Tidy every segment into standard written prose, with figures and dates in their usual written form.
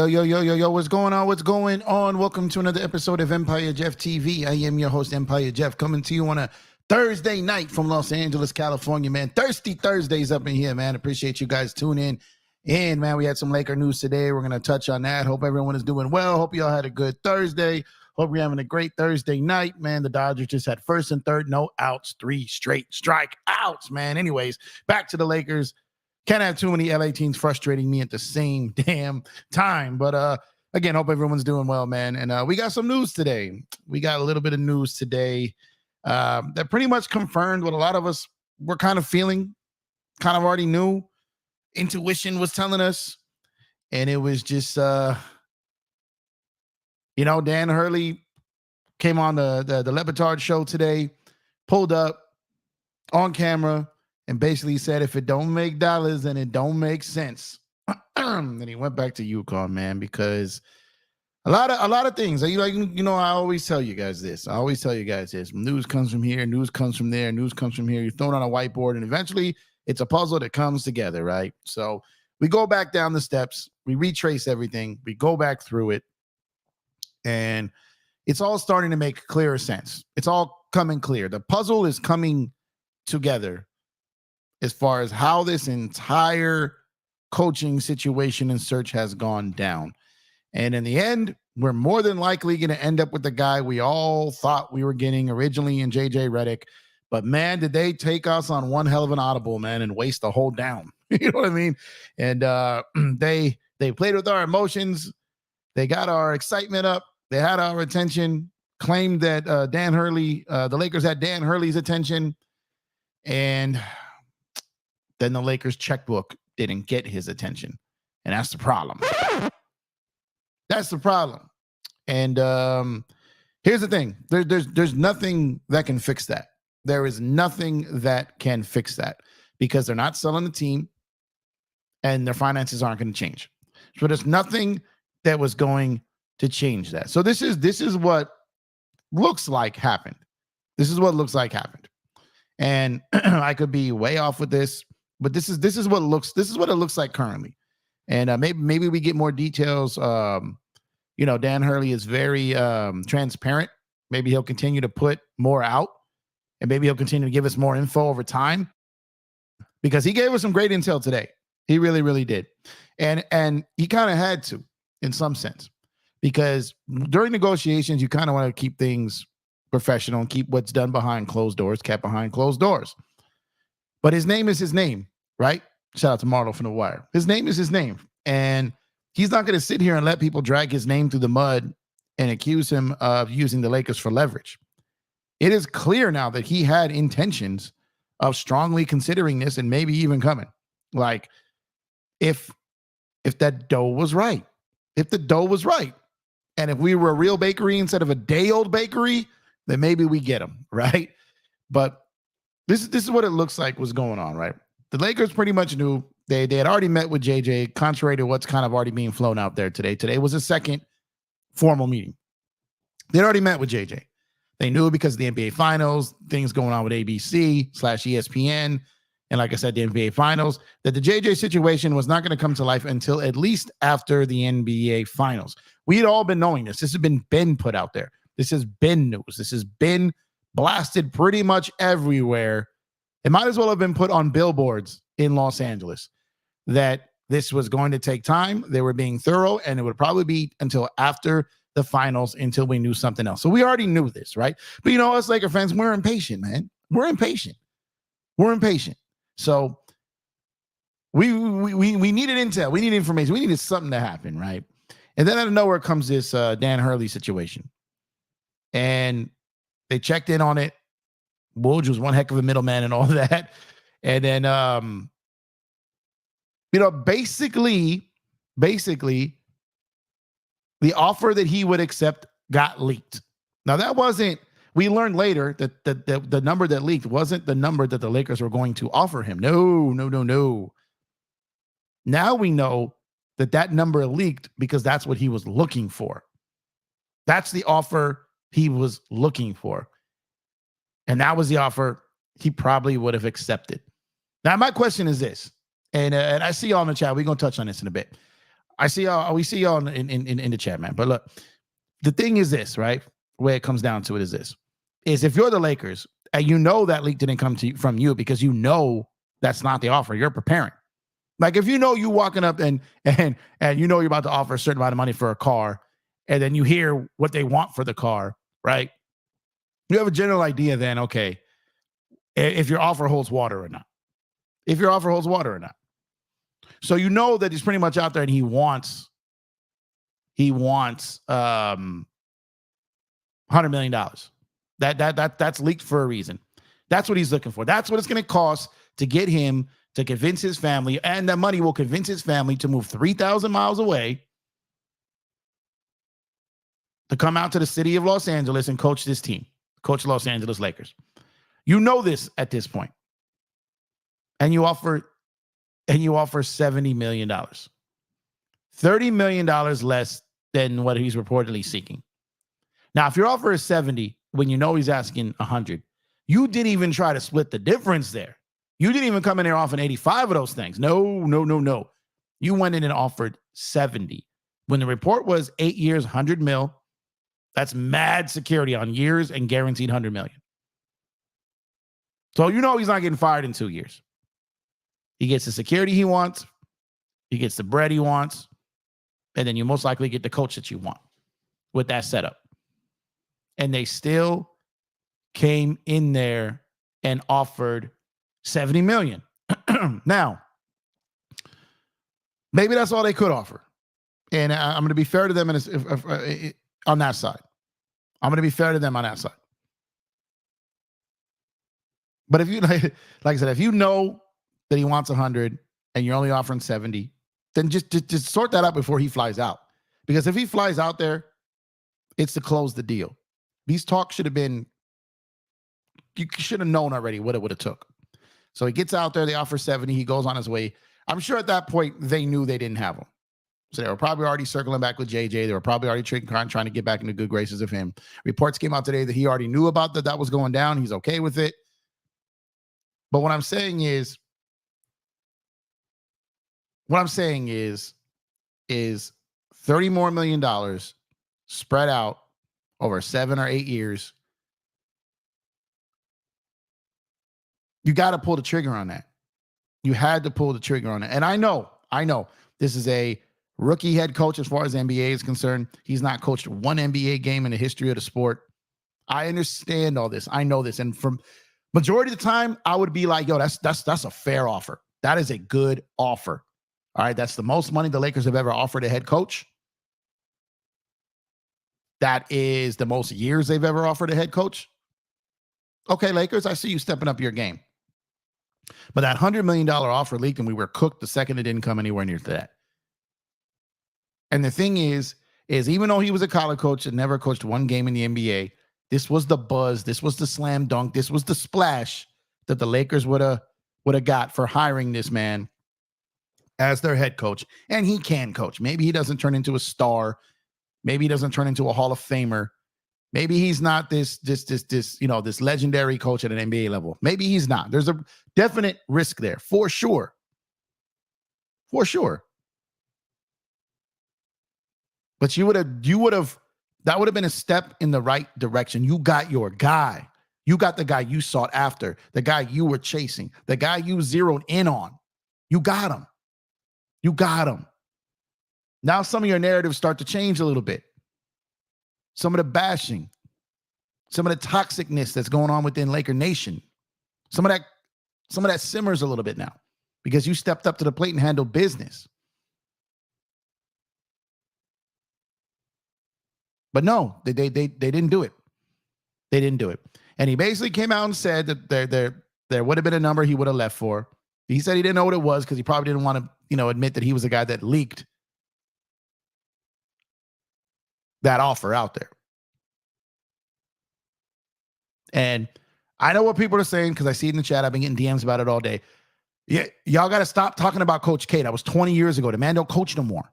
Yo, what's going on? What's going on? Welcome to another episode of Empire Jeff TV. I am your host, Empire Jeff, coming to you on a Thursday night from Los Angeles, California, man. Thirsty Thursdays up in here, man. Appreciate you guys tuning in. And, man, we had some Laker news today. We're going to touch on that. Hope everyone is doing well. Hope you all had a good Thursday. Hope you're having a great Thursday night, man. The Dodgers just had first and third, no outs, 3 straight strikeouts, man. Anyways, back to the Lakers. Can't have too many LA teams frustrating me at the same damn time. But again, hope everyone's doing well, man. And we got some news today. We got a little bit of news today that pretty much confirmed what a lot of us were kind of feeling, kind of already knew. Intuition was telling us. And it was just, Dan Hurley came on the Lebitard show today, pulled up on camera, and basically said, if it don't make dollars, then it don't make sense. Then he went back to Uconn, man, because a lot of things. I always tell you guys this. News comes from here, news comes from there, news comes from here. You're thrown on a whiteboard, and eventually it's a puzzle that comes together, right? So we go back down the steps, we retrace everything, we go back through it, and it's all starting to make clearer sense. It's all coming clear. The puzzle is coming together as far as how this entire coaching situation and search has gone down. And in the end, we're more than likely going to end up with the guy we all thought we were getting originally in JJ Redick. But, man, did they take us on one hell of an audible, man, and waste the whole down. You know what I mean? And they played with our emotions. They got our excitement up. They had our attention, claimed that Dan Hurley, the Lakers had Dan Hurley's attention. And then the Lakers checkbook didn't get his attention. And that's the problem. That's the problem. And here's the thing. There's nothing that can fix that. There is nothing that can fix that because they're not selling the team and their finances aren't going to change. So there's nothing that was going to change that. So this is what looks like happened. This is what looks like happened. And I could be way off with this, but this is what it looks like currently. And maybe we get more details. Dan Hurley is very transparent. Maybe he'll continue to put more out, and maybe he'll continue to give us more info over time, because he gave us some great intel today. He really, really did. And he kind of had to, in some sense, because during negotiations, you kind of want to keep things professional and keep what's done behind closed doors kept behind closed doors. But his name is his name, right? Shout out to Marlo from The Wire. His name is his name. And he's not going to sit here and let people drag his name through the mud and accuse him of using the Lakers for leverage. It is clear now that he had intentions of strongly considering this and maybe even coming. Like, if that dough was right. If the dough was right. And if we were a real bakery instead of a day-old bakery, then maybe we get him, right? But this is what it looks like was going on, right? The Lakers pretty much knew they had already met with JJ, contrary to what's kind of already being flown out there today. Today was a second formal meeting. They'd already met with JJ. They knew because of the NBA Finals, things going on with ABC/ESPN, and like I said, the NBA Finals, that the JJ situation was not going to come to life until at least after the NBA Finals. We had all been knowing this. This has been put out there. This has been news. This has been blasted pretty much everywhere. It might as well have been put on billboards in Los Angeles that this was going to take time. They were being thorough, and it would probably be until after the finals until we knew something else. So we already knew this, right? But us Laker fans, we're impatient, man. We're impatient. So we needed intel. We needed information. We needed something to happen, right? And then out of nowhere comes this Dan Hurley situation. And they checked in on it. Woj was one heck of a middleman and all that. And then, basically, the offer that he would accept got leaked. Now, that wasn't, we learned later that the number that leaked wasn't the number that the Lakers were going to offer him. No. Now we know that number leaked because that's what he was looking for. That's the offer he was looking for. And that was the offer he probably would have accepted. Now, my question is this, and I see y'all in the chat. We're going to touch on this in a bit. I see y'all. We see y'all in the chat, man. But look, the thing is this, right? Where it comes down to it is this: is if you're the Lakers and you know that leak didn't come to you, from you because you know that's not the offer, you're preparing. Like if you know you walking up and you know you're about to offer a certain amount of money for a car, and then you hear what they want for the car, right? You have a general idea then, okay, if your offer holds water or not. If your offer holds water or not. So you know that he's pretty much out there and he wants $100 million. That's leaked for a reason. That's what he's looking for. That's what it's going to cost to get him to convince his family, and that money will convince his family to move 3,000 miles away to come out to the city of Los Angeles and coach this team, coach Los Angeles Lakers. You know this at this point. And you offer $70 million. $30 million less than what he's reportedly seeking. Now, if your offer is 70 when you know he's asking 100, you didn't even try to split the difference there. You didn't even come in there offering 85 of those things. No. You went in and offered 70. When the report was 8 years, 100 mil, that's mad security on years and guaranteed 100 million. So you know he's not getting fired in 2 years. He gets the security he wants. He gets the bread he wants. And then you most likely get the coach that you want with that setup. And they still came in there and offered 70 million. Now, maybe that's all they could offer. And I'm going to be fair to them on that side. I'm going to be fair to them on that side. But if you, like I said, if you know that he wants 100 and you're only offering 70, then just sort that out before he flies out. Because if he flies out there, it's to close the deal. These talks should have been, you should have known already what it would have took. So he gets out there, they offer 70, he goes on his way. I'm sure at that point they knew they didn't have him. So they were probably already circling back with JJ. They were probably already trying to get back into good graces of him. Reports came out today that he already knew about that was going down. He's okay with it. But what I'm saying is $30 more million spread out over 7 or 8 years. You got to pull the trigger on that. You had to pull the trigger on it. And I know this is a rookie head coach as far as NBA is concerned. He's not coached one NBA game in the history of the sport. I understand all this. I know this. And from majority of the time, I would be like, yo, that's a fair offer. That is a good offer. All right. That's the most money the Lakers have ever offered a head coach. That is the most years they've ever offered a head coach. Okay, Lakers, I see you stepping up your game. But that $100 million offer leaked and we were cooked the second it didn't come anywhere near to that. And the thing is even though he was a college coach and never coached one game in the NBA, this was the buzz, this was the slam dunk, this was the splash that the Lakers would have got for hiring this man as their head coach. And he can coach. Maybe he doesn't turn into a star. Maybe he doesn't turn into a Hall of Famer. Maybe he's not this legendary coach at an NBA level. Maybe he's not. There's a definite risk there for sure. For sure. But that would have been a step in the right direction. You got your guy. You got the guy you sought after, the guy you were chasing, the guy you zeroed in on. You got him. You got him. Now some of your narratives start to change a little bit. Some of the bashing, some of the toxicness that's going on within Laker Nation, some of that simmers a little bit now because you stepped up to the plate and handled business. But no, they didn't do it. They didn't do it. And he basically came out and said that there would have been a number he would have left for. He said he didn't know what it was because he probably didn't want to, admit that he was the guy that leaked that offer out there. And I know what people are saying because I see it in the chat. I've been getting DMs about it all day. Yeah, y'all got to stop talking about Coach K. That was 20 years ago. The man don't coach no more.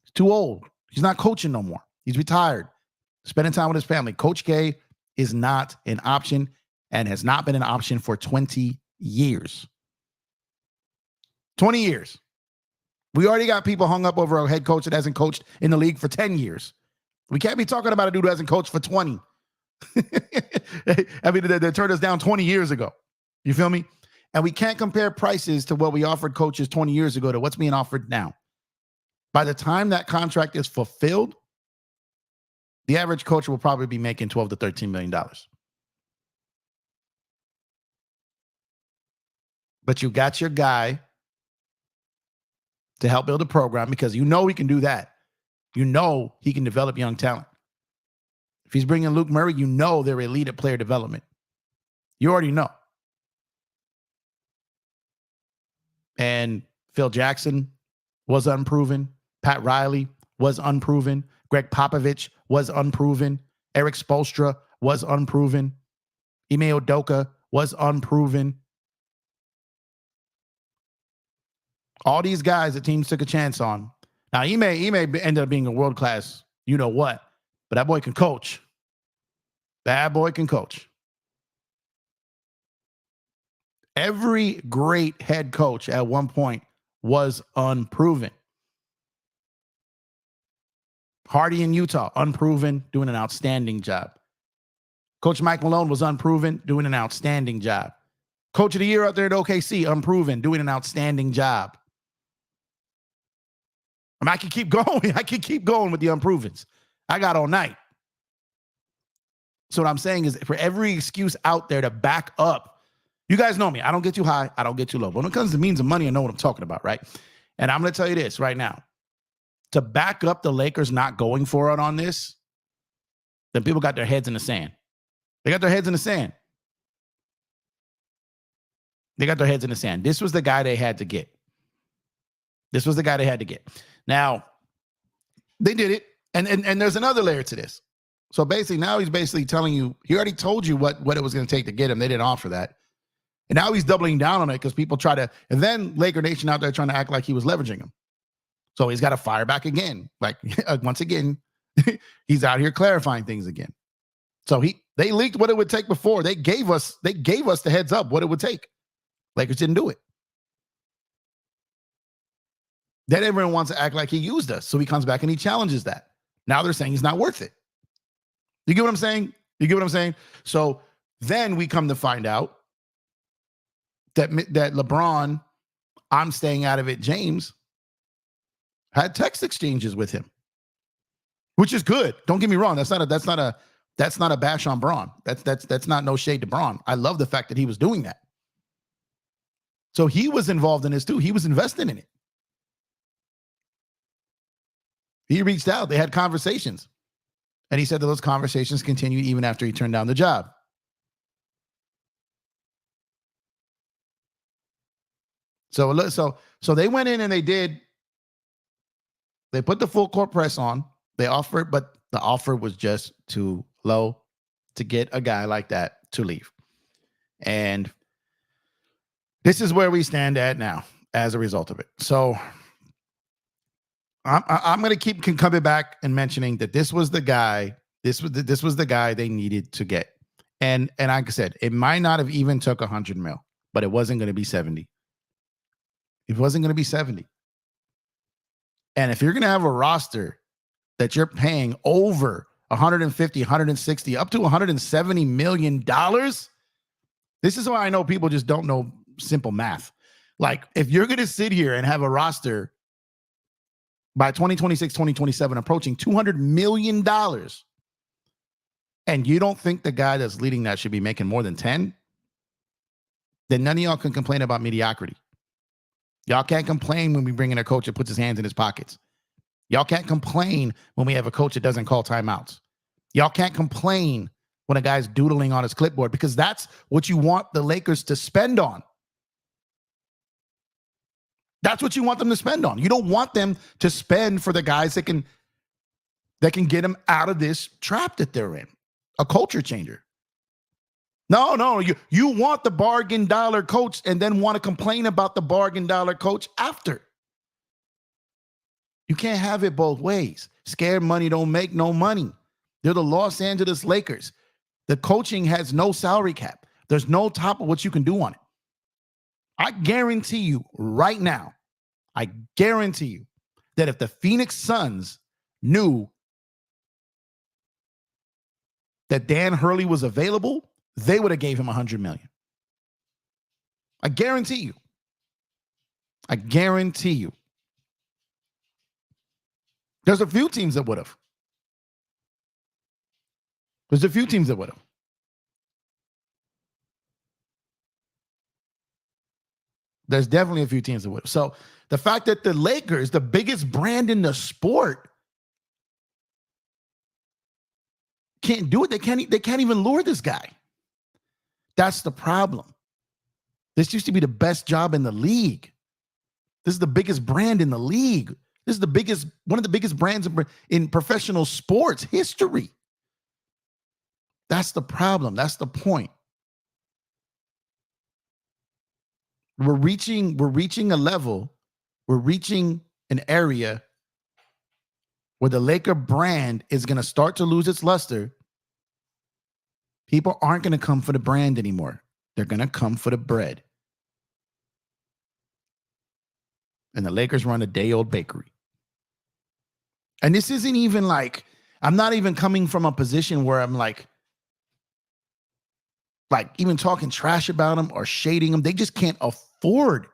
He's too old. He's not coaching no more. He's retired, spending time with his family. Coach K is not an option and has not been an option for 20 years. 20 years. We already got people hung up over a head coach that hasn't coached in the league for 10 years. We can't be talking about a dude who hasn't coached for 20. I mean, they turned us down 20 years ago. You feel me? And we can't compare prices to what we offered coaches 20 years ago to what's being offered now. By the time that contract is fulfilled, the average coach will probably be making $12 to $13 million. But you got your guy to help build a program because you know he can do that. You know he can develop young talent. If he's bringing Luke Murray, you know they're elite at player development. You already know. And Phil Jackson was unproven. Pat Riley was unproven. Greg Popovich was unproven. Eric Spoelstra was unproven. Ime Udoka was unproven. All these guys that teams took a chance on. Now, Ime ended up being a world-class you-know-what, but that boy can coach. That boy can coach. Every great head coach at one point was unproven. Hardy in Utah, unproven, doing an outstanding job. Coach Mike Malone was unproven, doing an outstanding job. Coach of the year out there at OKC, unproven, doing an outstanding job. I mean, I can keep going. I can keep going with the unprovens. I got all night. So what I'm saying is for every excuse out there to back up, you guys know me. I don't get too high. I don't get too low. But when it comes to means of money, I know what I'm talking about, right? And I'm going to tell you this right now. To back up the Lakers not going for it on this, then people got their heads in the sand. They got their heads in the sand. They got their heads in the sand. This was the guy they had to get. This was the guy they had to get. Now, they did it. And there's another layer to this. So basically, now he's basically telling you, he already told you what it was going to take to get him. They didn't offer that. And now he's doubling down on it because people try to, and then Laker Nation out there trying to act like he was leveraging him. So he's got to fire back again. Like, once again, he's out here clarifying things again. So they leaked what it would take before. They gave us the heads up what it would take. Lakers didn't do it. Then everyone wants to act like he used us. So he comes back and he challenges that. Now they're saying he's not worth it. You get what I'm saying? You get what I'm saying? So then we come to find out that LeBron, I'm staying out of it, James, had text exchanges with him, which is good. Don't get me wrong. That's not a bash on Braun. That's not no shade to Braun. I love the fact that he was doing that. So he was involved in this too. He was investing in it. He reached out. They had conversations. And he said that those conversations continued even after he turned down the job. So they went in and they put the full court press on. They offered, but the offer was just too low to get a guy like that to leave. And this is where we stand at now as a result of it. So I'm going to keep coming back and mentioning that this was the guy. This was the guy they needed to get. And like I said, it might not have even took 100 mil, but it wasn't going to be 70. It wasn't going to be 70. And if you're going to have a roster that you're paying over 150, 160, up to $170 million, this is why I know people just don't know simple math. Like, if you're going to sit here and have a roster by 2026, 2027, approaching $200 million, and you don't think the guy that's leading that should be making more than 10, then none of y'all can complain about mediocrity. Y'all can't complain when we bring in a coach that puts his hands in his pockets. Y'all can't complain when we have a coach that doesn't call timeouts. Y'all can't complain when a guy's doodling on his clipboard, because that's what you want the Lakers to spend on. That's what you want them to spend on. You don't want them to spend for the guys that can get them out of this trap that they're in. A culture changer. No, you want the bargain dollar coach and then want to complain about the bargain dollar coach after. You can't have it both ways. Scared money don't make no money. They're the Los Angeles Lakers. The coaching has no salary cap. There's no top of what you can do on it. I guarantee you right now, I guarantee you that if the Phoenix Suns knew that Dan Hurley was available, they would have gave him $100 million. I guarantee you. I guarantee you. There's a few teams that would have. There's a few teams that would have. There's definitely a few teams that would have. So the fact that the Lakers, the biggest brand in the sport, can't do it. They can't even lure this guy. That's the problem. This used to be the best job in the league. This is the biggest brand in the league. This is the biggest, one of the biggest brands in professional sports history. That's the problem. That's the point. We're reaching a level, we're reaching an area where the Laker brand is going to start to lose its luster. People aren't going to come for the brand anymore. They're going to come for the bread. And the Lakers run a day-old bakery. And this isn't even like, I'm not even coming from a position where I'm like even talking trash about them or shading them. They just can't afford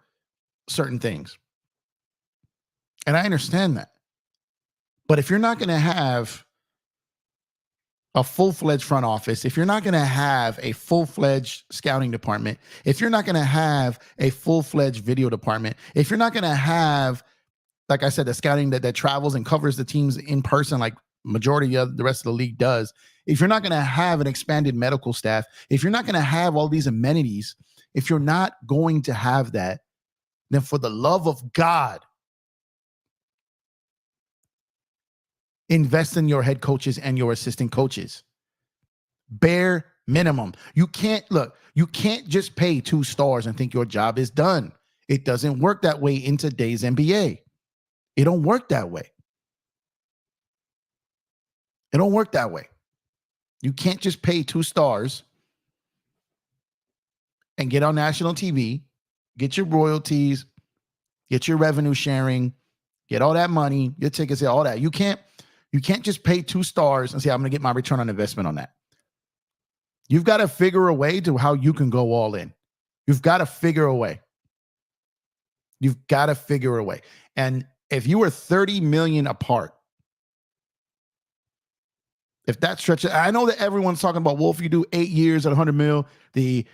certain things. And I understand that. But if you're not going to have a full-fledged front office, if you're not going to have a full-fledged scouting department, if you're not going to have a full-fledged video department, if you're not going to have, like I said, the scouting that travels and covers the teams in person, like majority of the rest of the league does, if you're not going to have an expanded medical staff, if you're not going to have all these amenities, if you're not going to have that, then for the love of God, invest in your head coaches and your assistant coaches. Bare minimum. You can't just pay 2 stars and think your job is done. It doesn't work that way in today's NBA. It don't work that way. It don't work that way. You can't just pay 2 stars and get on national TV, get your royalties, get your revenue sharing, get all that money, your tickets, all that. You can't just pay 2 stars and say, I'm going to get my return on investment on that. You've got to figure a way to how you can go all in. You've got to figure a way. You've got to figure a way. And if you were 30 million apart, if that stretches, I know that everyone's talking about, well, if you do 8 years at 100 mil, the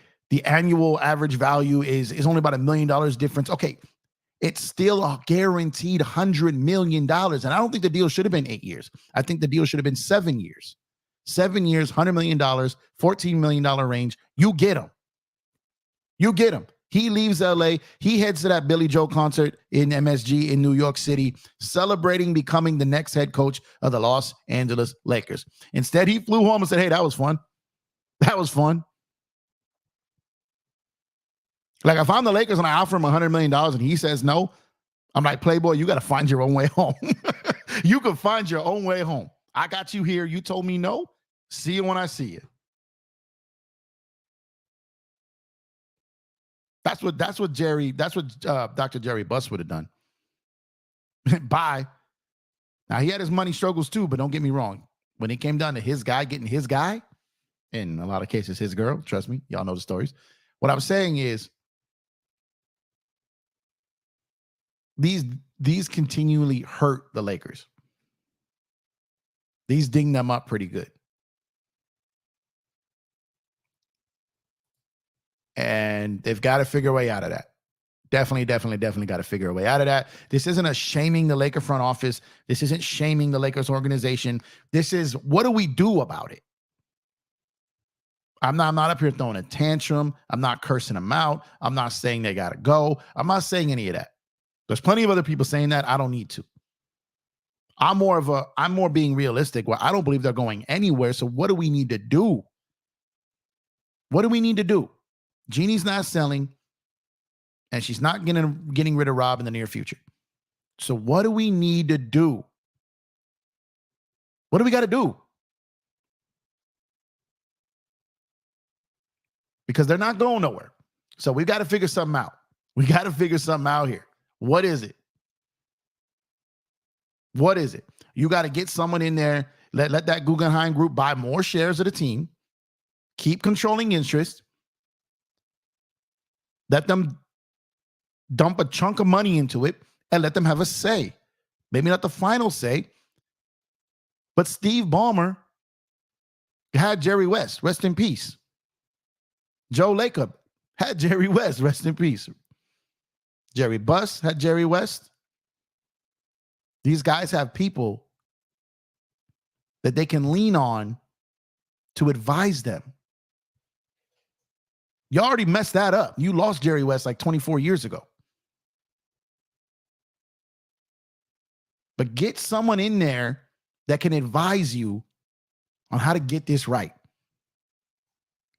annual average value is only about $1 million difference. Okay, it's still a guaranteed $100 million. And I don't think the deal should have been 8 years. I think the deal should have been 7 years. 7 years, $100 million, $14 million range. You get him. You get him. He leaves LA. He heads to that Billy Joe concert in MSG in New York City, celebrating becoming the next head coach of the Los Angeles Lakers. Instead, he flew home and said, hey, that was fun. That was fun. Like, if I'm the Lakers and I offer him $100 million and he says no, I'm like, Playboy, you got to find your own way home. You can find your own way home. I got you here. You told me no. See you when I see you. That's what Dr. Jerry Buss would have done. Bye. Now, he had his money struggles too, but don't get me wrong. When it came down to his guy getting his guy, in a lot of cases, his girl, trust me, y'all know the stories. What I'm saying is, these continually hurt the Lakers. These ding them up pretty good. And they've got to figure a way out of that. Definitely got to figure a way out of that. This isn't a shaming the Laker front office. This isn't shaming the Lakers organization. This is, what do we do about it? I'm not up here throwing a tantrum. I'm not cursing them out. I'm not saying they got to go. I'm not saying any of that. There's plenty of other people saying that. I don't need to. I'm more being realistic, where I don't believe they're going anywhere. So what do we need to do? What do we need to do? Jeannie's not selling, and she's not getting rid of Rob in the near future. So what do we need to do? What do we got to do? Because they're not going nowhere. So we've got to figure something out. We got to figure something out here. What is it? What is it? You got to get someone in there. Let that Guggenheim group buy more shares of the team. Keep controlling interest. Let them dump a chunk of money into it and let them have a say. Maybe not the final say, but Steve Ballmer had Jerry West, rest in peace. Joe Lacob had Jerry West, rest in peace. Jerry Buss had Jerry West. These guys have people that they can lean on to advise them. You already messed that up. You lost Jerry West like 24 years ago. But get someone in there that can advise you on how to get this right.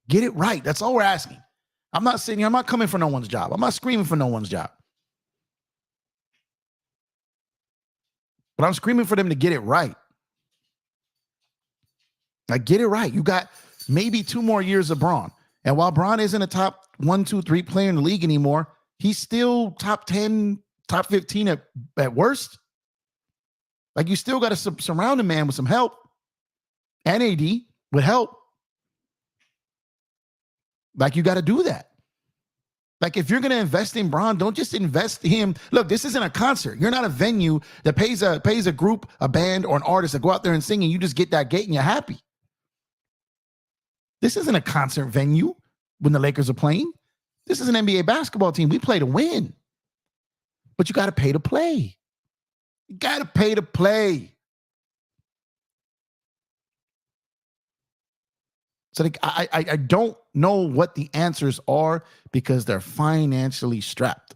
Get it right. That's all we're asking. I'm not sitting here. I'm not coming for no one's job. I'm not screaming for no one's job. But I'm screaming for them to get it right. Like, get it right. You got maybe 2 more years of Braun. And while Braun isn't a top 1, 2, 3 player in the league anymore, he's still top 10, top 15 at worst. Like, you still got to surround a man with some help. And AD with help. Like, you got to do that. Like, if you're going to invest in Braun, don't just invest in him. Look, this isn't a concert. You're not a venue that pays a group, a band, or an artist to go out there and sing, and you just get that gate and you're happy. This isn't a concert venue when the Lakers are playing. This is an NBA basketball team. We play to win. But you got to pay to play. You got to pay to play. So I don't know what the answers are because they're financially strapped.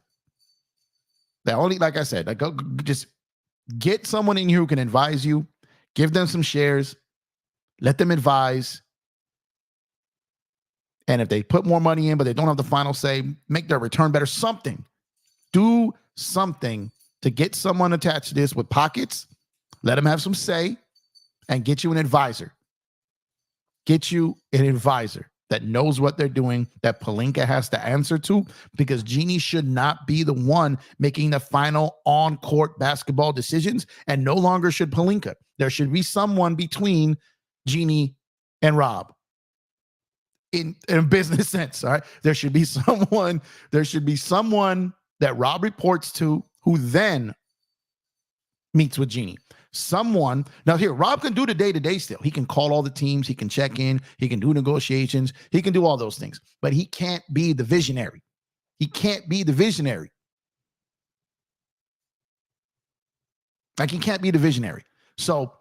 They only, like I said, go just get someone in here who can advise you, give them some shares, let them advise. And if they put more money in, but they don't have the final say, make their return better. Something. Do something to get someone attached to this with pockets. Let them have some say and get you an advisor. Get you an advisor that knows what they're doing, that Pelinka has to answer to, because Jeanie should not be the one making the final on-court basketball decisions, and no longer should Pelinka. There should be someone between Jeanie and Rob. In a business sense, all right? There should be someone that Rob reports to who then meets with Jeanie. Someone, now here, Rob can do the day-to-day still. He can call all the teams, he can check in, he can do negotiations, he can do all those things, but he can't be the visionary. He can't be the visionary. Like, he can't be the visionary. So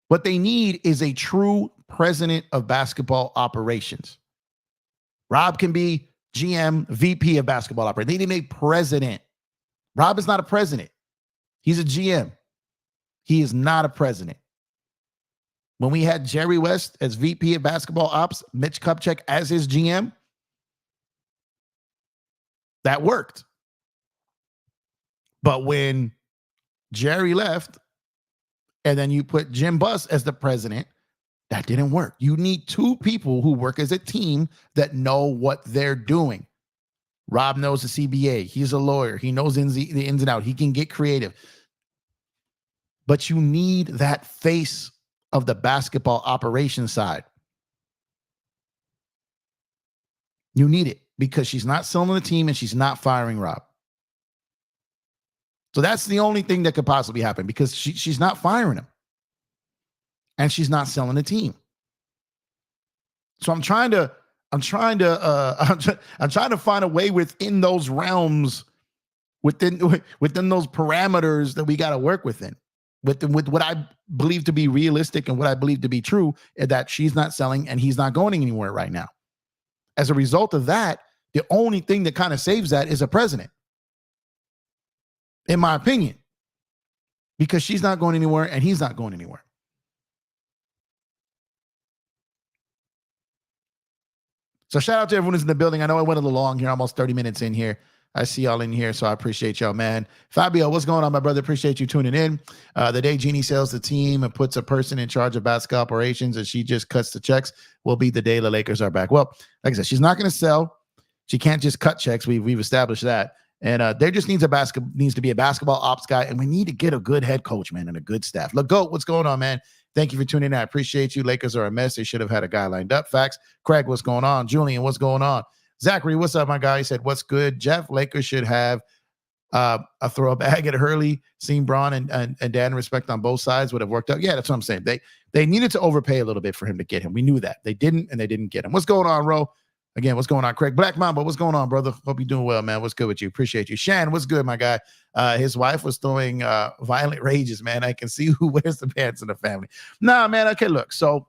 what they need is a true president of basketball operations. Rob can be GM, VP of basketball operations. They need a president. Rob is not a president. He's a GM. He is not a president. When we had Jerry West as VP of basketball ops, Mitch Kupchak as his GM, that worked. But when Jerry left and then you put Jim Buss as the president, that didn't work. You need 2 people who work as a team that know what they're doing. Rob knows the CBA. He's a lawyer. He knows the ins and outs. He can get creative. But you need that face of the basketball operations side. You need it because she's not selling the team and she's not firing Rob. So that's the only thing that could possibly happen, because she's not firing him. And she's not selling the team. So I'm trying to find a way within those realms, within those parameters that we got to work within, with what I believe to be realistic and what I believe to be true, that she's not selling and he's not going anywhere right now. As a result of that, the only thing that kind of saves that is a president, in my opinion, because she's not going anywhere and he's not going anywhere. So shout out to everyone who's in the building. I know I went a little long here, almost 30 minutes in here. I see y'all in here, so I appreciate y'all, man. Fabio, what's going on, my brother? Appreciate you tuning in. The day Jeanie sells the team and puts a person in charge of basketball operations and she just cuts the checks will be the day the Lakers are back. Well, like I said, she's not going to sell. She can't just cut checks. We've established that. And there just needs to be a basketball ops guy, and we need to get a good head coach, man, and a good staff. Look, Goat, what's going on, man? Thank you for tuning in. I appreciate you. Lakers are a mess. They should have had a guy lined up. Facts. Craig, what's going on? Julian, what's going on? Zachary, what's up, my guy? He said, what's good? Jeff, Lakers should have a throw a bag at Hurley. Seeing Braun and Dan respect on both sides would have worked out. Yeah, that's what I'm saying. They needed to overpay a little bit for him to get him. We knew that. They didn't, and they didn't get him. What's going on, Ro? Again, what's going on, Craig? Black Mamba, what's going on, brother? Hope you're doing well, man. What's good with you? Appreciate you. Shan, what's good, my guy? His wife was throwing violent rages, man. I can see who wears the pants in the family. Nah, man. Okay, look. So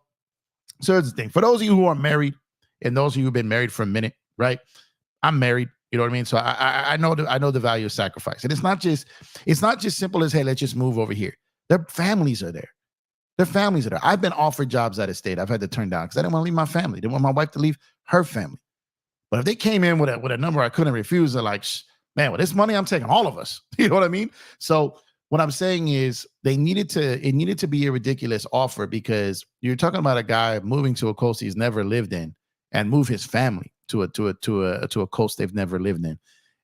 here's the thing. For those of you who are married and those of you who've been married for a minute, right? I'm married. You know what I mean? So I know the value of sacrifice. And it's not just simple as, hey, let's just move over here. Their families are there. Their families are there. I've been offered jobs out of state. I've had to turn down because I didn't want to leave my family. I didn't want my wife to leave her family. But if they came in with a number I couldn't refuse, they're like, man, with this money, I'm taking all of us. You know what I mean? So what I'm saying is it needed to be a ridiculous offer, because you're talking about a guy moving to a coast he's never lived in and move his family to a coast they've never lived in.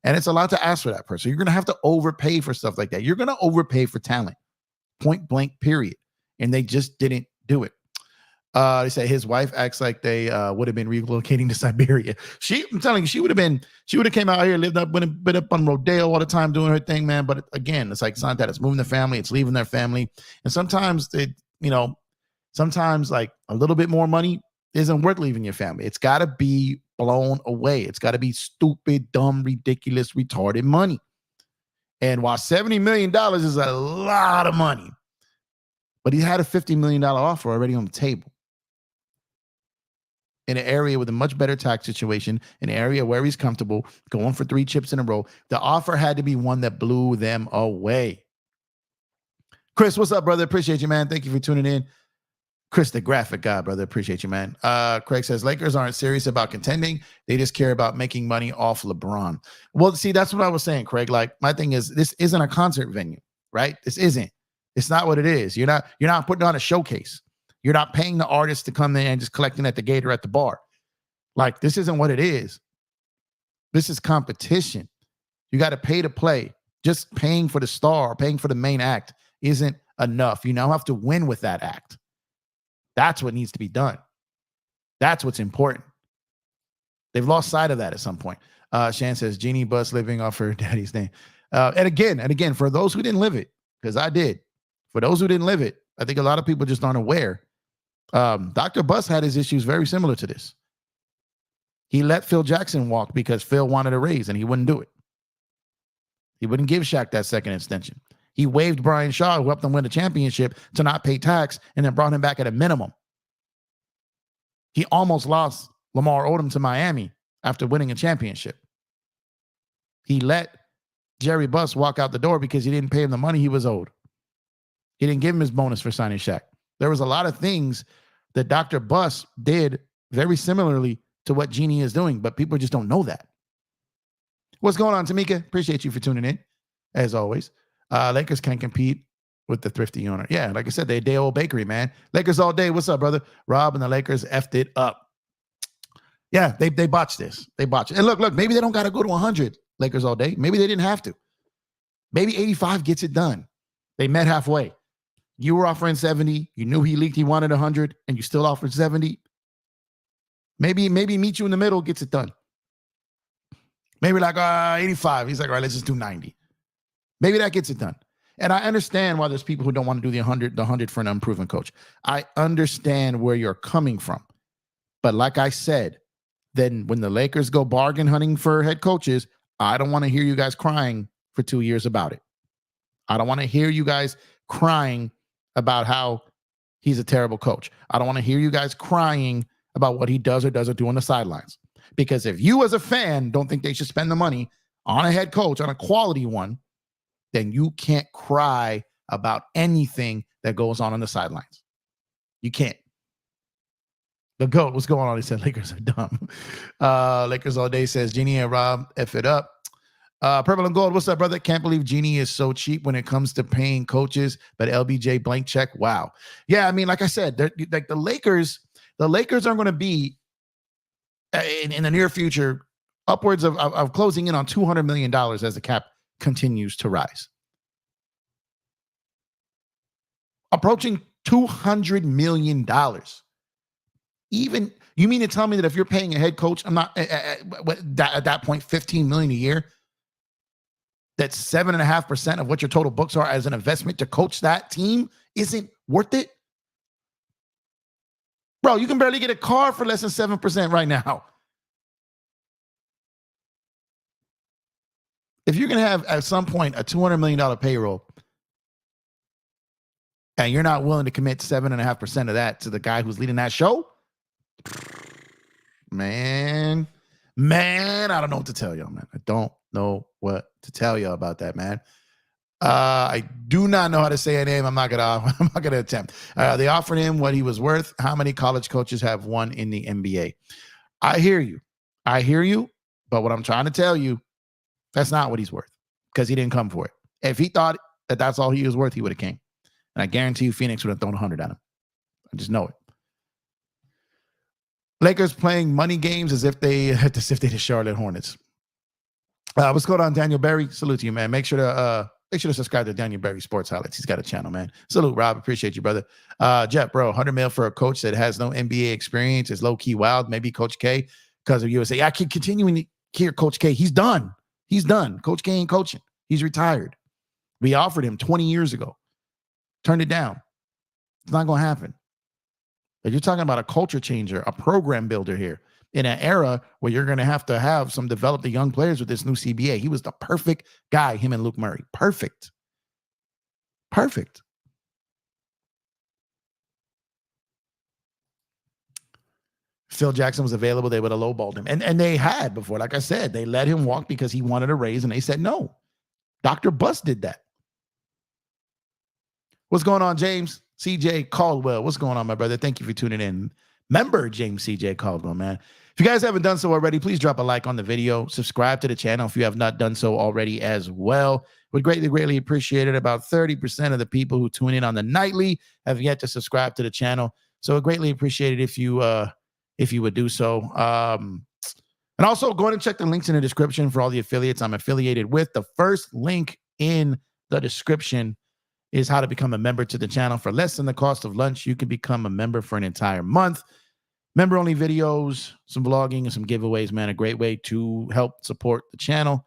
And it's a lot to ask for that person. You're going to have to overpay for stuff like that. You're going to overpay for talent, point blank, period. And they just didn't do it. They say his wife acts like they would have been relocating to Siberia. I'm telling you, she would have came out here, lived up, been up on Rodeo all the time doing her thing, man. But again, it's like it's not that. It's moving their family, it's leaving their family. And sometimes sometimes like a little bit more money isn't worth leaving your family. It's got to be blown away. It's got to be stupid, dumb, ridiculous, retarded money. And while $70 million is a lot of money, but he had a $50 million offer already on the table in an area with a much better tax situation, an area where he's comfortable, going for 3 chips in a row. The offer had to be one that blew them away. Chris, what's up, brother? Appreciate you, man. Thank you for tuning in. Chris, the graphic guy, brother. Appreciate you, man. Craig says, Lakers aren't serious about contending. They just care about making money off LeBron. Well, see, that's what I was saying, Craig. Like, my thing is, this isn't a concert venue, right? This isn't. It's not what it is. You're not putting on a showcase. You're not paying the artist to come in and just collecting at the gate or at the bar. Like, this isn't what it is. This is competition. You got to pay to play. Just paying for the star, paying for the main act isn't enough. You now have to win with that act. That's what needs to be done. That's what's important. They've lost sight of that at some point. Shan says, Jeannie Buss living off her daddy's name. And again, for those who didn't live it, because I did, for those who didn't live it, I think a lot of people just aren't aware. Dr. Buss had his issues very similar to this. He let Phil Jackson walk because Phil wanted a raise and he wouldn't do it. He wouldn't give Shaq that second extension. He waived Brian Shaw, who helped them win the championship, to not pay tax and then brought him back at a minimum. He almost lost Lamar Odom to Miami after winning a championship. He let Jerry Buss walk out the door because he didn't pay him the money he was owed. He didn't give him his bonus for signing Shaq. There was a lot of things that Dr. Buss did very similarly to what Jeannie is doing, but people just don't know that. What's going on, Tamika? Appreciate you for tuning in, as always. Lakers can't compete with the thrifty owner. Yeah, like I said, they're a day-old bakery, man. Lakers all day. What's up, brother? Rob and the Lakers effed it up. Yeah, they botched this. They botched it. And look, maybe they don't got to go to 100 Lakers all day. Maybe they didn't have to. Maybe 85 gets it done. They met halfway. You were offering 70. You knew he leaked he wanted 100, and you still offered 70. Maybe meet you in the middle gets it done. Maybe like 85. He's like, all right, let's just do 90. Maybe that gets it done. And I understand why there's people who don't want to do the 100 for an unproven coach. I understand where you're coming from. But like I said, then when the Lakers go bargain hunting for head coaches, I don't want to hear you guys crying for 2 years about it. I don't want to hear you guys crying about how he's a terrible coach. I don't want to hear you guys crying about what he does or doesn't do on the sidelines. Because if you as a fan don't think they should spend the money on a head coach, on a quality one, then you can't cry about anything that goes on the sidelines. You can't. The GOAT, what's going on? He said, Lakers are dumb. Lakers all day says, Jeannie and Rob, F it up. Purple and Gold, what's up, brother? Can't believe Jeannie is so cheap when it comes to paying coaches, but LBJ blank check. Wow. Yeah, I mean, like I said, like the Lakers are going to be in the near future upwards of closing in on $200 million as the cap continues to rise. Approaching $200 million. Even, you mean to tell me that if you're paying a head coach, I'm not at that point, $15 million a year, that's 7.5% of what your total books are as an investment to coach that team isn't worth it? Bro, you can barely get a car for less than 7% right now. If you're going to have at some point a $200 million payroll and you're not willing to commit 7.5% of that to the guy who's leading that show, man, I don't know what to tell y'all, man. I don't know what to tell y'all about that, man. I do not know how to say a name. I'm not gonna attempt. They offered him what he was worth. How many college coaches have won in the NBA? I hear you. But what I'm trying to tell you, that's not what he's worth, because he didn't come for it. If he thought that that's all he was worth, he would have came. And I guarantee you Phoenix would have thrown 100 at him. I just know it. Lakers playing money games as if they the Charlotte Hornets. What's going on, Daniel Berry? Salute to you, man. Make sure to subscribe to Daniel Berry Sports Highlights. He's got a channel, man. Salute, Rob. Appreciate you, brother. Jeff, bro, 100 mil for a coach that has no NBA experience is low-key wild. Maybe Coach K because of USA. I keep continuing to hear Coach K. He's done. Coach K ain't coaching. He's retired. We offered him 20 years ago. Turned it down. It's not going to happen. But you're talking about a culture changer, a program builder here in an era where you're going to have some develop the young players with this new CBA. He was the perfect guy, him and Luke Murray. Perfect. Phil Jackson was available. They would have lowballed him. And they had before. Like I said, they let him walk because he wanted a raise, and they said no. Dr. Buss did that. What's going on, James CJ Caldwell? What's going on, my brother? Thank you for tuning in. Member James CJ Caldwell, man. If you guys haven't done so already, please drop a like on the video. Subscribe to the channel if you have not done so already as well. Would greatly appreciate it. About 30% of the people who tune in on the nightly have yet to subscribe to the channel. So I greatly appreciate it if you would do so. And also go ahead and check the links in the description for all the affiliates I'm affiliated with. The first link in the description is how to become a member to the channel. For less than the cost of lunch, you can become a member for an entire month. Member-only videos, some vlogging, and some giveaways, man. A great way to help support the channel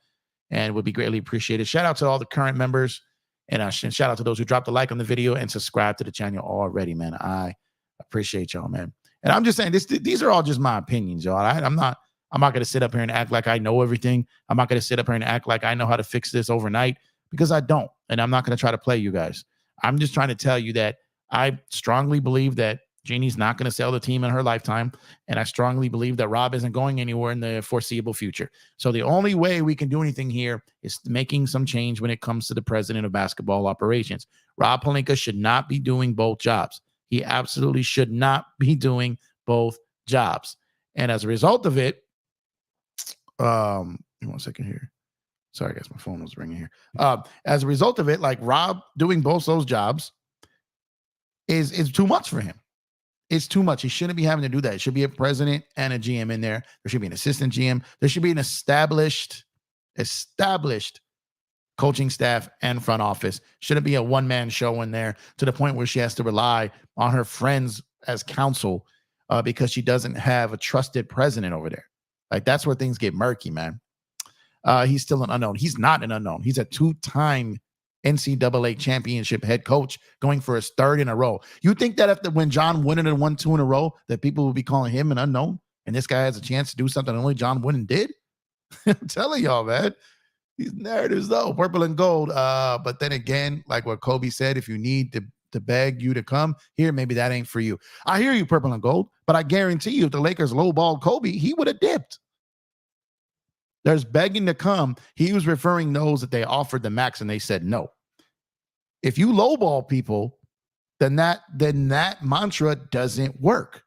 and would be greatly appreciated. Shout out to all the current members, and shout out to those who dropped a like on the video and subscribe to the channel already, man. I appreciate y'all, man. And I'm just saying, these are all just my opinions, y'all. I'm not going to sit up here and act like I know everything. I'm not going to sit up here and act like I know how to fix this overnight, because I don't. And I'm not going to try to play you guys. I'm just trying to tell you that I strongly believe that Jeannie's not going to sell the team in her lifetime. And I strongly believe that Rob isn't going anywhere in the foreseeable future. So the only way we can do anything here is making some change when it comes to the president of basketball operations. Rob Pelinka should not be doing both jobs. He absolutely should not be doing both jobs. And as a result of it, 1 second here. Sorry, guys, my phone was ringing here. As a result of it, like, Rob doing both those jobs is too much for him. It's too much. He shouldn't be having to do that. It should be a president and a GM in there. There should be an assistant GM. There should be an established coaching staff and front office. Shouldn't be a one-man show in there to the point where she has to rely on her friends as counsel because she doesn't have a trusted president over there. Like, that's where things get murky, man. He's still an unknown. He's not an unknown. He's a two-time NCAA championship head coach going for his third in a row. You think that when John Wooden had won 2 in a row, that people will be calling him an unknown, and this guy has a chance to do something only John Wooden did? I'm telling y'all, man. These narratives, though, purple and gold. But then again, like what Kobe said, if you need to beg you to come here, maybe that ain't for you. I hear you, purple and gold, but I guarantee you, if the Lakers lowballed Kobe, he would have dipped. There's begging to come. He was referring those that they offered the max and they said no. If you lowball people, then that mantra doesn't work.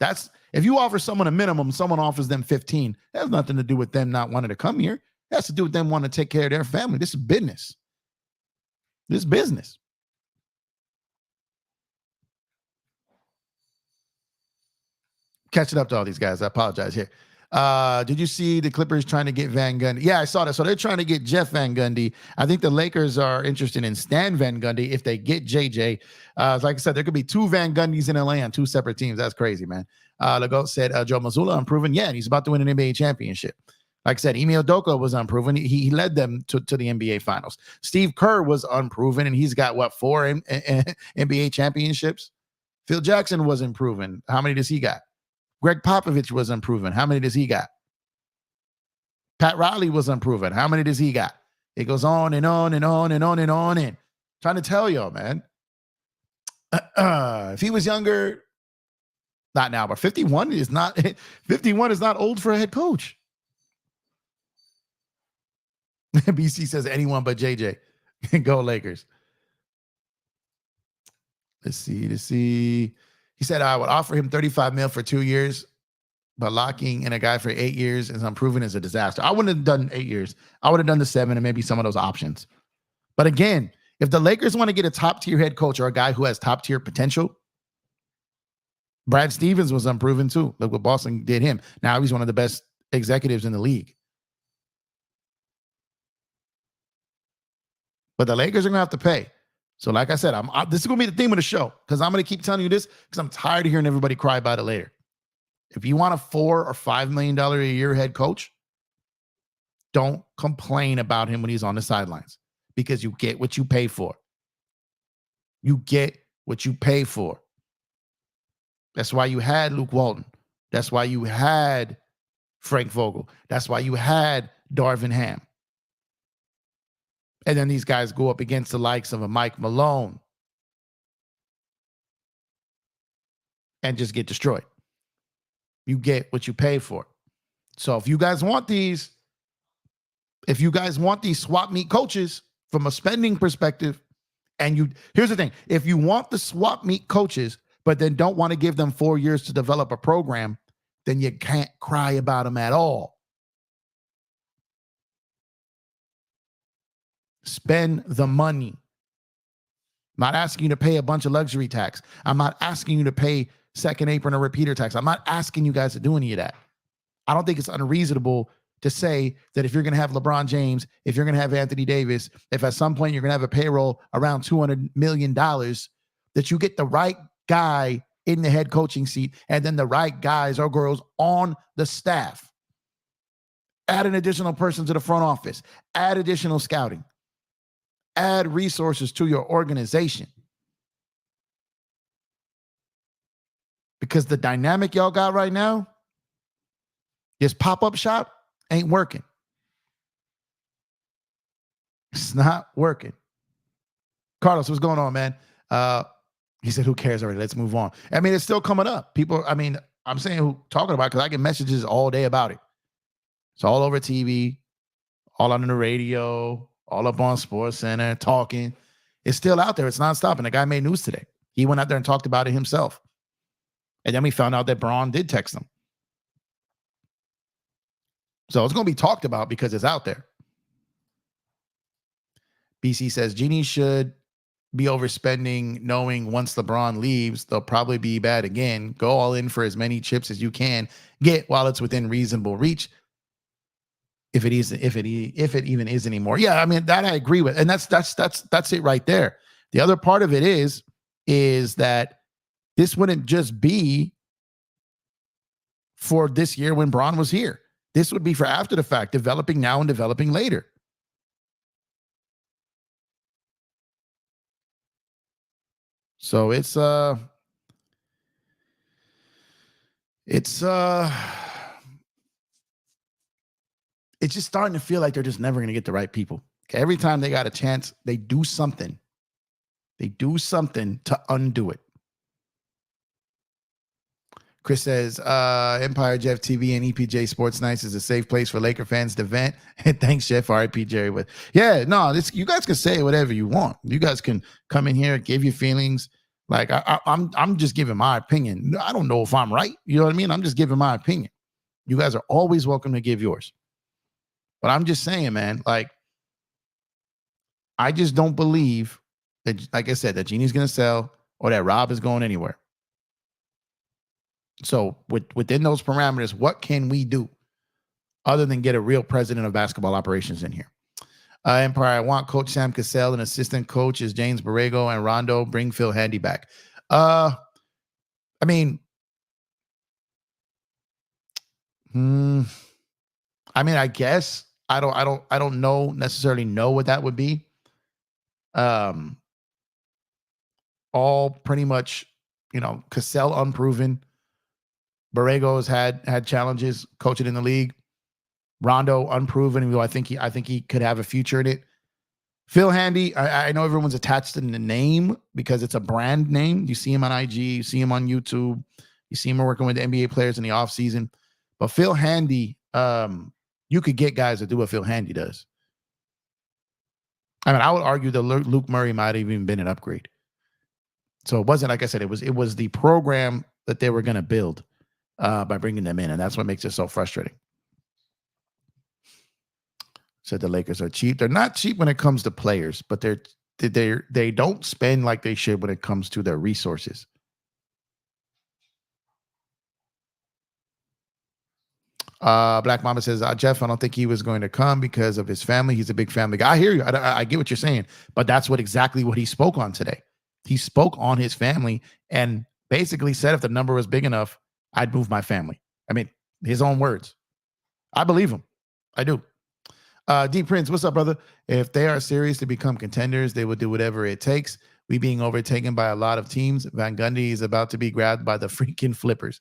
That's if you offer someone a minimum, someone offers them 15. That has nothing to do with them not wanting to come here. It has to do with them wanting to take care of their family. This is business. This is business. Catching up to all these guys. I apologize here. Did you see the Clippers trying to get Van Gundy? Yeah, I saw that. So they're trying to get Jeff Van Gundy. I think the Lakers are interested in Stan Van Gundy if they get JJ. Like I said, there could be 2 Van Gundys in LA on 2 separate teams. That's crazy, man. Legault said Joe Mazzulla unproven. Yeah, and he's about to win an NBA championship. Like I said, Ime Udoka was unproven. He led them to the NBA Finals. Steve Kerr was unproven, and he's got, 4 NBA championships? Phil Jackson was unproven. How many does he got? Greg Popovich was unproven. How many does he got? Pat Riley was unproven. How many does he got? It goes on and on and on and on and on. And trying to tell y'all, man. If he was younger, not now, but 51 is not 51 is not old for a head coach. BC says anyone but JJ. Go Lakers. Let's see. He said I would offer him $35 million for 2 years, but locking in a guy for 8 years is unproven is a disaster. I wouldn't have done 8 years. I would have done the 7 and maybe some of those options. But again, if the Lakers want to get a top-tier head coach or a guy who has top-tier potential, Brad Stevens was unproven too. Look what Boston did him. Now he's one of the best executives in the league. But the Lakers are going to have to pay. So like I said, this is going to be the theme of the show because I'm going to keep telling you this because I'm tired of hearing everybody cry about it later. If you want a $4 or $5 million a year head coach, don't complain about him when he's on the sidelines because you get what you pay for. You get what you pay for. That's why you had Luke Walton. That's why you had Frank Vogel. That's why you had Darvin Ham. And then these guys go up against the likes of a Mike Malone and just get destroyed. You get what you pay for. So if you guys want these swap meet coaches from a spending perspective, and here's the thing, if you want the swap meet coaches, but then don't want to give them 4 years to develop a program, then you can't cry about them at all. Spend the money. I'm not asking you to pay a bunch of luxury tax. I'm not asking you to pay second apron or repeater tax. I'm not asking you guys to do any of that. I don't think it's unreasonable to say that if you're going to have LeBron James, if you're going to have Anthony Davis, if at some point you're going to have a payroll around $200 million, that you get the right guy in the head coaching seat and then the right guys or girls on the staff. Add an additional person to the front office. Add additional scouting. Add resources to your organization. Because the dynamic y'all got right now, this pop-up shop ain't working. It's not working. Carlos, what's going on, man? He said, who cares already? Let's move on. I mean, it's still coming up. People, I mean, I'm saying who talking about it because I get messages all day about it. It's all over TV, all on the radio, all up on SportsCenter, talking. It's still out there. It's nonstop. And the guy made news today. He went out there and talked about it himself. And then we found out that Braun did text him. So it's going to be talked about because it's out there. BC says, Genie should be overspending, knowing once LeBron leaves, they'll probably be bad again. Go all in for as many chips as you can get while it's within reasonable reach. If it even is anymore. Yeah, I mean, that I agree with. And that's it right there. The other part of it is that this wouldn't just be for this year when Braun was here. This would be for after the fact, developing now and developing later. So it's just starting to feel like they're just never going to get the right people. Every time they got a chance, they do something. They do something to undo it. Chris says, Empire Jeff TV and EPJ Sports Nights is a safe place for Laker fans to vent. And thanks, Jeff, RIP Jerry. But yeah, no, you guys can say whatever you want. You guys can come in here, give your feelings. Like I'm just giving my opinion. I don't know if I'm right. You know what I mean? I'm just giving my opinion. You guys are always welcome to give yours. But I'm just saying, man, like, I just don't believe that, like I said, that Genie's going to sell or that Rob is going anywhere. So within those parameters, what can we do? other than get a real president of basketball operations in here. Empire, I want Coach Sam Cassell and assistant coach is James Borrego and Rondo. Bring Phil Handy back. I mean, I guess I don't necessarily know what that would be. All pretty much, Cassell unproven. Borrego has had challenges coaching in the league. Rondo unproven, even though I think he could have a future in it. Phil Handy, I know everyone's attached to the name because it's a brand name. You see him on IG, you see him on YouTube, you see him working with the NBA players in the offseason. But Phil Handy, you could get guys that do what Phil Handy does. I mean, I would argue that Luke Murray might have even been an upgrade. So it wasn't, like I said, it was the program that they were going to build by bringing them in, and that's what makes it so frustrating. Said the Lakers are cheap. They're not cheap when it comes to players, but they don't spend like they should when it comes to their resources. Black Mama says, Jeff, I don't think he was going to come because of his family. He's a big family guy. I hear you. I get what you're saying, but that's exactly what he spoke on today. He spoke on his family and basically said if the number was big enough, I'd move my family. I mean, his own words. I believe him. I do. D Prince, what's up, brother? If they are serious to become contenders, they will do whatever it takes. We being overtaken by a lot of teams. Van Gundy is about to be grabbed by the freaking flippers.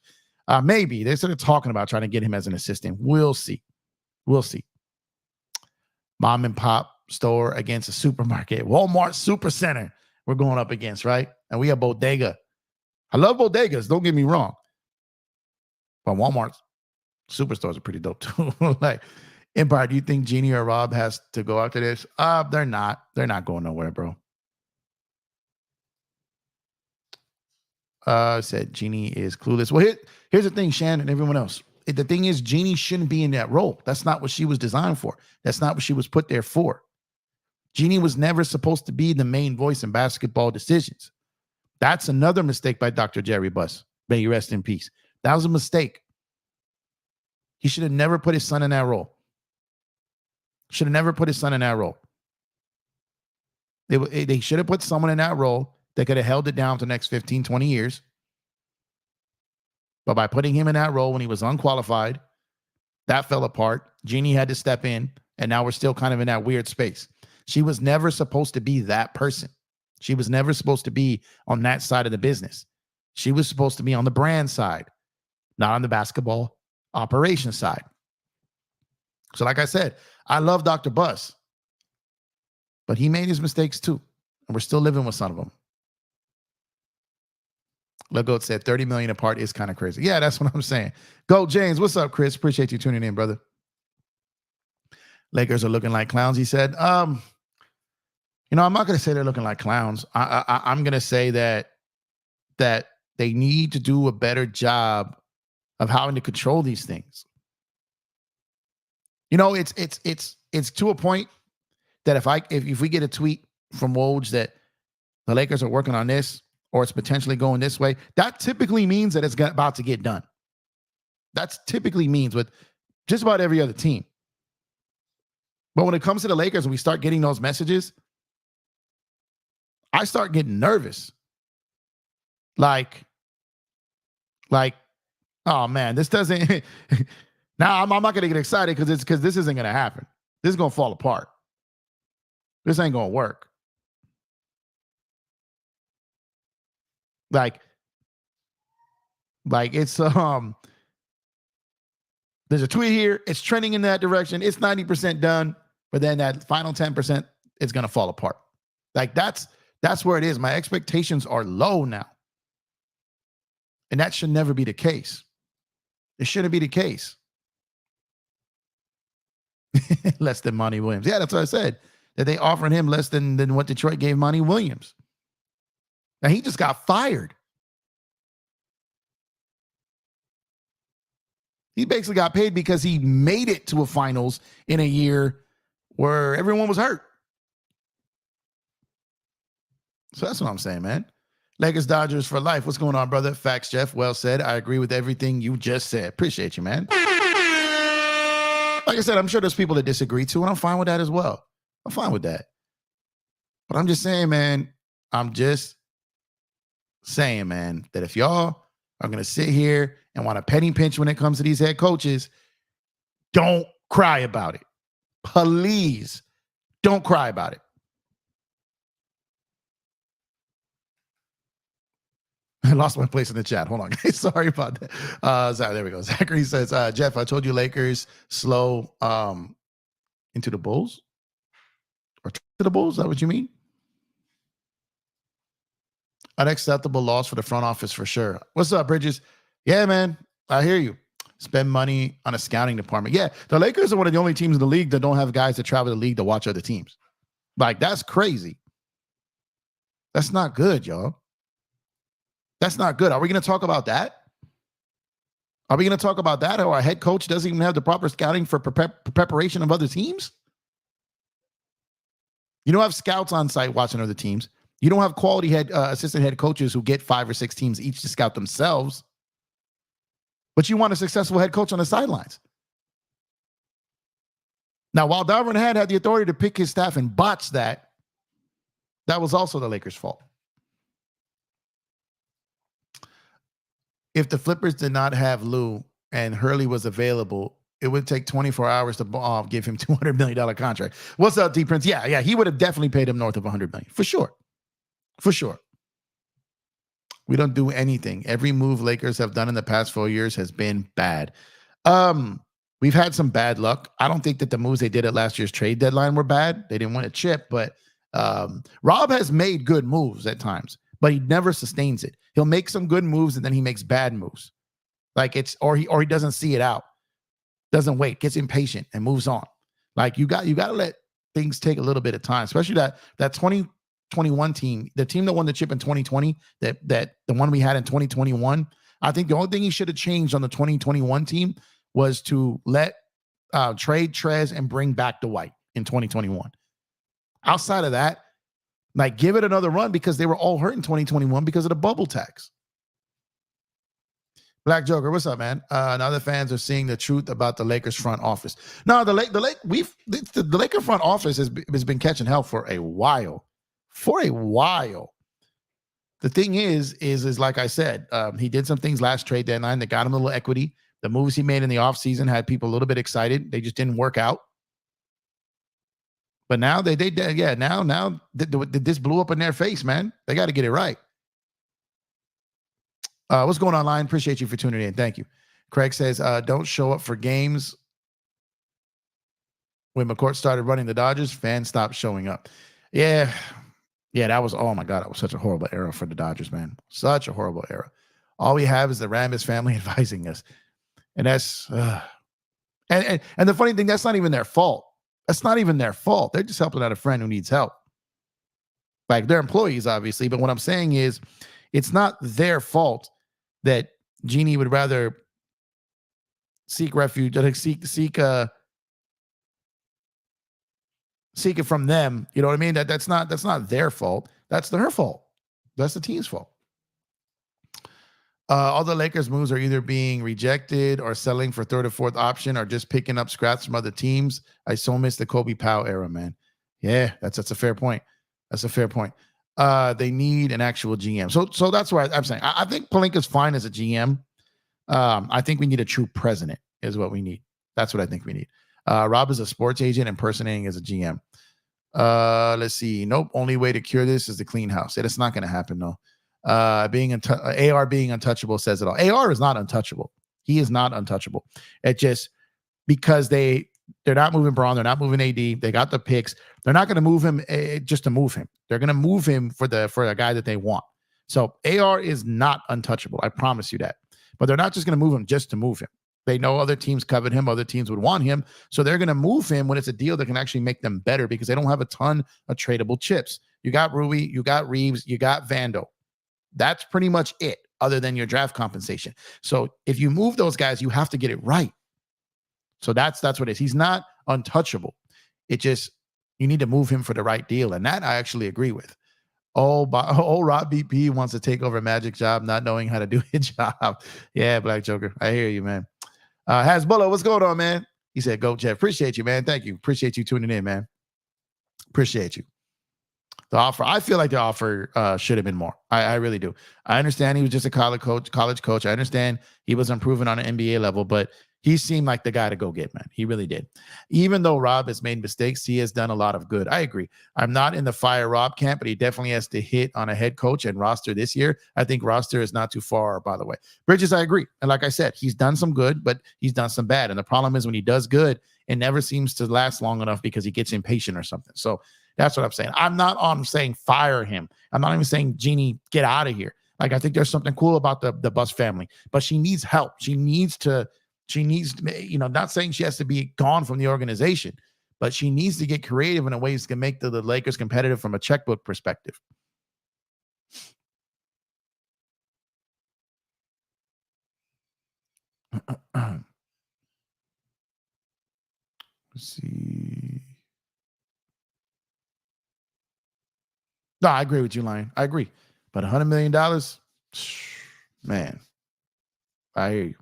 Maybe. They're sort of talking about trying to get him as an assistant. We'll see. We'll see. Mom and pop store against a supermarket. Walmart Supercenter we're going up against, right? And we have bodega. I love bodegas. Don't get me wrong. But Walmart superstores are pretty dope too. Like, Empire, do you think Jeannie or Rob has to go after this? They're not. They're not going nowhere, bro. Said Jeannie is clueless. Well, here's the thing, Shannon and everyone else. The thing is, Jeannie shouldn't be in that role. That's not what she was designed for. That's not what she was put there for. Jeannie was never supposed to be the main voice in basketball decisions. That's another mistake by Dr. Jerry Buss. May you rest in peace. That was a mistake. He should have never put his son in that role. Should have never put his son in that role. They should have put someone in that role that could have held it down for the next 15, 20 years. But by putting him in that role when he was unqualified, that fell apart. Jeannie had to step in, and now we're still kind of in that weird space. She was never supposed to be that person. She was never supposed to be on that side of the business. She was supposed to be on the brand side, not on the basketball operations side. So like I said, I love Dr. Buss, but he made his mistakes too, and we're still living with some of them. Legoat said 30 million apart is kind of crazy. Yeah, that's what I'm saying. Go, James. What's up, Chris? Appreciate you tuning in, brother. Lakers are looking like clowns, he said. I'm not going to say they're looking like clowns. I'm going to say that they need to do a better job of having to control these things. It's to a point that if we get a tweet from Woj that the Lakers are working on this or it's potentially going this way, that typically means that it's about to get done. That typically means with just about every other team. But when it comes to the Lakers and we start getting those messages, I start getting nervous. Like, oh man, this doesn't. Now I'm not going to get excited because this isn't going to happen. This is going to fall apart. This ain't going to work. Like it's there's a tweet here. It's trending in that direction. It's 90% done, but then that final 10% is going to fall apart. Like that's where it is. My expectations are low now. And that should never be the case. It shouldn't be the case. Less than Monty Williams. Yeah, that's what I said. That they offered him less than what Detroit gave Monty Williams. Now he just got fired. He basically got paid because he made it to a finals in a year where everyone was hurt. So that's what I'm saying, man. Lakers Dodgers for life. What's going on, brother? Facts, Jeff. Well said. I agree with everything you just said. Appreciate you, man. Like I said, I'm sure there's people that disagree too, and I'm fine with that as well. I'm fine with that. But I'm just saying, man, that if y'all are going to sit here and want a penny pinch when it comes to these head coaches, don't cry about it. Please don't cry about it. I lost my place in the chat. Hold on, guys. Sorry about that. There we go. Zachary says, Jeff, I told you Lakers slow into the Bulls. Or to the Bulls? Is that what you mean? Unacceptable loss for the front office for sure. What's up, Bridges? Yeah, man. I hear you. Spend money on a scouting department. Yeah, the Lakers are one of the only teams in the league that don't have guys that travel the league to watch other teams. Like, that's crazy. That's not good, y'all. That's not good. Are we going to talk about that? Are we going to talk about that? How our head coach doesn't even have the proper scouting for preparation of other teams? You don't have scouts on site watching other teams. You don't have quality assistant head coaches who get 5 or 6 teams each to scout themselves. But you want a successful head coach on the sidelines. Now, while Darvin had the authority to pick his staff and botch that was also the Lakers' fault. If the Flippers did not have Lou and Hurley was available, it would take 24 hours to give him $200 million contract. What's up, D Prince? Yeah, he would have definitely paid him north of $100 million for sure. For sure. We don't do anything. Every move Lakers have done in the past 4 years has been bad. We've had some bad luck. I don't think that the moves they did at last year's trade deadline were bad. They didn't win a chip, but Rob has made good moves at times, but he never sustains it. He'll make some good moves and then he makes bad moves. Like or he doesn't see it out. Doesn't wait, gets impatient and moves on. Like you got to let things take a little bit of time, especially that 2021 team, the team that won the chip in 2020, that the one we had in 2021. I think the only thing he should have changed on the 2021 team was to let trade Trez and bring back Dwight in 2021. Outside of that, like, give it another run because they were all hurt in 2021 because of the bubble tax. Black Joker, what's up, man? Now the fans are seeing the truth about the Lakers front office. No, the Lakers front office has been catching hell for a while. For a while. The thing is like I said, he did some things last trade deadline that got him a little equity. The moves he made in the offseason had people a little bit excited. They just didn't work out. But now now this blew up in their face, man. They got to get it right. What's going on, Lion? Appreciate you for tuning in. Thank you. Craig says, don't show up for games. When McCourt started running the Dodgers, fans stopped showing up. Yeah, that was, oh my God, that was such a horrible era for the Dodgers, man. Such a horrible era. All we have is the Rambis family advising us. And that's, and the funny thing, that's not even their fault. That's not even their fault. They're just helping out a friend who needs help. Like, they're employees, obviously. But what I'm saying is, it's not their fault that Jeannie would rather seek refuge, seek it from them. You know what I mean? That's not their fault. That's her fault. That's the team's fault. All the Lakers moves are either being rejected or selling for third or fourth option or just picking up scraps from other teams. I so miss the Kobe Powell era, man. Yeah, that's a fair point. That's a fair point. They need an actual GM. So that's why I'm saying I think Pelinka's fine as a GM. I think we need a true president is what we need. That's what I think we need. Rob is a sports agent impersonating as a GM. Let's see. Nope. Only way to cure this is to clean house. It's not going to happen, though. AR being untouchable says it all. AR is not untouchable. He is not untouchable. It just because they're not moving Braun, they're not moving AD. They got the picks. They're not going to move him just to move him. They're going to move him for a guy that they want. So AR is not untouchable. I promise you that. But they're not just going to move him just to move him. They know other teams covet him. Other teams would want him. So they're going to move him when it's a deal that can actually make them better because they don't have a ton of tradable chips. You got Rui, you got Reeves, you got Vando. That's pretty much it other than your draft compensation. So if you move those guys, you have to get it right. So that's what it is. He's not untouchable. It just, you need to move him for the right deal. And that I actually agree with. Rob BP wants to take over Magic job, not knowing how to do his job. Yeah, Black Joker. I hear you, man. Hasbullah, what's going on, man? He said, "Go, Jeff. Appreciate you, man. Thank you. Appreciate you tuning in, man. Appreciate you." The offer, I feel like the offer should have been more. I really do. I understand he was just a college coach. I understand he was improving on an NBA level, but he seemed like the guy to go get, man. He really did. Even though Rob has made mistakes, he has done a lot of good. I agree. I'm not in the fire Rob camp, but he definitely has to hit on a head coach and roster this year. I think roster is not too far, by the way. Bridges, I agree. And like I said, he's done some good, but he's done some bad. And the problem is when he does good, it never seems to last long enough because he gets impatient or something. So that's what I'm saying. I'm not on saying fire him. I'm not even saying Jeannie, get out of here. Like, I think there's something cool about the Bus family, but she needs help. She needs to, not saying she has to be gone from the organization, but she needs to get creative in a ways to make the Lakers competitive from a checkbook perspective. Let's see. No, I agree with you, Lion. I agree. But $100 million, man, I hear you.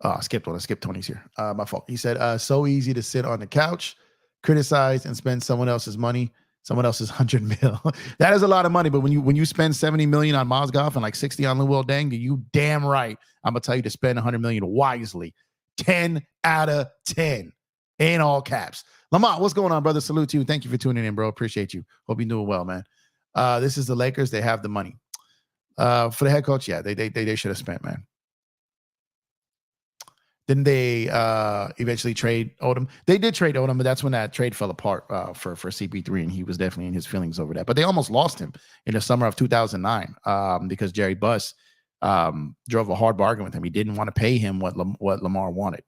Oh, I skipped one. I skipped Tony's here. My fault. He said, so easy to sit on the couch, criticize, and spend someone else's money, someone else's 100 mil. That is a lot of money. But when you spend 70 million on Mozgov and like 60 on Luol Deng, you damn right. I'm gonna tell you to spend 100 million wisely. 10 out of 10 in all caps. Lamont, what's going on, brother? Salute to you. Thank you for tuning in, bro. Appreciate you. Hope you're doing well, man. This is the Lakers. They have the money. For the head coach, yeah, they should have spent, man. Didn't they eventually trade Odom? They did trade Odom, but that's when that trade fell apart for CP3, and he was definitely in his feelings over that. But they almost lost him in the summer of 2009 because Jerry Buss drove a hard bargain with him. He didn't want to pay him what Lamar wanted.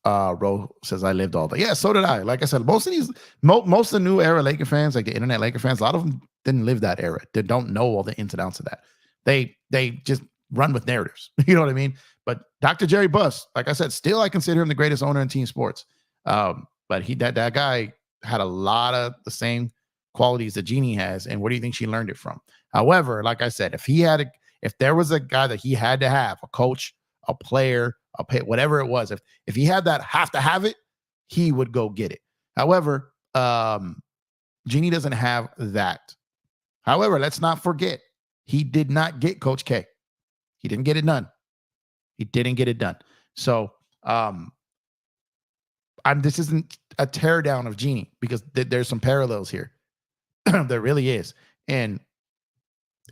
Ro says, I lived all that. Yeah, so did I. Like I said, most of the new era Laker fans, like the internet Laker fans, a lot of them didn't live that era. They don't know all the ins and outs of that. They just run with narratives. You know what I mean? But Dr. Jerry Buss, like I said, still I consider him the greatest owner in team sports. But that guy had a lot of the same qualities that Jeannie has. And where do you think she learned it from? However, like I said, if there was a guy that he had to have, a coach, a player, a pay, whatever it was, if he had that have to have it, he would go get it. However, Jeannie doesn't have that. However, let's not forget, he did not get Coach K. He didn't get it done. He didn't get it done. So this isn't a tear down of Jeannie because there's some parallels here. There really is. And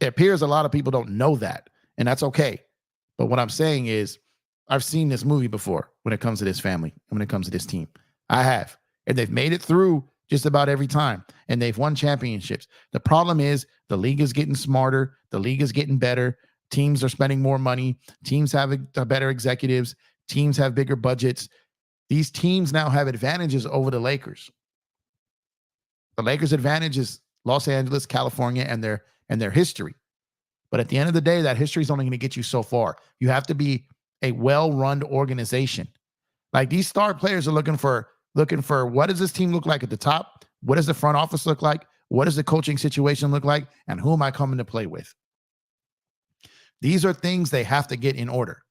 it appears a lot of people don't know that. And that's okay. But what I'm saying is I've seen this movie before when it comes to this family and when it comes to this team. I have. And they've made it through just about every time. And they've won championships. The problem is the league is getting smarter. The league is getting better. Teams are spending more money. Teams have better executives. Teams have bigger budgets. These teams now have advantages over the Lakers. The Lakers' advantage is Los Angeles, California, and their history. But at the end of the day, that history is only going to get you so far. You have to be a well-run organization. Like these star players are looking for what does this team look like at the top? What does the front office look like? What does the coaching situation look like? And who am I coming to play with? These are things they have to get in order.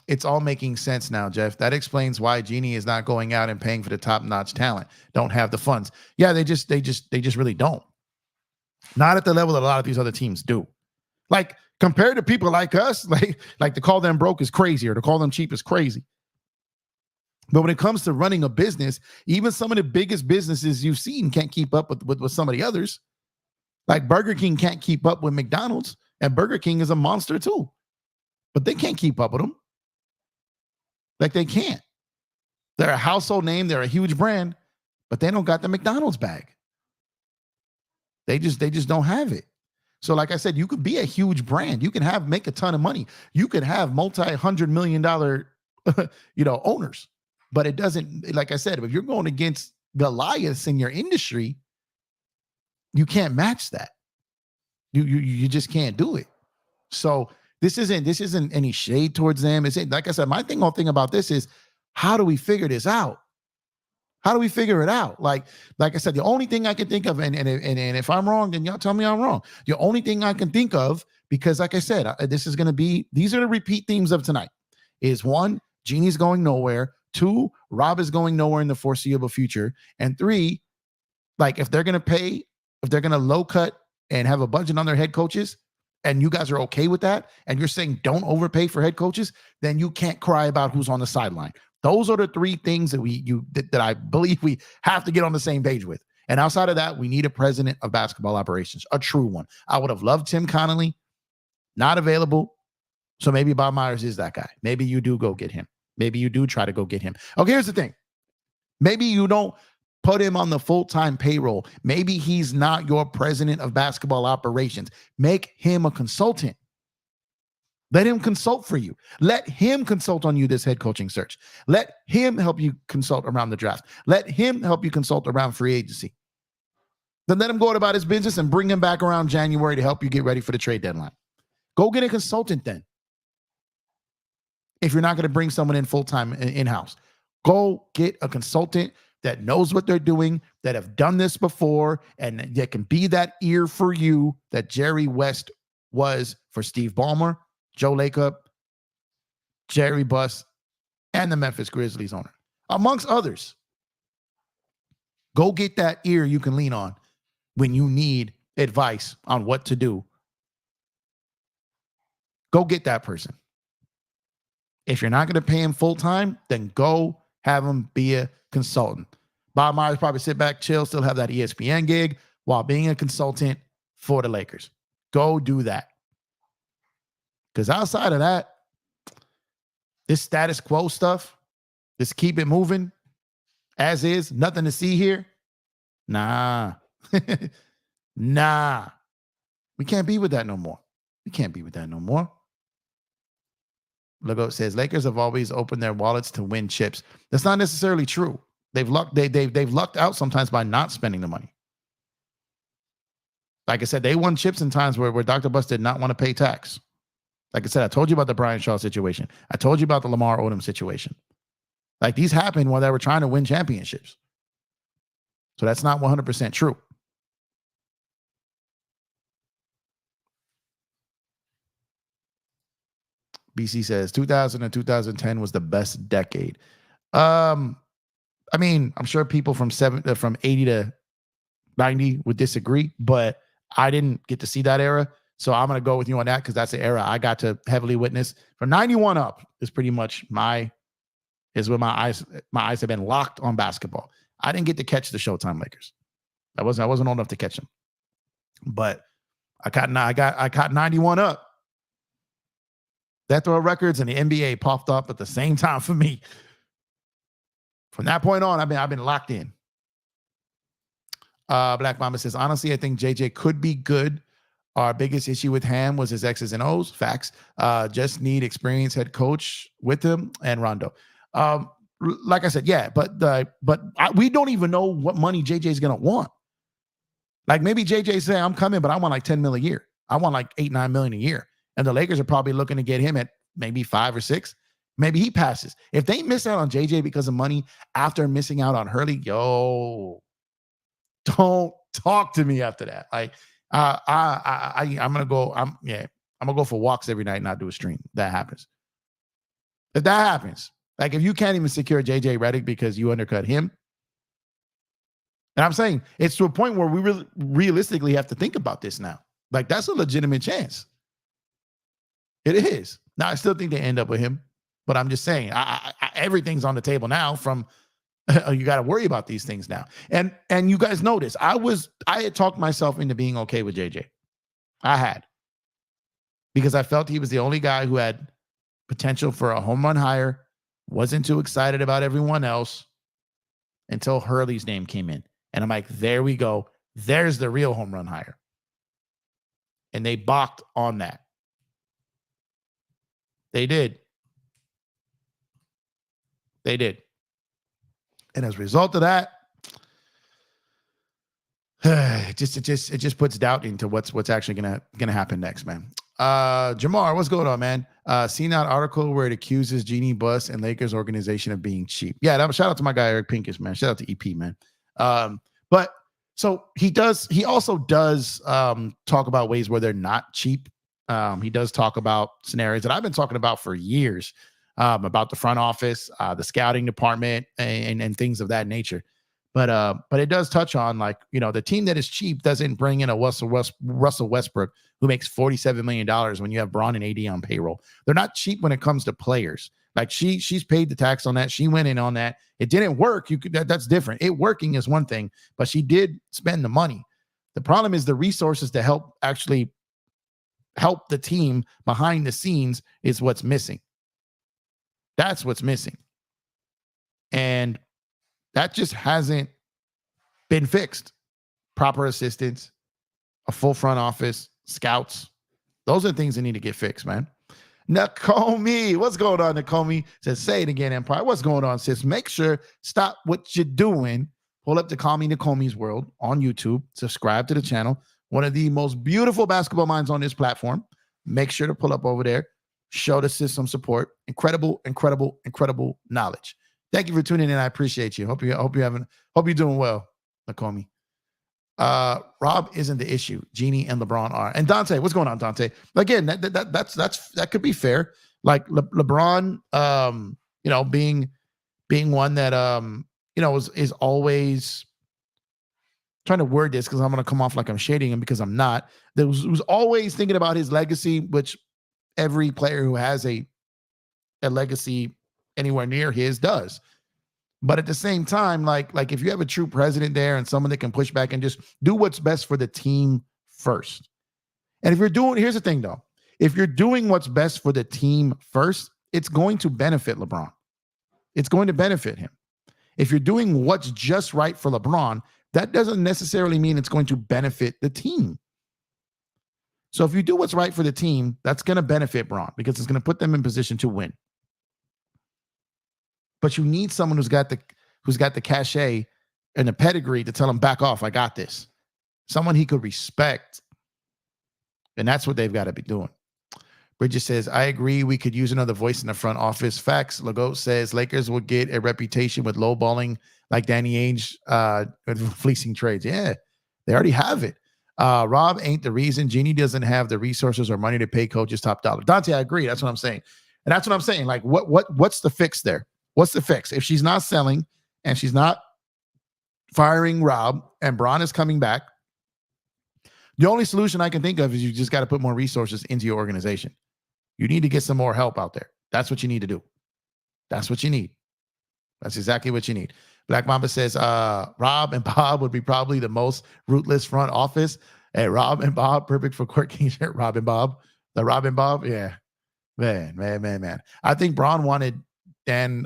It's all making sense now, Jeff. That explains why Jeannie is not going out and paying for the top-notch talent. Don't have the funds. Yeah, they just really don't. Not at the level that a lot of these other teams do. Like compared to people like us, like to call them broke is crazy, or to call them cheap is crazy. But when it comes to running a business, even some of the biggest businesses you've seen can't keep up with some of the others. Like Burger King can't keep up with McDonald's, and Burger King is a monster too. But they can't keep up with them. Like they can't. They're a household name. They're a huge brand, but they don't got the McDonald's bag. They just don't have it. So like I said, you could be a huge brand. You can make a ton of money. You could have multi-$100 million, owners. But it doesn't, like I said, if you're going against Goliaths in your industry, you can't match that. You just can't do it. So this isn't any shade towards them. It's like I said, my whole thing about this is, how do we figure this out? How do we figure it out? Like I said, the only thing I can think of, and if I'm wrong, then y'all tell me I'm wrong. The only thing I can think of because like I said, these are the repeat themes of tonight. Is one, Jeannie's going nowhere. Two, Rob is going nowhere in the foreseeable future. And three, like if they're going to low cut and have a budget on their head coaches, and you guys are okay with that, and you're saying don't overpay for head coaches, then you can't cry about who's on the sideline. Those are the three things that I believe we have to get on the same page with. And outside of that, we need a president of basketball operations, a true one. I would have loved Tim Connolly, not available. So maybe Bob Myers is that guy. Maybe you do go get him. Maybe you do try to go get him. Okay, here's the thing. Maybe you don't put him on the full-time payroll. Maybe he's not your president of basketball operations. Make him a consultant. Let him consult for you. Let him consult on you this head coaching search. Let him help you consult around the draft. Let him help you consult around free agency. Then let him go about his business and bring him back around January to help you get ready for the trade deadline. Go get a consultant then. If you're not going to bring someone in full-time in-house, go get a consultant that knows what they're doing, that have done this before, and that can be that ear for you that Jerry West was for Steve Ballmer, Joe Lacob, Jerry Buss, and the Memphis Grizzlies owner, amongst others. Go get that ear you can lean on when you need advice on what to do. Go get that person. If you're not going to pay him full-time, then go have him be a consultant. Bob Myers probably sit back, chill, still have that ESPN gig while being a consultant for the Lakers. Go do that. Because outside of that, this status quo stuff, this keep it moving as is, nothing to see here. Nah. Nah. We can't be with that no more. We can't be with that no more. Logo says Lakers have always opened their wallets to win chips. That's not necessarily true. They've lucked out sometimes by not spending the money. Like I said, they won chips in times where Dr. Buss did not want to pay tax. Like I said, I told you about the Brian Shaw situation. I told you about the Lamar Odom situation. Like these happened while they were trying to win championships. So that's not 100% true. BC says 2000 and 2010 was the best decade. I mean, I'm sure people from 80 to 90 would disagree, but I didn't get to see that era. So I'm going to go with you on that because that's the era I got to heavily witness. From 91 up is pretty much where my eyes have been locked on basketball. I didn't get to catch the Showtime Lakers. I wasn't old enough to catch them. But I caught 91 up. Death Row Records and the NBA popped up at the same time for me. From that point on, I've been locked in. Black Mama says, honestly, I think JJ could be good. Our biggest issue with Ham was his X's and O's. Facts. Just need experienced head coach with him and Rondo. Like I said, yeah, but we don't even know what money JJ is gonna want. Like maybe JJ say, I'm coming, but I want like 10 million a year. I want like 8-9 million a year. And the Lakers are probably looking to get him at maybe 5 or 6. Maybe he passes. If they miss out on JJ because of money after missing out on Hurley, yo, don't talk to me after that. Like, I'm gonna go for walks every night and not do a stream. That happens. If that happens, like if you can't even secure JJ Redick because you undercut him, and I'm saying it's to a point where we really realistically have to think about this now. Like that's a legitimate chance. It is. Now I still think they end up with him, but I'm just saying everything's on the table now. From you got to worry about these things now. And you guys notice I had talked myself into being okay with JJ. I had, because I felt he was the only guy who had potential for a home run hire. Wasn't too excited about everyone else until Hurley's name came in. And I'm like, there we go. There's the real home run hire. And they balked on that. They did. They did. And as a result of that, it just puts doubt into what's actually gonna happen next, man. Jamar, what's going on, man? Seen that article where it accuses Jeannie Buss and Lakers organization of being cheap. Yeah, shout out to my guy Eric Pincus, man. Shout out to EP, man. But so he also does talk about ways where they're not cheap. He does talk about scenarios that I've been talking about for years, about the front office, the scouting department, and things of that nature. But it does touch on, like, the team that is cheap doesn't bring in a Russell Westbrook who makes $47 million when you have Braun and AD on payroll. They're not cheap when it comes to players. Like, she's paid the tax on that. She went in on that. It didn't work. That's different. It working is one thing, but she did spend the money. The problem is the resources to help the team behind the scenes is what's missing. That's what's missing. And that just hasn't been fixed. Proper assistance, a full front office, scouts. Those are things that need to get fixed, man. Nakomi, what's going on, Nakomi? Says, say it again, Empire. What's going on, sis? Make sure, stop what you're doing. Pull up to Call Me Nakomi's World on YouTube. Subscribe to the channel. One of the most beautiful basketball minds on this platform. Make sure to pull up over there. Show the sis some support. Incredible, incredible, incredible knowledge. Thank you for tuning in. I appreciate you. Hope you're doing well, Nakomi. Rob isn't the issue. Jeannie and LeBron are. And Dante, what's going on, Dante? Again, that could be fair. Like LeBron, being one that is always trying to word this, because I'm going to come off like I'm shading him, because I'm not. There was always thinking about his legacy, which every player who has a legacy anywhere near his does. But at the same time, like if you have a true president there and someone that can push back and just do what's best for the team first. And here's the thing though, if you're doing what's best for the team first, it's going to benefit LeBron. It's going to benefit him. If you're doing what's just right for LeBron, that doesn't necessarily mean it's going to benefit the team. So if you do what's right for the team, that's going to benefit Braun, because it's going to put them in position to win. But you need someone who's got the cachet and the pedigree to tell him, back off, I got this. Someone he could respect. And that's what they've got to be doing. Bridget says, I agree. We could use another voice in the front office. Facts. Legault says Lakers will get a reputation with lowballing like Danny Ainge, fleecing trades. Yeah, they already have it. Rob ain't the reason. Jeannie doesn't have the resources or money to pay coaches top dollar. Dante, I agree. That's what I'm saying. And that's what I'm saying. Like, what's the fix there? What's the fix? If she's not selling and she's not firing Rob and Braun is coming back, the only solution I can think of is you just got to put more resources into your organization. You need to get some more help out there. That's what you need to do. That's what you need. That's exactly what you need. Black Mamba says, Rob and Bob would be probably the most ruthless front office. Hey, Rob and Bob, perfect for Court King shirt. Rob and Bob. The Rob and Bob, yeah. Man. I think Braun wanted Dan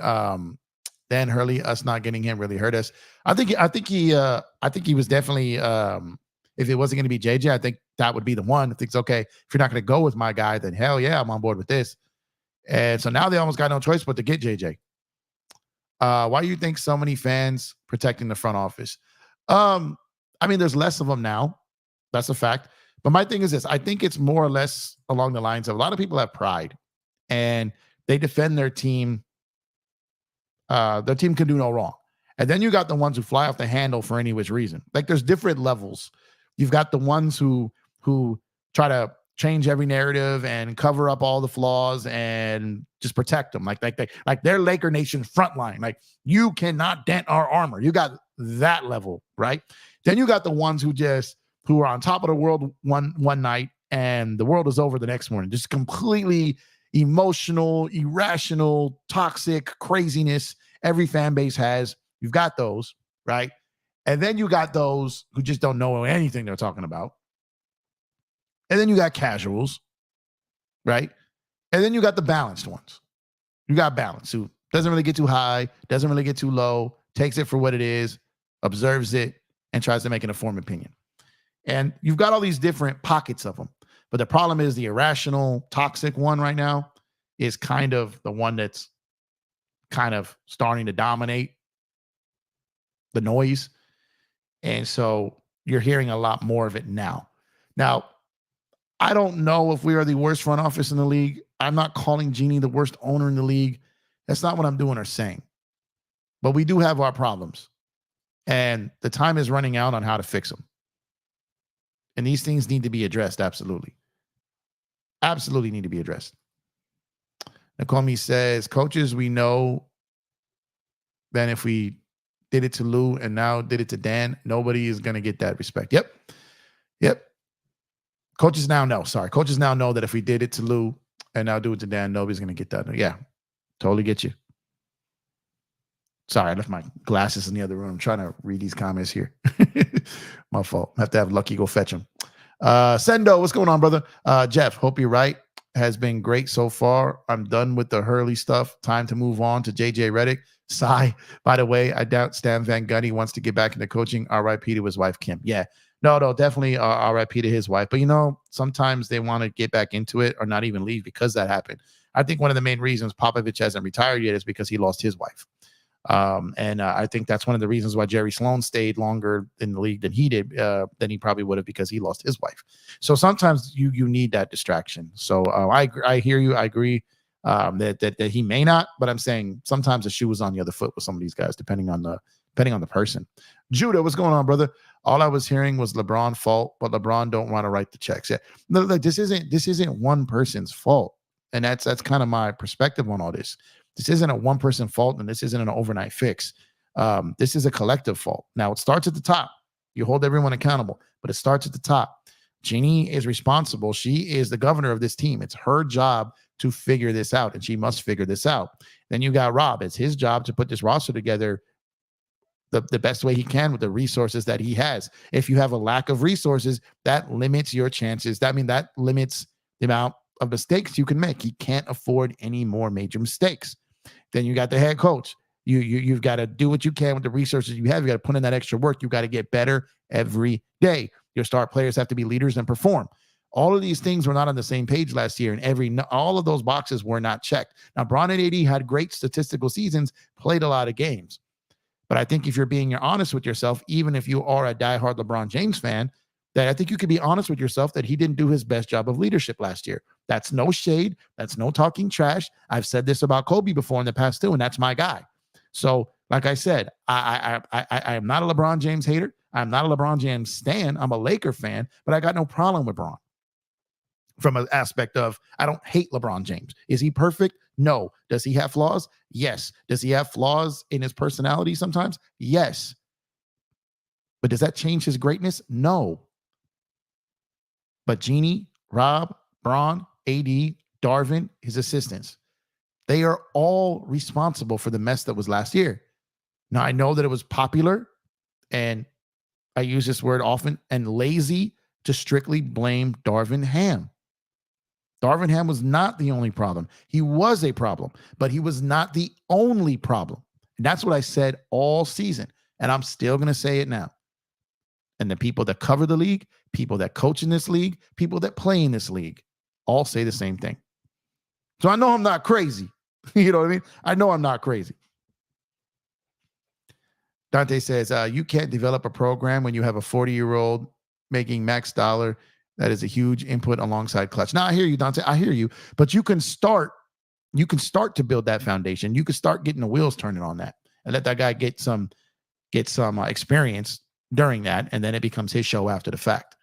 Hurley. Us not getting him really hurt us. I think he was definitely, if it wasn't going to be JJ, I think that would be the one. I think it's okay. If you're not going to go with my guy, then hell yeah, I'm on board with this. And so now they almost got no choice but to get JJ. Why do you think so many fans protecting the front office? I mean, there's less of them now. That's a fact. But my thing is this. I think it's more or less along the lines of a lot of people have pride and they defend their team. Their team can do no wrong. And then you got the ones who fly off the handle for any which reason. Like, there's different levels. You've got the ones who try to change every narrative and cover up all the flaws and just protect them. Like they're Laker Nation frontline. Like, you cannot dent our armor. You got that level, right? Then you got the ones who are on top of the world one night and the world is over the next morning. Just completely emotional, irrational, toxic craziness every fan base has. You've got those, right? And then you got those who just don't know anything they're talking about. And then you got casuals, right? And then you got the balanced ones. You got balance, who doesn't really get too high, doesn't really get too low, takes it for what it is, observes it, and tries to make an informed opinion. And you've got all these different pockets of them. But the problem is the irrational, toxic one right now is kind of the one that's kind of starting to dominate the noise. And so you're hearing a lot more of it now. Now, I don't know if we are the worst front office in the league. I'm not calling Jeannie the worst owner in the league. That's not what I'm doing or saying. But we do have our problems. And the time is running out on how to fix them. And these things need to be addressed, absolutely. Absolutely need to be addressed. Nakomi says, coaches, we know that if we did it to Lou and now did it to Dan, nobody is going to get that respect. Yep. Coaches now know. Sorry. Coaches now know that if we did it to Lou and now do it to Dan, nobody's going to get that. Yeah. Totally get you. Sorry, I left my glasses in the other room. I'm trying to read these comments here. My fault. I have to have Lucky go fetch them. Sendo, what's going on, brother? Jeff, hope you're right. Has been great so far. I'm done with the Hurley stuff. Time to move on to JJ Redick. Sigh. By the way, I doubt Stan Van Gundy wants to get back into coaching. RIP to his wife, Kim. Yeah. No, definitely RIP to his wife. But, sometimes they want to get back into it or not even leave because that happened. I think one of the main reasons Popovich hasn't retired yet is because he lost his wife. And I think that's one of the reasons why Jerry Sloan stayed longer in the league than he did, than he probably would have, because he lost his wife. So sometimes you need that distraction. So I hear you. I agree that he may not, but I'm saying sometimes the shoe is on the other foot with some of these guys, depending on the person. Judah, what's going on, brother? All I was hearing was LeBron fault, but LeBron don't want to write the checks. Yeah, no, this isn't one person's fault, and that's kind of my perspective on all this. This isn't a one-person fault, and this isn't an overnight fix. This is a collective fault. Now, it starts at the top. You hold everyone accountable, but it starts at the top. Jeannie is responsible. She is the governor of this team. It's her job to figure this out, and she must figure this out. Then you got Rob. It's his job to put this roster together the best way he can with the resources that he has. If you have a lack of resources, that limits your chances. That limits the amount of mistakes you can make. He can't afford any more major mistakes. Then you got the head coach. You've got to do what you can with the resources you have. You got to put in that extra work. You got to get better every day. Your star players have to be leaders and perform. All of these things were not on the same page last year, and all of those boxes were not checked. Now, Bron and AD had great statistical seasons, played a lot of games. But I think if you're being honest with yourself, even if you are a diehard LeBron James fan, that I think you could be honest with yourself that he didn't do his best job of leadership last year. That's no shade. That's no talking trash. I've said this about Kobe before in the past too, and that's my guy. So, like I said, I am not a LeBron James hater. I'm not a LeBron James stan. I'm a Laker fan, but I got no problem with Bron. From an aspect of, I don't hate LeBron James. Is he perfect? No. Does he have flaws? Yes. Does he have flaws in his personality sometimes? Yes. But does that change his greatness? No. But Jeannie, Rob, Bron, AD, Darvin, his assistants, they are all responsible for the mess that was last year. Now, I know that it was popular, and I use this word often, and lazy to strictly blame Darvin Ham. Darvin Ham was not the only problem. He was a problem, but he was not the only problem. And that's what I said all season, and I'm still going to say it now. And the people that cover the league, people that coach in this league, people that play in this league, all say the same thing. So I know I'm not crazy. You know what I mean? I know I'm not crazy. Dante says, you can't develop a program when you have a 40-year-old making max dollar. That is a huge input alongside Clutch. Now, I hear you, Dante. I hear you. But you can start to build that foundation. You can start getting the wheels turning on that and let that guy get some experience during that, and then it becomes his show after the fact.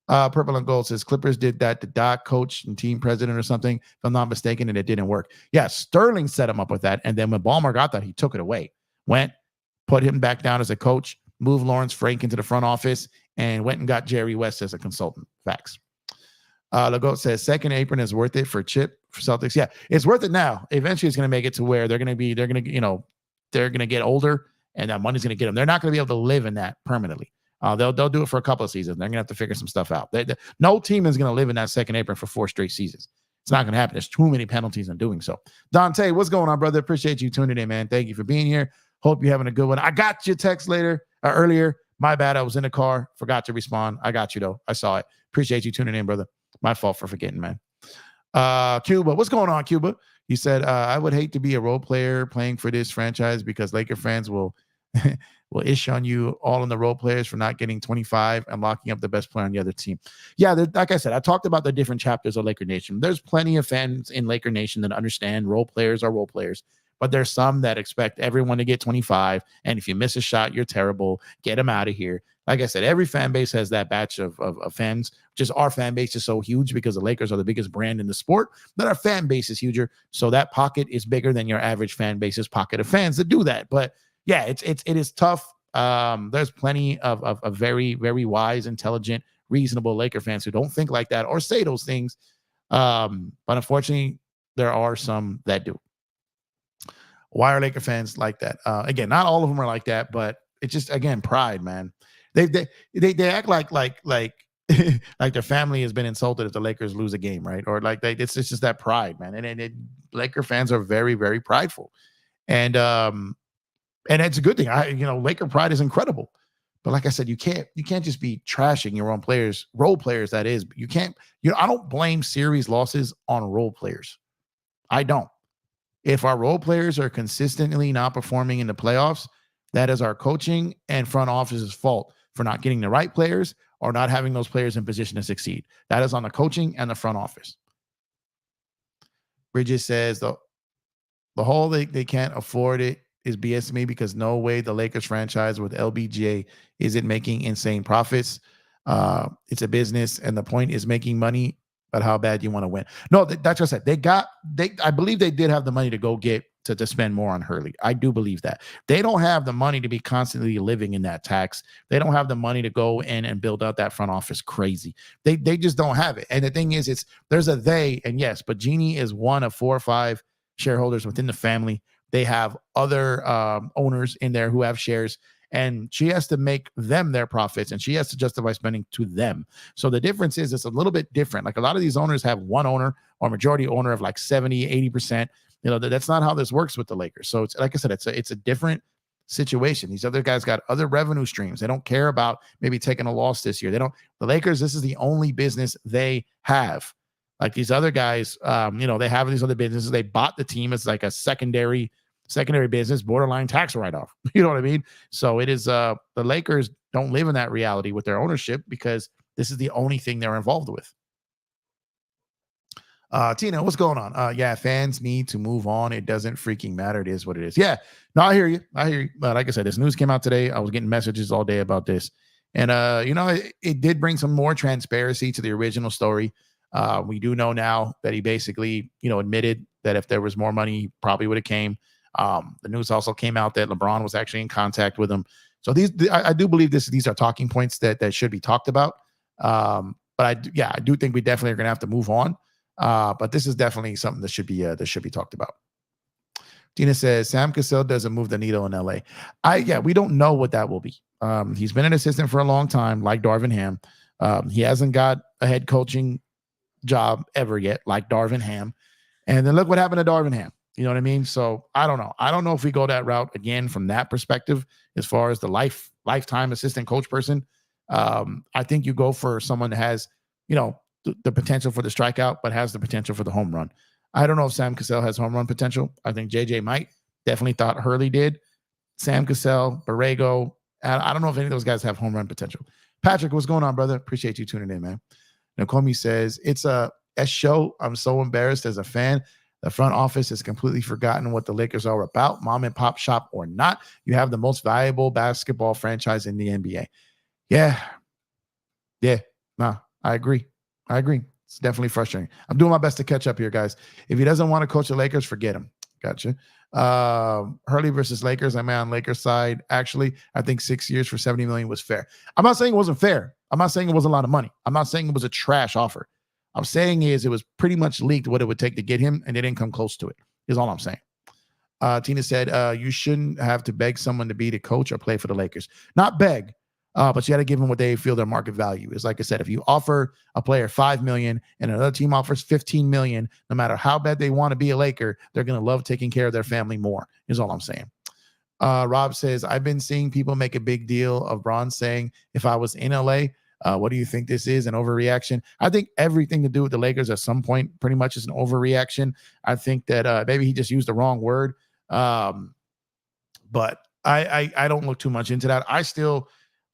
Purple and Gold says, Clippers did that to Doc, coach and team president or something, if I'm not mistaken, and it didn't work. Yeah, Sterling set him up with that, and then when Ballmer got that, he took it away. Went, put him back down as a coach, moved Lawrence Frank into the front office, and went and got Jerry West as a consultant. Facts. Legault says, second apron is worth it for Chip, for Celtics. Yeah, it's worth it now. Eventually, it's going to make it to where they're going to get older, and that money's going to get them. They're not going to be able to live in that permanently. They'll do it for a couple of seasons. They're going to have to figure some stuff out. No team is going to live in that second apron for 4 straight seasons. It's not going to happen. There's too many penalties in doing so. Dante, what's going on, brother? Appreciate you tuning in, man. Thank you for being here. Hope you're having a good one. I got your text earlier. My bad. I was in the car. Forgot to respond. I got you, though. I saw it. Appreciate you tuning in, brother. My fault for forgetting, man. Cuba, what's going on, Cuba? He said, I would hate to be a role player playing for this franchise because Laker fans will issue on you all in the role players for not getting 25 and locking up the best player on the other team. Yeah, like I said, I talked about the different chapters of Laker Nation. There's plenty of fans in Laker Nation that understand role players are role players, but there's some that expect everyone to get 25, and if you miss a shot, you're terrible. Get them out of here. like I said, every fan base has that batch of fans. Just our fan base is so huge because the Lakers are the biggest brand in the sport that our fan base is huger. So that pocket is bigger than your average fan base's pocket of fans that do that. But yeah, it is tough. There's plenty of very, very wise, intelligent, reasonable Laker fans who don't think like that or say those things. But unfortunately, there are some that do. Why are Laker fans like that? Again, not all of them are like that, but it's just, again, pride, man. They act like like their family has been insulted if the Lakers lose a game, right? Or like it's just that pride, man. And Laker fans are very, very prideful, and it's a good thing. Laker pride is incredible, but like I said, you can't just be trashing your own players, role players. That is, you can't. I don't blame series losses on role players. I don't. If our role players are consistently not performing in the playoffs, that is our coaching and front office's fault for not getting the right players or not having those players in position to succeed. That is on the coaching and the front office. Bridges says the whole they can't afford it is BS to me because no way the Lakers franchise with LBJ isn't making insane profits. It's a business, and the point is making money. But how bad you want to win? No, that's what I said. I believe they did have the money to go get to spend more on Hurley. I do believe that. They don't have the money to be constantly living in that tax. They don't have the money to go in and build out that front office crazy. They just don't have it. And the thing is, there's a they, and yes, but Jeannie is one of 4 or 5 shareholders within the family. They have other owners in there who have shares. And she has to make them their profits, and she has to justify spending to them. So the difference is it's a little bit different. Like a lot of these owners have one owner or majority owner of like 70, 80%. That's not how this works with the Lakers. So it's like I said, it's a different situation. These other guys got other revenue streams. They don't care about maybe taking a loss this year. The Lakers, this is the only business they have. Like these other guys, they have these other businesses. They bought the team as like a secondary business, borderline tax write-off. You know what I mean? So it is the Lakers don't live in that reality with their ownership because this is the only thing they're involved with. Tina, what's going on? Yeah, fans need to move on. It doesn't freaking matter. It is what it is. Yeah, no, I hear you. But like I said, this news came out today. I was getting messages all day about this. And, it did bring some more transparency to the original story. We do know now that he basically, admitted that if there was more money, he probably would have came. The news also came out that LeBron was actually in contact with him. So I do believe these are talking points that should be talked about. But I do think we definitely are going to have to move on. But this is definitely something that should be talked about. Tina says Sam Cassell doesn't move the needle in LA. We don't know what that will be. He's been an assistant for a long time, like Darvin Ham. He hasn't got a head coaching job ever yet, like Darvin Ham. And then look what happened to Darvin Ham. You know what I mean? So I don't know. I don't know if we go that route again from that perspective, as far as the lifetime assistant coach person. I think you go for someone that has, the potential for the strikeout, but has the potential for the home run. I don't know if Sam Cassell has home run potential. I think JJ might. Definitely thought Hurley did. Sam Cassell, Borrego. I don't know if any of those guys have home run potential. Patrick, what's going on, brother? Appreciate you tuning in, man. Nakomi says, it's a show. I'm so embarrassed as a fan. The front office has completely forgotten what the Lakers are about, mom and pop shop or not. You have the most valuable basketball franchise in the NBA. Yeah. No, I agree. It's definitely frustrating. I'm doing my best to catch up here, guys. If he doesn't want to coach the Lakers, forget him. Gotcha. Hurley versus Lakers. I'm on Lakers side. Actually, I think 6 years for $70 million was fair. I'm not saying it wasn't fair. I'm not saying it was a lot of money. I'm not saying it was a trash offer. I'm saying it was pretty much leaked what it would take to get him, and they didn't come close to it, is all I'm saying. Tina said, you shouldn't have to beg someone to be the coach or play for the Lakers. Not beg, but you got to give them what they feel their market value is. Like I said, if you offer a player $5 million and another team offers $15 million, no matter how bad they want to be a Laker, they're going to love taking care of their family more, is all I'm saying. Rob says, I've been seeing people make a big deal of Bron saying, if I was in LA, what do you think this is? An overreaction? I think everything to do with the Lakers at some point pretty much is an overreaction. I think that maybe he just used the wrong word. But I don't look too much into that.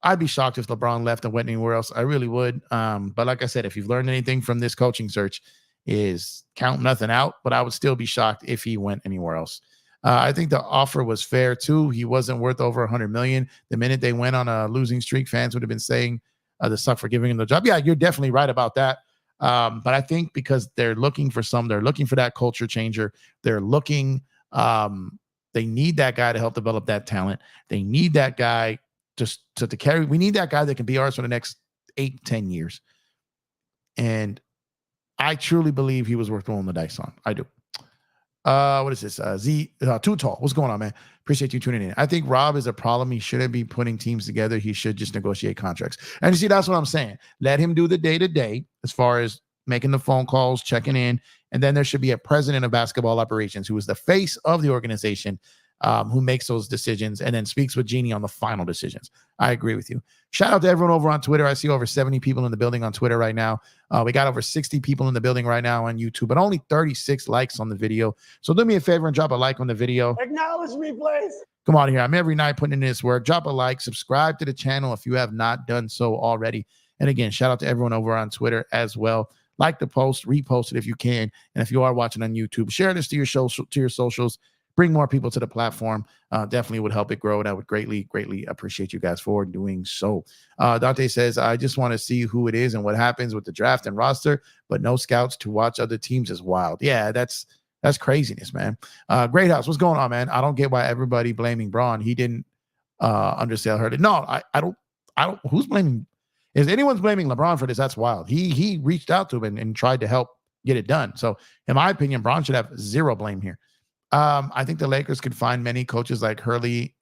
I'd be shocked if LeBron left and went anywhere else. I really would. But like I said, if you've learned anything from this coaching search, is count nothing out. But I would still be shocked if he went anywhere else. I think the offer was fair too. He wasn't worth over 100 million. The minute they went on a losing streak, fans would have been saying the suck for giving him the job. Yeah, you're definitely right about that. But I think because they're looking for that culture changer. They're looking, they need that guy to help develop that talent. They need that guy just to carry. We need that guy that can be ours for the next 8-10 years. And I truly believe he was worth rolling the dice on. I do. What is this? Too Tall. What's going on, man? Appreciate you tuning in. I think Rob is a problem. He shouldn't be putting teams together. He should just negotiate contracts. And you see, that's what I'm saying. Let him do the day-to-day as far as making the phone calls, checking in. And then there should be a president of basketball operations who is the face of the organization, who makes those decisions and then speaks with Jeannie on the final decisions. I agree with you. Shout out to everyone over on Twitter. I see over 70 people in the building on Twitter right now. We got over 60 people in the building right now on YouTube, but only 36 likes on the video. So do me a favor and drop a like on the video. Acknowledge me, please. Come on here. I'm every night putting in this work. Drop a like, subscribe to the channel if you have not done so already. And again, shout out to everyone over on Twitter as well. Like the post, repost it if you can. And if you are watching on YouTube, share this to your socials. Bring more people to the platform. Definitely would help it grow. And I would greatly, greatly appreciate you guys for doing so. Dante says, I just want to see who it is and what happens with the draft and roster, but no scouts to watch other teams is wild. Yeah, that's craziness, man. Great House, what's going on, man? I don't get why everybody blaming Braun. He didn't undersell Hurley. No, I don't. Who's blaming? If anyone's blaming LeBron for this, that's wild. He reached out to him and tried to help get it done. So in my opinion, Braun should have zero blame here. I think the Lakers could find many coaches like Hurley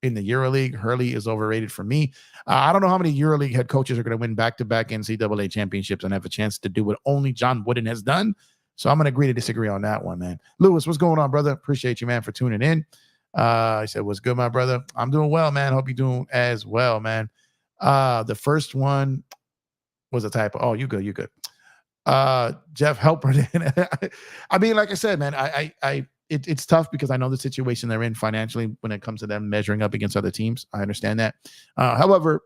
in the EuroLeague. Hurley is overrated for me. I don't know how many EuroLeague head coaches are going to win back-to-back NCAA championships and have a chance to do what only John Wooden has done. So I'm going to agree to disagree on that one, man. Lewis, what's going on, brother? Appreciate you, man, for tuning in. He said, what's good, my brother? I'm doing well, man. Hope you're doing as well, man. The first one was a typo. Oh, you good. Jeff Helper. I mean, like I said, man, it's tough because I know the situation they're in financially when it comes to them measuring up against other teams. I understand that. However,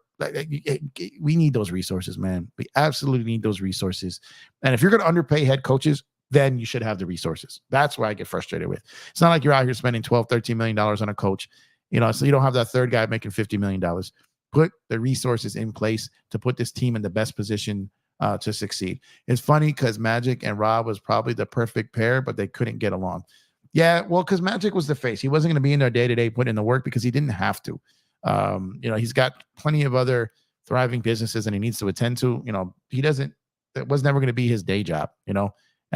we need those resources, man. We absolutely need those resources. And if you're going to underpay head coaches, then you should have the resources. That's where I get frustrated with. It's not like you're out here spending $12, $13 million on a coach, so you don't have that third guy making $50 million. Put the resources in place to put this team in the best position to succeed. It's funny because Magic and Rob was probably the perfect pair, but they couldn't get along. Yeah, well, because Magic was the face. He wasn't going to be in there day-to-day putting in the work because he didn't have to. He's got plenty of other thriving businesses and he needs to attend to. It was never going to be his day job, and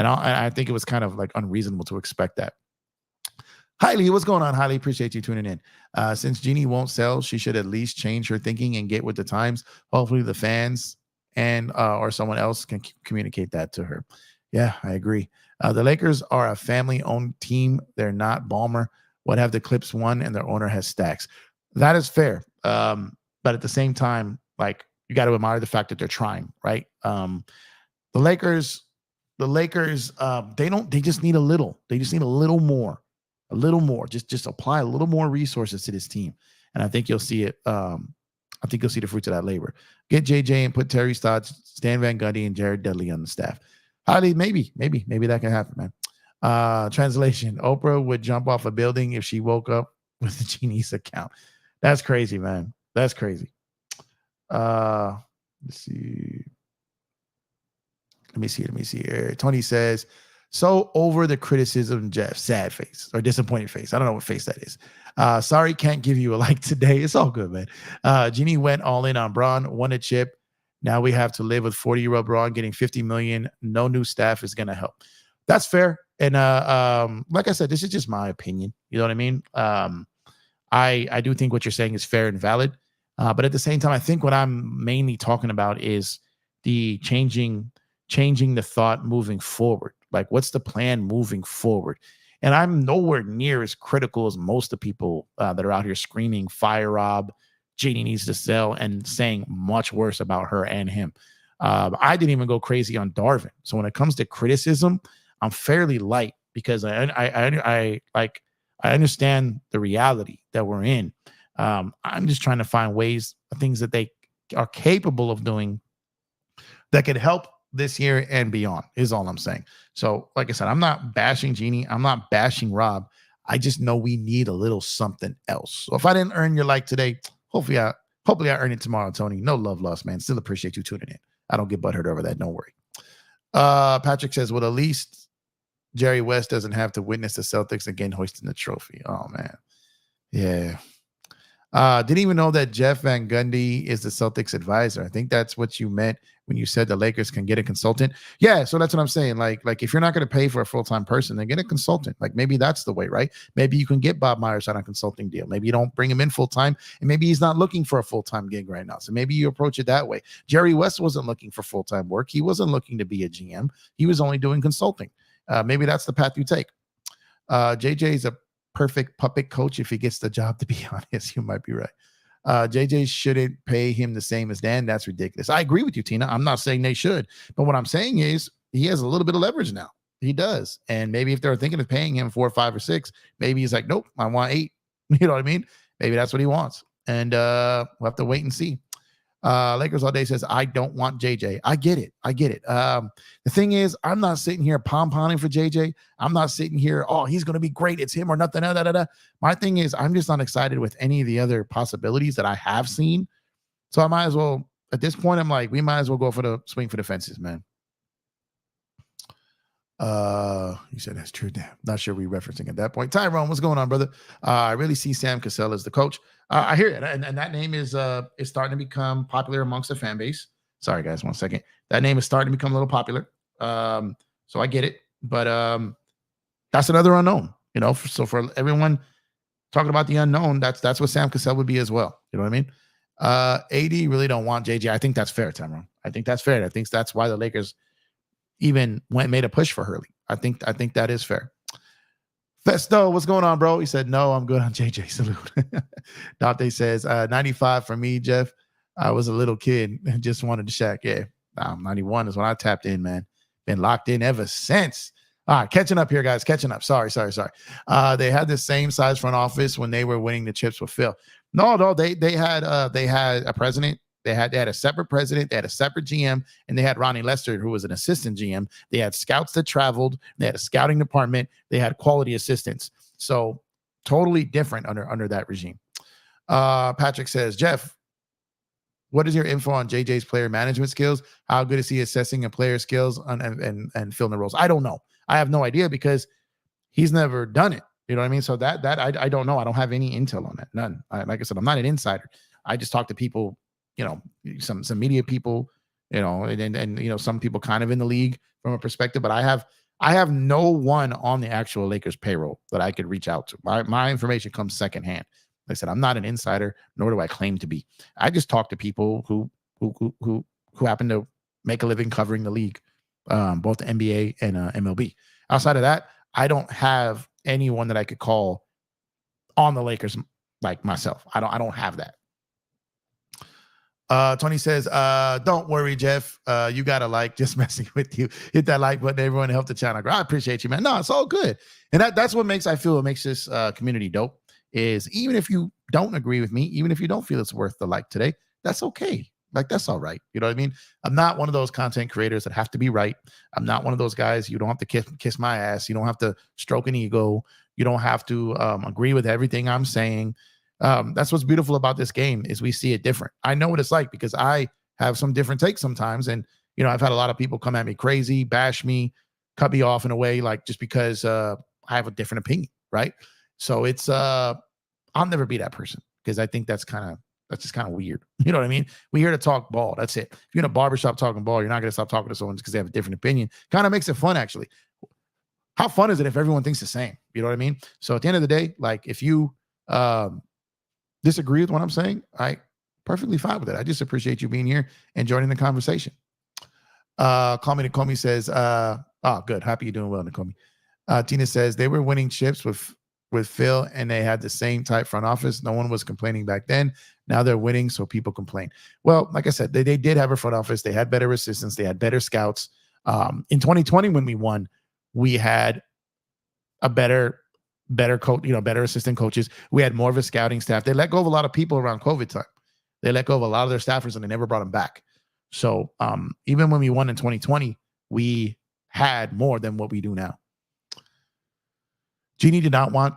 I think it was kind of like unreasonable to expect that. Hailey, what's going on, Hailey? Appreciate you tuning in. Since Jeannie won't sell, she should at least change her thinking and get with the times. Hopefully the fans and or someone else can communicate that to her. Yeah, I agree. The Lakers are a family-owned team. They're not Ballmer. What have the Clips won and their owner has stacks? That is fair. But at the same time, like, you got to admire the fact that they're trying, right? The Lakers, they just need a little. They just need a little more. Just apply a little more resources to this team. And I think you'll see it. I think you'll see the fruits of that labor. Get JJ and put Terry Stotts, Stan Van Gundy, and Jared Dudley on the staff. Highly, maybe that can happen, man. Translation: Oprah would jump off a building if she woke up with the Genie's account. That's crazy, man. That's crazy. Let's see. Let me see here. Tony says, so over the criticism, Jeff. Sad face or disappointed face. I don't know what face that is. Sorry, can't give you a like today. It's all good, man. Jeannie went all in on Braun, won a chip. Now we have to live with 40-year-old Braun getting $50 million. No new staff is going to help. That's fair. And like I said, this is just my opinion. You know what I mean? I do think what you're saying is fair and valid. But at the same time, I think what I'm mainly talking about is the changing the thought moving forward. Like, what's the plan moving forward? And I'm nowhere near as critical as most of the people that are out here screaming, fire Rob, Jeannie needs to sell, and saying much worse about her and him. I didn't even go crazy on Darvin. So when it comes to criticism, I'm fairly light because I understand the reality that we're in. I'm just trying to find things that they are capable of doing that could help this year and beyond is all I'm saying. So like I said, I'm not bashing Jeannie. I'm not bashing Rob. I just know we need a little something else. So if I didn't earn your like today, hopefully I earn it tomorrow, Tony. No love lost, man. Still appreciate you tuning in. I don't get butthurt over that. Don't worry. Patrick says, well, at least Jerry West doesn't have to witness the Celtics again hoisting the trophy. Oh, man. Yeah. Didn't even know that Jeff Van Gundy is the Celtics advisor. I think that's what you meant when you said the Lakers can get a consultant. Yeah, so that's what I'm saying. Like if you're not going to pay for a full-time person, then get a consultant. Like maybe that's the way, right? Maybe you can get Bob Myers on a consulting deal. Maybe you don't bring him in full-time, and maybe he's not looking for a full-time gig right now. So maybe you approach it that way. Jerry West wasn't looking for full-time work. He wasn't looking to be a GM. He was only doing consulting. Maybe that's the path you take. JJ is a perfect puppet coach if he gets the job, to be honest. You might be right. JJ shouldn't pay him the same as Dan. That's ridiculous. I agree with you, Tina. I'm not saying they should, but what I'm saying is he has a little bit of leverage now. He does. And maybe if they're thinking of paying him 4 or 5 or 6, maybe he's like, nope, I want 8. You know what I mean? Maybe that's what he wants. And we'll have to wait and see. Lakers all day says, I don't want JJ. I get it. The thing is, I'm not sitting here pom-pomming for JJ. I'm not sitting here, oh, he's going to be great. It's him or nothing. My thing is, I'm just not excited with any of the other possibilities that I have seen. So I might as well, at this point, I'm like, we might as well go for the swing for the fences, man. You said that's true. Damn, not sure we're referencing at that point. Tyrone, what's going on, brother? I really see Sam Cassell as the coach. I hear it, and that name is starting to become popular amongst the fan base. Sorry, guys, 1 second. That name is starting to become a little popular. So I get it, but that's another unknown. You know, so for everyone talking about the unknown, that's what Sam Cassell would be as well. You know what I mean? AD really don't want JJ. I think that's fair, Tyrone. I think that's fair. I think that's why the Lakers even made a push for Hurley. I think that is fair. Festo, what's going on, bro? He said, no, I'm good on JJ. Salute. Dante says, 95 for me, Jeff. I was a little kid and just wanted to Shaq. Yeah, 91 is when I tapped in, man. Been locked in ever since. All right, catching up here, guys. Catching up. Sorry. They had the same size front office when they were winning the chips with Phil. No, they had a president. They had a separate president, they had a separate GM, and they had Ronnie Lester, who was an assistant GM. They had scouts that traveled, they had a scouting department, they had quality assistants. So totally different under that regime. Patrick says, Jeff, what is your info on JJ's player management skills? How good is he assessing a player's skills and filling the roles? I don't know. I have no idea because he's never done it. You know what I mean? So that I don't know. I don't have any intel on that. None. Like I said, I'm not an insider. I just talk to people, you know, some media people, you know, and you know, some people kind of in the league from a perspective, but I have no one on the actual Lakers payroll that I could reach out to. My information comes secondhand. Like I said, I'm not an insider, nor do I claim to be. I just talk to people who happen to make a living covering the league, both the NBA and MLB. Outside of that, I don't have anyone that I could call on the Lakers like myself. I don't have that. Tony says, don't worry, Jeff. You got a like, just messing with you. Hit that like button, everyone, help the channel grow. I appreciate you, man. No, it's all good. And that's what makes this community dope, is even if you don't agree with me, even if you don't feel it's worth the like today, that's okay. Like, that's all right. You know what I mean? I'm not one of those content creators that have to be right. I'm not one of those guys. You don't have to kiss my ass. You don't have to stroke an ego. You don't have to agree with everything I'm saying. That's what's beautiful about this game, is we see it different. I know what it's like because I have some different takes sometimes. And, you know, I've had a lot of people come at me crazy, bash me, cut me off in a way, like just because I have a different opinion. Right. So it's I'll never be that person, because I think that's just kind of weird. You know what I mean? We're here to talk ball. That's it. If you're in a barbershop talking ball, you're not going to stop talking to someone because they have a different opinion. Kind of makes it fun, actually. How fun is it if everyone thinks the same? You know what I mean? So at the end of the day, like, if you disagree with what I'm saying, I perfectly fine with it. I just appreciate you being here and joining the conversation. Call me Nakomi says, good. Happy you're doing well, Nakomi. Tina says they were winning chips with Phil and they had the same type front office. No one was complaining back then. Now they're winning, so people complain. Well, like I said, they did have a front office. They had better assistants. They had better scouts. In 2020, when we won, we had a better coach, better assistant coaches. We had more of a scouting staff. They let go of a lot of people around COVID time. They let go of a lot of their staffers and they never brought them back. So even when we won in 2020, we had more than what we do now. Jeannie did not want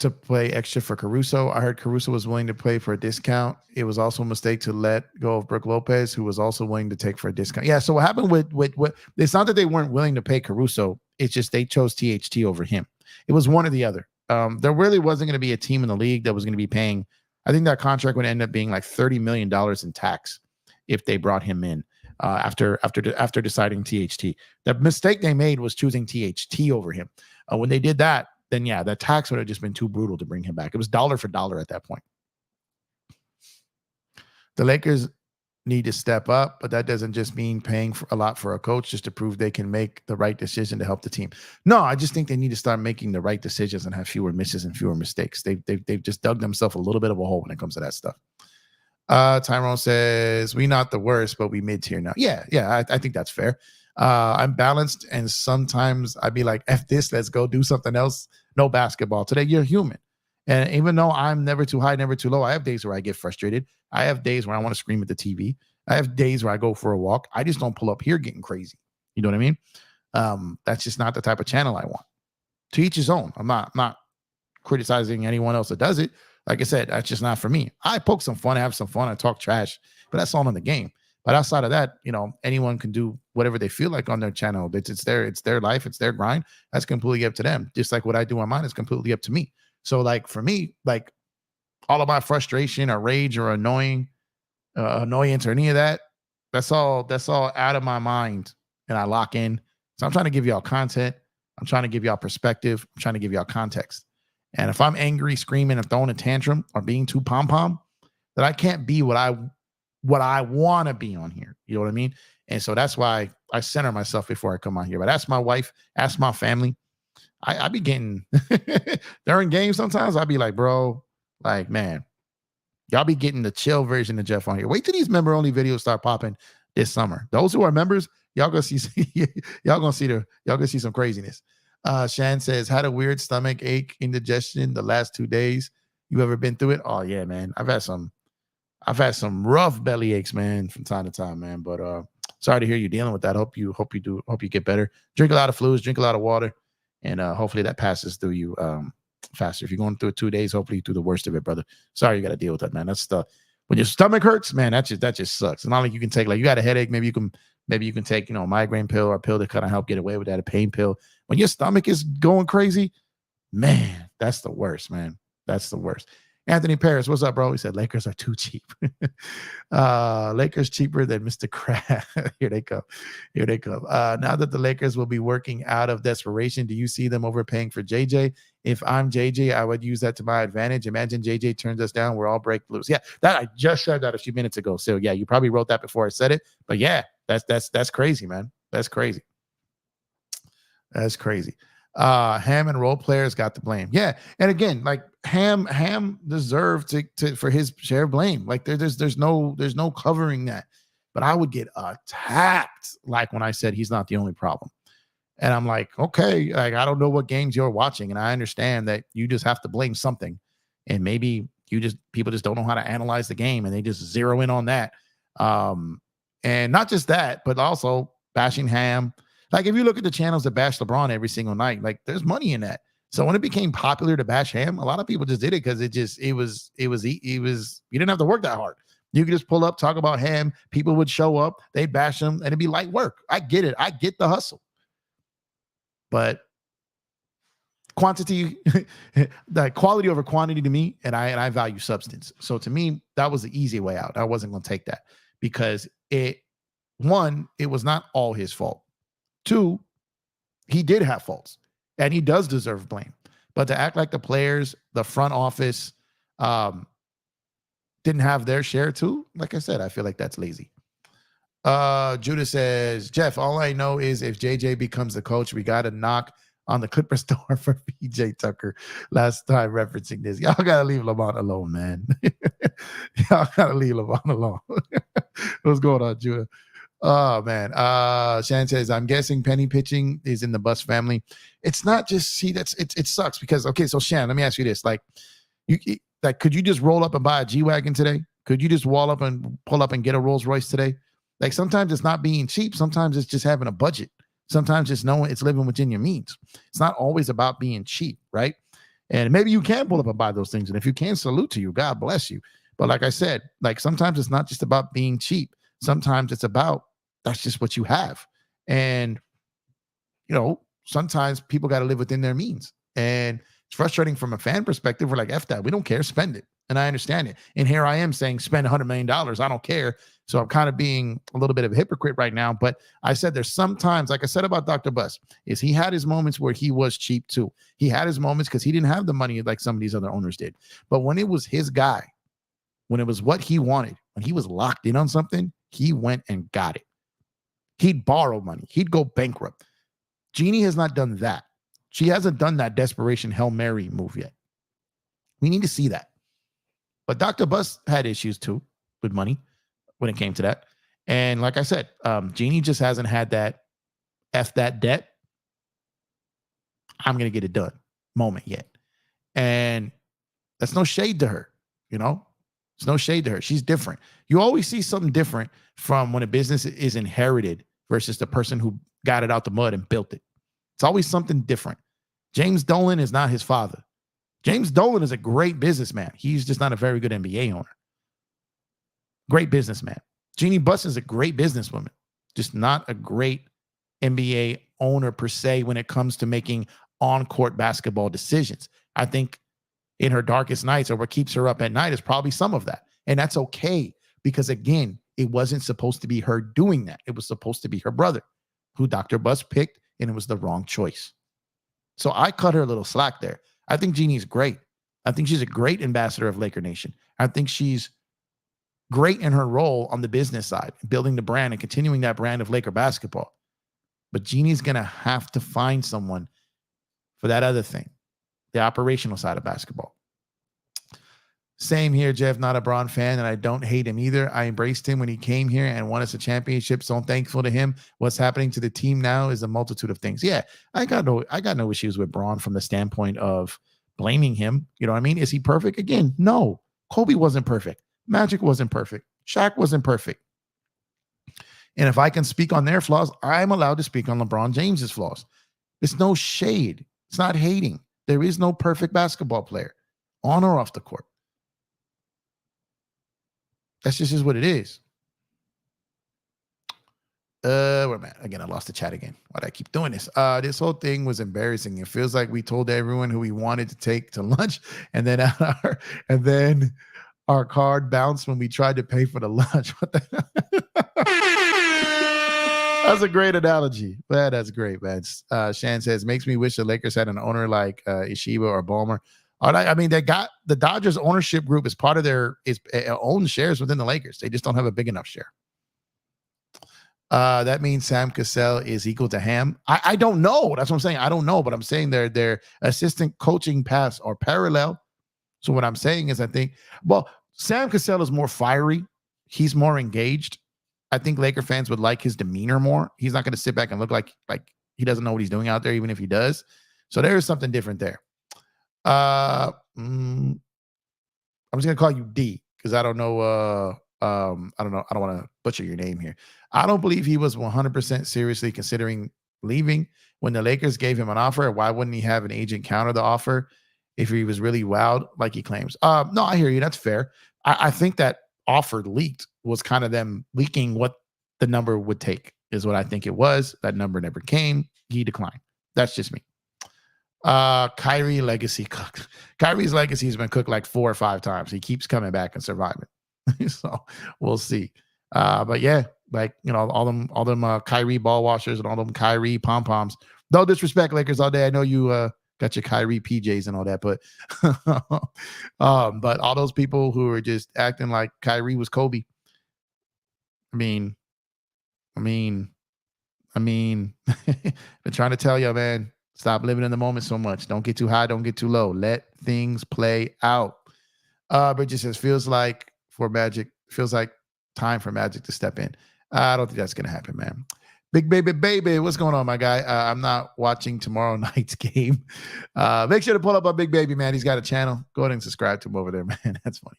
to play extra for Caruso. I heard Caruso was willing to play for a discount. It was also a mistake to let go of Brook Lopez, who was also willing to take for a discount. Yeah, so what happened with it's not that they weren't willing to pay Caruso. It's just they chose THT over him. It was one or the other. There really wasn't going to be a team in the league that was going to be paying. I think that contract would end up being like $30 million in tax if they brought him in after deciding THT. The mistake they made was choosing THT over him. When they did that, then yeah, the tax would have just been too brutal to bring him back. It was dollar for dollar at that point. The Lakers need to step up, but that doesn't just mean paying a lot for a coach just to prove they can make the right decision to help the team. No, I just think they need to start making the right decisions and have fewer misses and fewer mistakes. They've just dug themselves a little bit of a hole when it comes to that stuff. Tyrone says, we not the worst, but we mid-tier now. Yeah, I think that's fair. I'm balanced, and sometimes I'd be like, F this, let's go do something else. No basketball. Today, you're human. And even though I'm never too high, never too low, I have days where I get frustrated. I have days where I want to scream at the TV. I have days where I go for a walk. I just don't pull up here getting crazy. You know what I mean? That's just not the type of channel I want. To each his own. I'm not criticizing anyone else that does it. Like I said, that's just not for me. I poke some fun, I have some fun, I talk trash, but that's all in the game. But outside of that, anyone can do whatever they feel like on their channel. It's their life, it's their grind. That's completely up to them. Just like what I do on mine is completely up to me. So like for me, like all of my frustration or rage or annoyance or any of that, that's all out of my mind, and I lock in. So I'm trying to give y'all content. I'm trying to give y'all perspective. I'm trying to give y'all context. And if I'm angry, screaming, and throwing a tantrum or being too pom-pom, then I can't be what I want to be on here. You know what I mean? And so that's why I center myself before I come on here. But ask my wife, ask my family. I be getting during games sometimes. I'll be like, bro, like, man, y'all be getting the chill version of Jeff on here. Wait till these member-only videos start popping this summer. Those who are members, y'all gonna see some craziness. Shan says, had a weird stomach ache, indigestion the last 2 days. You ever been through it? Oh yeah, man. I've had some rough belly aches, man, from time to time, man. But sorry to hear you dealing with that. Hope you get better. Drink a lot of fluids, drink a lot of water, and hopefully that passes through you faster. If you're going through it 2 days, hopefully you do the worst of it, brother. Sorry you got to deal with that, man. That's the when your stomach hurts, man. That just sucks. It's not like you can take, like, you got a headache, maybe you can take a migraine pill or a pill to kind of help get away with that, a pain pill. When your stomach is going crazy, man, that's the worst, man. That's the worst. Anthony Paris, what's up, bro? He said Lakers are too cheap. Lakers cheaper than Mr. Crab. Here they come. Now that the Lakers will be working out of desperation, do you see them overpaying for JJ? If I'm JJ, I would use that to my advantage. Imagine JJ turns us down, we're all break loose. Yeah, that I just said that a few minutes ago. So yeah, you probably wrote that before I said it. But yeah, that's crazy, man. That's crazy. That's crazy. Ham and role players got the blame. Yeah, and again, like Ham deserved to for his share of blame. Like there's no covering that. But I would get attacked like when I said he's not the only problem. And I'm like, okay, like I don't know what games you're watching, and I understand that you just have to blame something, and maybe people just don't know how to analyze the game, and they just zero in on that. And not just that, but also bashing Ham. Like if you look at the channels that bash LeBron every single night, like there's money in that. So when it became popular to bash Ham, a lot of people just did it because it was you didn't have to work that hard. You could just pull up, talk about Ham. People would show up, they'd bash him, and it'd be light work. I get it. I get the hustle. But quantity, the quality over quantity to me, and I value substance. So to me, that was the easy way out. I wasn't going to take that because it was not all his fault. 2, he did have faults, and he does deserve blame. But to act like the players, the front office, didn't have their share too, like I said, I feel like that's lazy. Judah says, Jeff, all I know is if JJ becomes the coach, we got to knock on the Clippers door for PJ Tucker. Last time referencing this. Y'all got to leave Lamont alone, man. Y'all got to leave Lamont alone. What's going on, Judah? Oh, man. Shan says, I'm guessing penny pitching is in the Bus family. It's not just, it sucks because, okay, so Shan, let me ask you this. Like, could you just roll up and buy a G-Wagon today? Could you just pull up and get a Rolls Royce today? Like sometimes it's not being cheap. Sometimes it's just having a budget. Sometimes it's knowing it's living within your means. It's not always about being cheap, right? And maybe you can pull up and buy those things. And if you can, salute to you. God bless you. But like I said, like sometimes it's not just about being cheap. Sometimes it's about that's just what you have. And, you know, sometimes people got to live within their means. And it's frustrating from a fan perspective. We're like, F that. We don't care. Spend it. And I understand it. And here I am saying spend $100 million. I don't care. So I'm kind of being a little bit of a hypocrite right now. But I said there's sometimes, like I said about Dr. Buss, is he had his moments where he was cheap too. He had his moments because he didn't have the money like some of these other owners did. But when it was his guy, when it was what he wanted, when he was locked in on something, he went and got it. He'd borrow money. He'd go bankrupt. Jeannie has not done that. She hasn't done that desperation Hail Mary move yet. We need to see that. But Dr. Buss had issues too with money when it came to that. And like I said, Jeannie just hasn't had that F that debt. I'm going to get it done moment yet. And that's no shade to her, you know? It's no shade to her. She's different. You always see something different from when a business is inherited versus the person who got it out the mud and built it. It's always something different. James Dolan is not his father. James Dolan is a great businessman. He's just not a very good NBA owner. Great businessman. Jeannie Buss is a great businesswoman, just not a great NBA owner per se when it comes to making on-court basketball decisions. I think in her darkest nights or what keeps her up at night is probably some of that. And that's okay because, again, it wasn't supposed to be her doing that. It was supposed to be her brother who Dr. Buss picked, and it was the wrong choice. So I cut her a little slack there. I think Jeannie's great. I think she's a great ambassador of Laker Nation. I think she's great in her role on the business side, building the brand and continuing that brand of Laker basketball. But Jeannie's going to have to find someone for that other thing, the operational side of basketball. Same here, Jeff, not a Bron fan, and I don't hate him either. I embraced him when he came here and won us a championship, so I'm thankful to him. What's happening to the team now is a multitude of things. Yeah, I got no issues with Bron from the standpoint of blaming him. You know what I mean? Is he perfect? Again, no. Kobe wasn't perfect. Magic wasn't perfect. Shaq wasn't perfect. And if I can speak on their flaws, I'm allowed to speak on LeBron James's flaws. It's no shade. It's not hating. There is no perfect basketball player on or off the court. That's just what it is. Where am I? Again, I lost the chat again. Why'd I keep doing this? This whole thing was embarrassing. It feels like we told everyone who we wanted to take to lunch, and then our card bounced when we tried to pay for the lunch. What the That's a great analogy. That's great, man. Shan says, makes me wish the Lakers had an owner like Ishiba or Ballmer. I mean, they got the Dodgers ownership group as part of their own shares within the Lakers. They just don't have a big enough share. That means Sam Cassell is equal to Ham. I don't know. That's what I'm saying. I don't know, but I'm saying their assistant coaching paths are parallel. So what I'm saying is I think, well, Sam Cassell is more fiery. He's more engaged. I think Laker fans would like his demeanor more. He's not going to sit back and look like he doesn't know what he's doing out there, even if he does. So there is something different there. I'm just gonna call you D because I don't know. I don't know. I don't want to butcher your name here. I don't believe he was 100% seriously considering leaving when the Lakers gave him an offer. Why wouldn't he have an agent counter the offer if he was really wowed like he claims? No, I hear you. That's fair. I think that offer leaked was kind of them leaking what the number would take is what I think it was. That number never came. He declined. That's just me. Kyrie legacy cooked. Kyrie's legacy has been cooked like 4 or 5 times. He keeps coming back and surviving. So we'll see. But yeah, like, you know, all them Kyrie ball washers and all them Kyrie pom-poms. No disrespect, Lakers all day. I know you got your Kyrie PJs and all that, but but all those people who are just acting like Kyrie was Kobe. I mean, been trying to tell you, man. Stop living in the moment so much. Don't get too high. Don't get too low. Let things play out. Bridget says, feels like time for Magic to step in. I don't think that's going to happen, man. Big baby, what's going on, my guy? I'm not watching tomorrow night's game. Make sure to pull up our big baby, man. He's got a channel. Go ahead and subscribe to him over there, man. That's funny.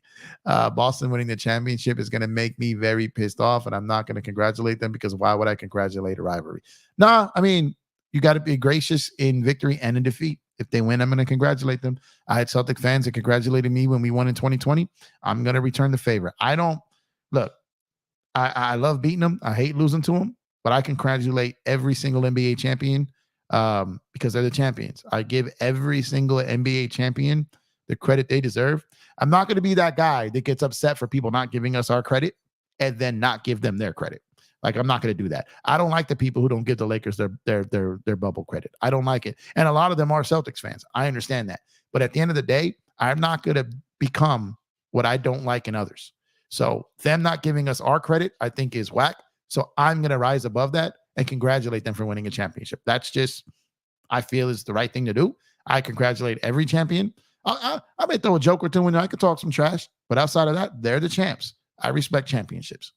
Boston winning the championship is going to make me very pissed off, and I'm not going to congratulate them because why would I congratulate a rivalry? Nah, I mean, you got to be gracious in victory and in defeat. If they win, I'm going to congratulate them. I had Celtic fans that congratulated me when we won in 2020. I'm going to return the favor. I don't look. I love beating them. I hate losing to them, but I congratulate every single NBA champion because they're the champions. I give every single NBA champion the credit they deserve. I'm not going to be that guy that gets upset for people not giving us our credit and then not give them their credit. Like, I'm not going to do that. I don't like the people who don't give the Lakers their bubble credit. I don't like it. And a lot of them are Celtics fans. I understand that. But at the end of the day, I'm not going to become what I don't like in others. So them not giving us our credit, I think, is whack. So I'm going to rise above that and congratulate them for winning a championship. That's just, I feel, is the right thing to do. I congratulate every champion. I may throw a joke or two in there. I could talk some trash. But outside of that, they're the champs. I respect championships.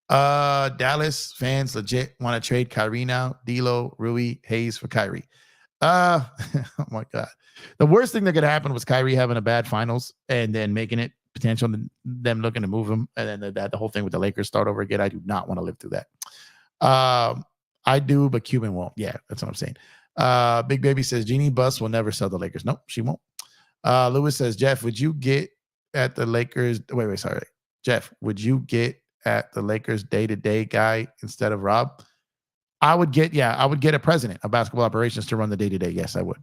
Dallas fans legit want to trade Kyrie now. D'Lo, Rui, Hayes for Kyrie. Oh my God. The worst thing that could happen was Kyrie having a bad finals and then making it potential to them looking to move him. And then the whole thing with the Lakers start over again. I do not want to live through that. I do, but Cuban won't. Yeah, that's what I'm saying. Big Baby says Jeannie Buss will never sell the Lakers. Nope, she won't. Lewis says, Jeff, would you get at the Lakers? Wait, sorry. Jeff, would you get at the Lakers day-to-day guy instead of Rob? I would get a president of basketball operations to run the day-to-day. Yes, I would.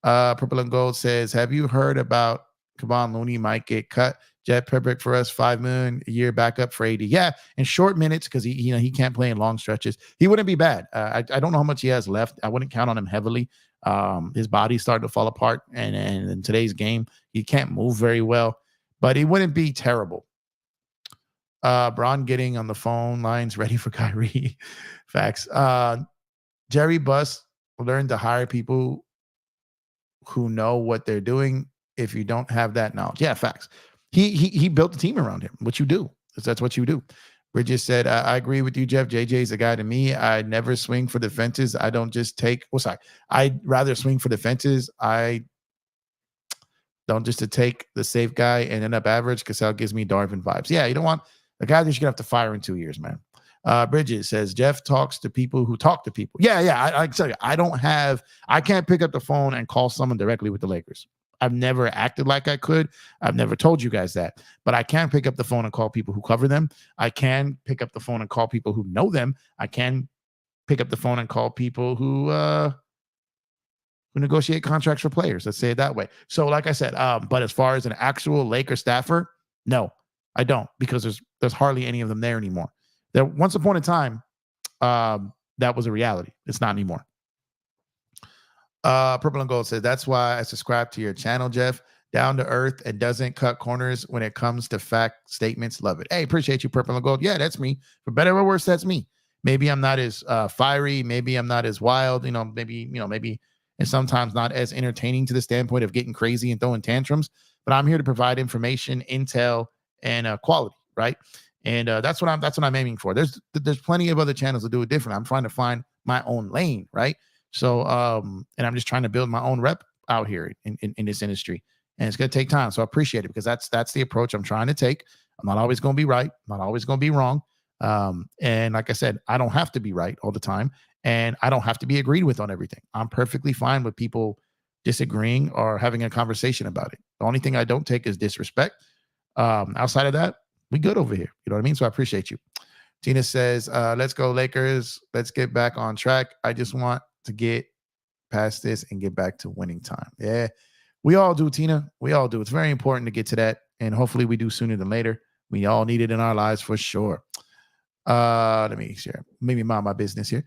Purple and Gold says, have you heard about Kevon Looney might get cut? Jet Pepper for us, $5 million a year backup for AD. Yeah, in short minutes because he can't play in long stretches. He wouldn't be bad. I don't know how much he has left. I wouldn't count on him heavily. His body's starting to fall apart, and in today's game, he can't move very well, but he wouldn't be terrible. Braun getting on the phone lines ready for Kyrie. Facts. Jerry Buss learned to hire people who know what they're doing if you don't have that knowledge. Yeah, facts. He built the team around him, which you do. That's what you do. Bridget said, I agree with you, Jeff. JJ's a guy to me. I never swing for the fences. I don't just take, I'd rather swing for the fences. I don't just to take the safe guy and end up average because that gives me Darvin vibes. Yeah, you don't want a guy that you're going to have to fire in 2 years, man. Bridget says, Jeff talks to people who talk to people. Yeah. I tell you, I can't pick up the phone and call someone directly with the Lakers. I've never acted like I could. I've never told you guys that. But I can pick up the phone and call people who cover them. I can pick up the phone and call people who know them. I can pick up the phone and call people who negotiate contracts for players. Let's say it that way. So like I said, but as far as an actual Laker staffer, no, I don't, because there's hardly any of them there anymore. There once upon a time, that was a reality. It's not anymore. Purple and Gold says, that's why I subscribe to your channel, Jeff. Down to earth and doesn't cut corners when it comes to fact statements. Love it. Hey, appreciate you, Purple and Gold. Yeah, that's me. For better or worse, that's me. Maybe I'm not as fiery. Maybe I'm not as wild. Maybe, and sometimes not as entertaining to the standpoint of getting crazy and throwing tantrums. But I'm here to provide information, intel, and quality, right? And that's what I'm aiming for. There's plenty of other channels that do it different. I'm trying to find my own lane, right? So, and I'm just trying to build my own rep out here in this industry, and it's going to take time. So I appreciate it because that's the approach I'm trying to take. I'm not always going to be right. I'm not always going to be wrong. And like I said, I don't have to be right all the time, and I don't have to be agreed with on everything. I'm perfectly fine with people disagreeing or having a conversation about it. The only thing I don't take is disrespect. Outside of that, we good over here. You know what I mean? So I appreciate you. Tina says, let's go Lakers. Let's get back on track. I just want to get past this and get back to winning time. Yeah, we all do, Tina. We all do. It's very important to get to that, and hopefully we do sooner than later. We all need it in our lives for sure. Let me share. Maybe mind my business here.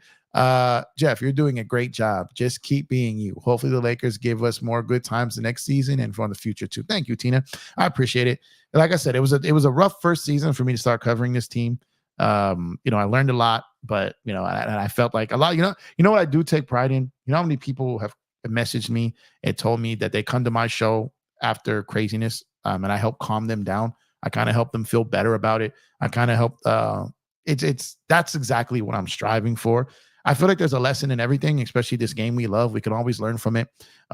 Jeff, you're doing a great job. Just keep being you. Hopefully the Lakers give us more good times the next season and for the future too. Thank you, Tina. I appreciate it. Like I said, it was a rough first season for me to start covering this team. I learned a lot, but and I felt like a lot. You know what I do take pride in. You know how many people have messaged me and told me that they come to my show after craziness, and I help calm them down. I kind of help them feel better about it. I kind of help. That's exactly what I'm striving for. I feel like there's a lesson in everything, especially this game we love. We can always learn from it.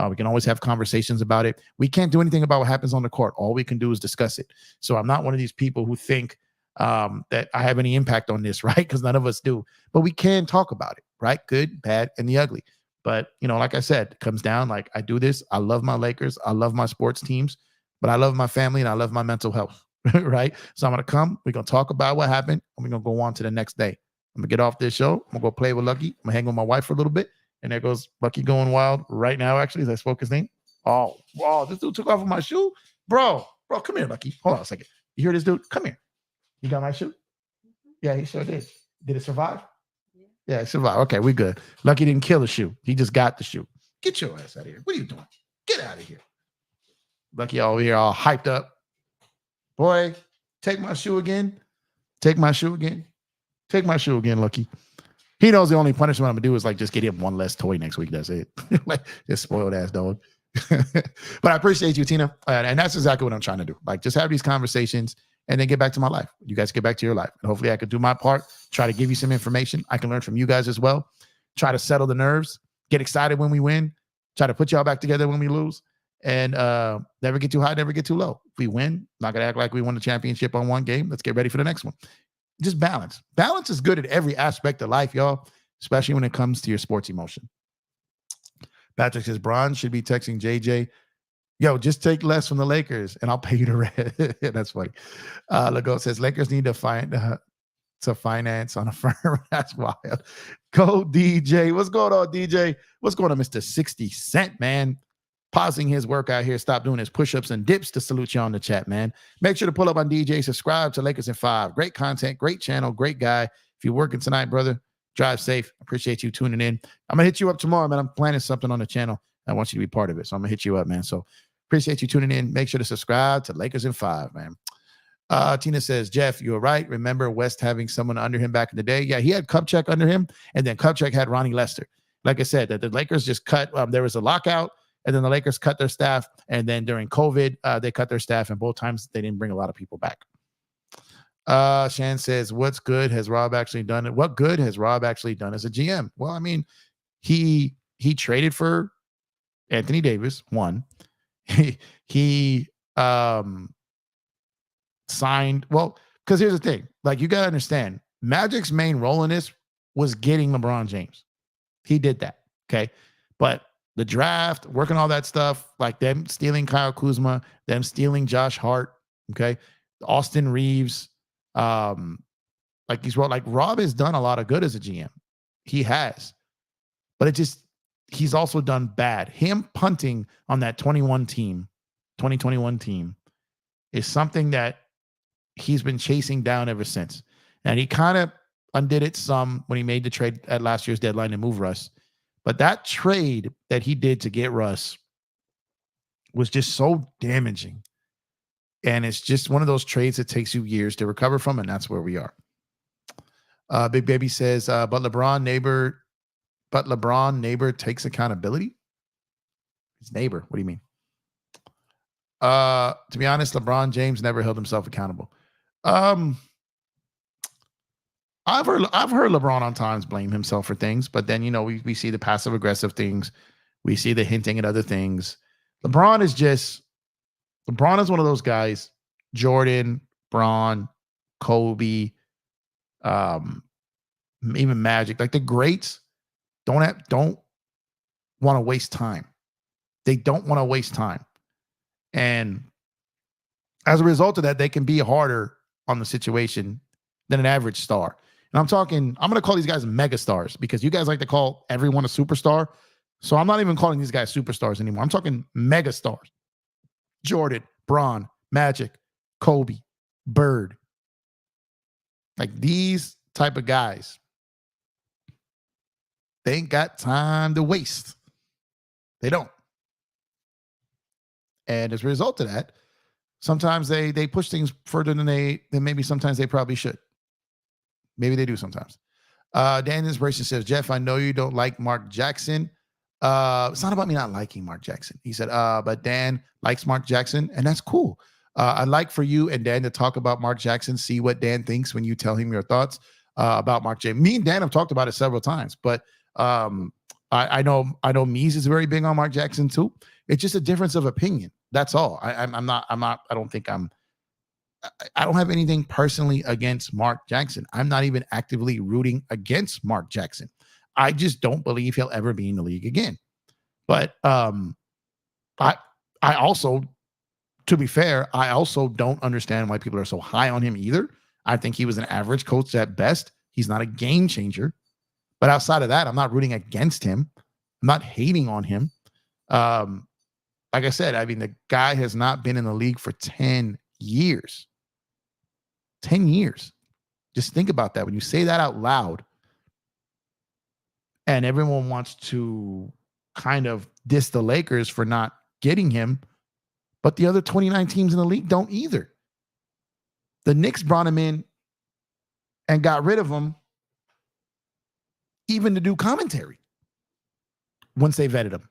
We can always have conversations about it. We can't do anything about what happens on the court. All we can do is discuss it. So I'm not one of these people who think that I have any impact on this, right? Because none of us do. But we can talk about it, right? Good, bad, and the ugly. But, like I said, it comes down like I do this. I love my Lakers. I love my sports teams, but I love my family and I love my mental health, right? So I'm going to come. We're going to talk about what happened and we're going to go on to the next day. I'm going to get off this show. I'm going to go play with Lucky. I'm going to hang with my wife for a little bit. And there goes Lucky going wild right now, actually, as I spoke his name. Oh, this dude took off of my shoe. Bro, come here, Lucky. Hold on a second. You hear this dude? Come here. You got my shoe? Yeah, he sure did. Did it survive? Yeah, it survived. Okay, we good. Lucky didn't kill the shoe. He just got the shoe. Get your ass out of here. What are you doing? Get out of here. Lucky over here all hyped up. Boy, take my shoe again. Take my shoe again. Take my shoe again, Lucky. He knows the only punishment I'm going to do is like just get him one less toy next week. That's it. Like, just spoiled ass dog. But I appreciate you, Tina. And that's exactly what I'm trying to do. Like, just have these conversations and then get back to my life. You guys get back to your life. And hopefully I can do my part, try to give you some information. I can learn from you guys as well. Try to settle the nerves, get excited when we win, try to put y'all back together when we lose, and never get too high, never get too low. If we win, not going to act like we won the championship on one game. Let's get ready for the next one. Just balance. Balance is good at every aspect of life, y'all, especially when it comes to your sports emotion. Patrick says, Bron should be texting JJ, yo, just take less from the Lakers and I'll pay you the rest. That's funny. Lego says, Lakers need to finance on a firm. That's wild. Go DJ. What's going on, DJ? What's going on, Mr. 60 Cent, man? Pausing his workout here. Stop doing his push-ups and dips to salute you on the chat, man. Make sure to pull up on DJ. Subscribe to Lakers in 5. Great content, great channel, great guy. If you're working tonight, brother, drive safe. Appreciate you tuning in. I'm going to hit you up tomorrow, man. I'm planning something on the channel. I want you to be part of it. So I'm going to hit you up, man. So appreciate you tuning in. Make sure to subscribe to Lakers in 5, man. Tina says, Jeff, you were right. Remember West having someone under him back in the day? Yeah, he had Kupchak under him, and then Kupchak had Ronnie Lester. Like I said, that the Lakers just cut. There was a lockout, and then the Lakers cut their staff, and then during COVID, they cut their staff, and both times they didn't bring a lot of people back. Shan says, what's good has Rob actually done? What good has Rob actually done as a GM? Well, I mean, he traded for Anthony Davis, one. He signed, well, because here's the thing. Like, you got to understand, Magic's main role in this was getting LeBron James. He did that, okay? But the draft, working all that stuff, like them stealing Kyle Kuzma, them stealing Josh Hart, okay? Austin Reeves, Rob has done a lot of good as a GM. He has. But he's also done bad. Him punting on that 2021 team is something that he's been chasing down ever since. And he kind of undid it some when he made the trade at last year's deadline to move Russ. But that trade that he did to get Russ was just so damaging. And it's just one of those trades that takes you years to recover from, and that's where we are. Big Baby says, but LeBron neighbor takes accountability? His neighbor, what do you mean? To be honest, LeBron James never held himself accountable. I've heard LeBron on times blame himself for things, but then, we see the passive aggressive things. We see the hinting at other things. LeBron is one of those guys, Jordan, Bron, Kobe, even Magic, like the greats don't want to waste time. They don't want to waste time. And as a result of that, they can be harder on the situation than an average star. And I'm going to call these guys mega stars because you guys like to call everyone a superstar. So I'm not even calling these guys superstars anymore. I'm talking mega stars. Jordan, Bron, Magic, Kobe, Bird. Like these type of guys, they ain't got time to waste. They don't. And as a result of that, sometimes they push things further than maybe sometimes they probably should. Maybe they do sometimes. Dan Inspiration says, Jeff, I know you don't like Mark Jackson. It's not about me not liking Mark Jackson. He said, but Dan likes Mark Jackson, and that's cool. I'd like for you and Dan to talk about Mark Jackson, see what Dan thinks when you tell him your thoughts about Mark Jackson. Me and Dan have talked about it several times, but I know Mies is very big on Mark Jackson too. It's just a difference of opinion. That's all. I don't have anything personally against Mark Jackson. I'm not even actively rooting against Mark Jackson. I just don't believe he'll ever be in the league again. But I also, to be fair, I also don't understand why people are so high on him either. I think he was an average coach at best. He's not a game changer. But outside of that, I'm not rooting against him. I'm not hating on him. Like I said, I mean, the guy has not been in the league for 10 years. 10 years. Just think about that. When you say that out loud, and everyone wants to kind of diss the Lakers for not getting him, but the other 29 teams in the league don't either. The Knicks brought him in and got rid of him even to do commentary once they vetted him.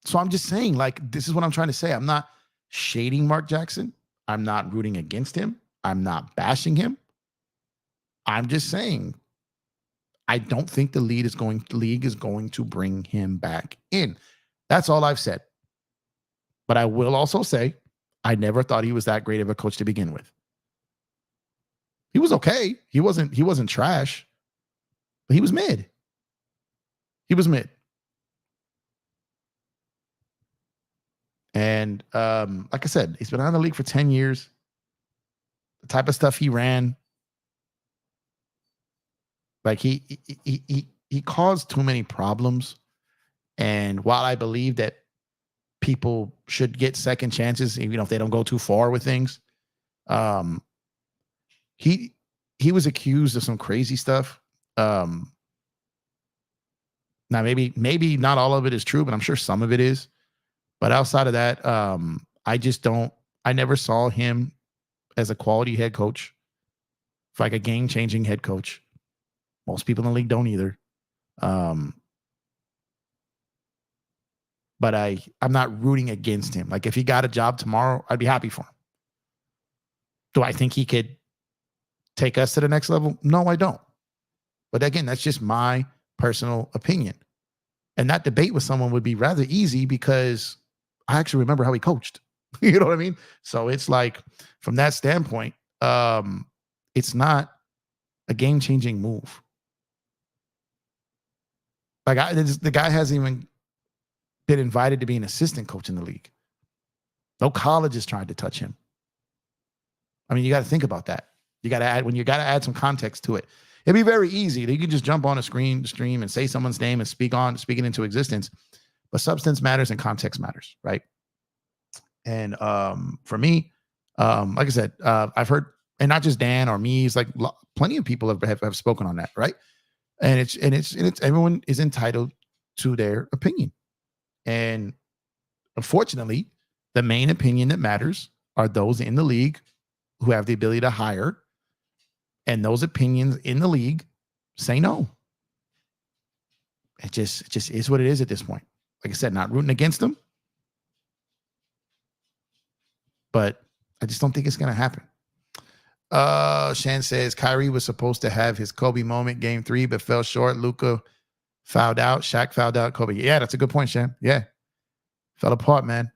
So I'm just saying, like, this is what I'm trying to say. I'm not shading Mark Jackson. I'm not rooting against him. I'm not bashing him. I'm just saying, I don't think the league is going to bring him back in. That's all I've said. But I will also say, I never thought he was that great of a coach to begin with. He was okay. He wasn't trash, but he was mid. He was mid. And like I said, he's been out of the league for 10 years. The type of stuff he ran, like he caused too many problems. And while I believe that people should get second chances, even if they don't go too far with things, he was accused of some crazy stuff. Now maybe not all of it is true, but I'm sure some of it is. But outside of that, I never saw him as a quality head coach, like a game-changing head coach. Most people in the league don't either. But I'm not rooting against him. Like, if he got a job tomorrow, I'd be happy for him. Do I think he could take us to the next level? No, I don't. But again, that's just my personal opinion. And that debate with someone would be rather easy because I actually remember how he coached. You know what I mean? So it's like, from that standpoint, it's not a game-changing move. Like, the guy hasn't even been invited to be an assistant coach in the league. No colleges tried to touch him. I mean, you got to think about that. You got to add some context to it. It'd be very easy. You can just jump on a stream and say someone's name and speak it into existence. But substance matters and context matters, right? And for me, like I said, I've heard, and not just Dan or me, it's like plenty of people have spoken on that, right? And it's everyone is entitled to their opinion. And unfortunately, the main opinion that matters are those in the league who have the ability to hire. And those opinions in the league say no. It just is what it is at this point. Like I said, not rooting against them, but I just don't think it's going to happen. Shan says Kyrie was supposed to have his Kobe moment game 3, but fell short. Luka fouled out. Shaq fouled out. Kobe. Yeah, that's a good point, Shan. Yeah. Fell apart, man.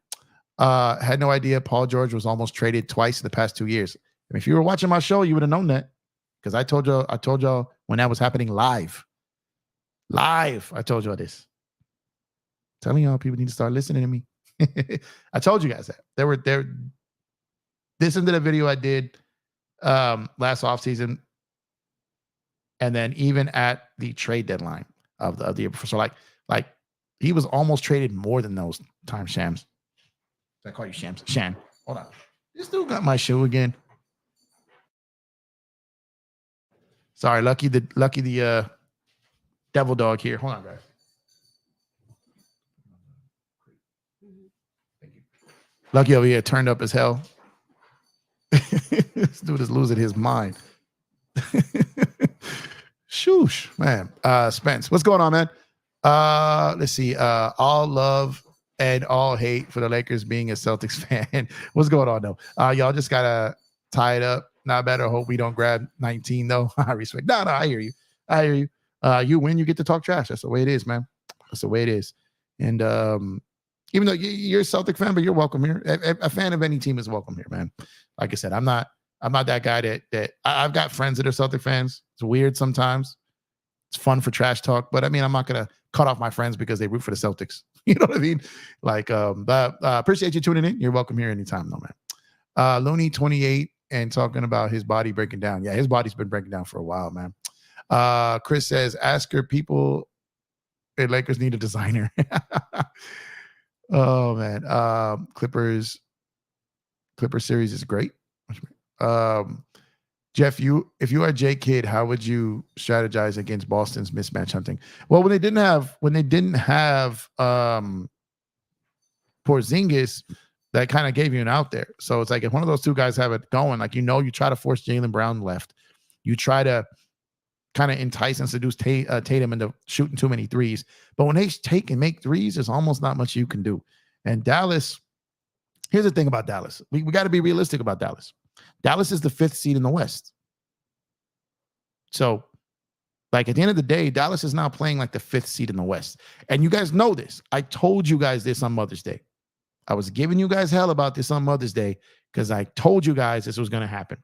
Had no idea Paul George was almost traded twice in the past 2 years. I mean, if you were watching my show, you would have known that. Because I told y'all when that was happening live. I told y'all this. Telling y'all people need to start listening to me. I told you guys that. Listen to the video I did last offseason, and then even at the trade deadline of the year before. So like he was almost traded more than those times, Shams. Did I call you Shams? Shan. Hold on. This dude got my shoe again. Sorry, Lucky the devil dog here. Hold on, guys. Thank you. Lucky over here turned up as hell. This dude is losing his mind. Shoosh, man. Spence, what's going on, man? Let's see. All love and all hate for the Lakers being a Celtics fan. What's going on, though? Y'all just gotta tie it up. Not better. Hope we don't grab 19, though. I respect. No, I hear you. You win, you get to talk trash. That's the way it is, man. That's the way it is. And even though you're a Celtic fan, but you're welcome here. A fan of any team is welcome here, man. Like I said, I'm not that guy that I've got friends that are Celtic fans. It's weird sometimes. It's fun for trash talk, but I mean, I'm not gonna cut off my friends because they root for the Celtics. You know what I mean? Like, but appreciate you tuning in. You're welcome here anytime, though, man. Looney 28 and talking about his body breaking down. Yeah, his body's been breaking down for a while, man. Chris says, ask her people if Lakers need a designer. Oh man. Clipper series is great. Jeff, if you are Jay Kidd, how would you strategize against Boston's mismatch hunting? Well, when they didn't have Porzingis, that kind of gave you an out there. So it's like if one of those two guys have it going, like, you try to force Jaylen Brown left. You try to kind of entice and seduce Tatum into shooting too many threes. But when they take and make threes, there's almost not much you can do. And Dallas, here's the thing about Dallas. We got to be realistic about Dallas. Dallas is the 5th seed in the West. So, like, at the end of the day, Dallas is now playing like the 5th seed in the West. And you guys know this. I told you guys this on Mother's Day. I was giving you guys hell about this on Mother's Day because I told you guys this was going to happen.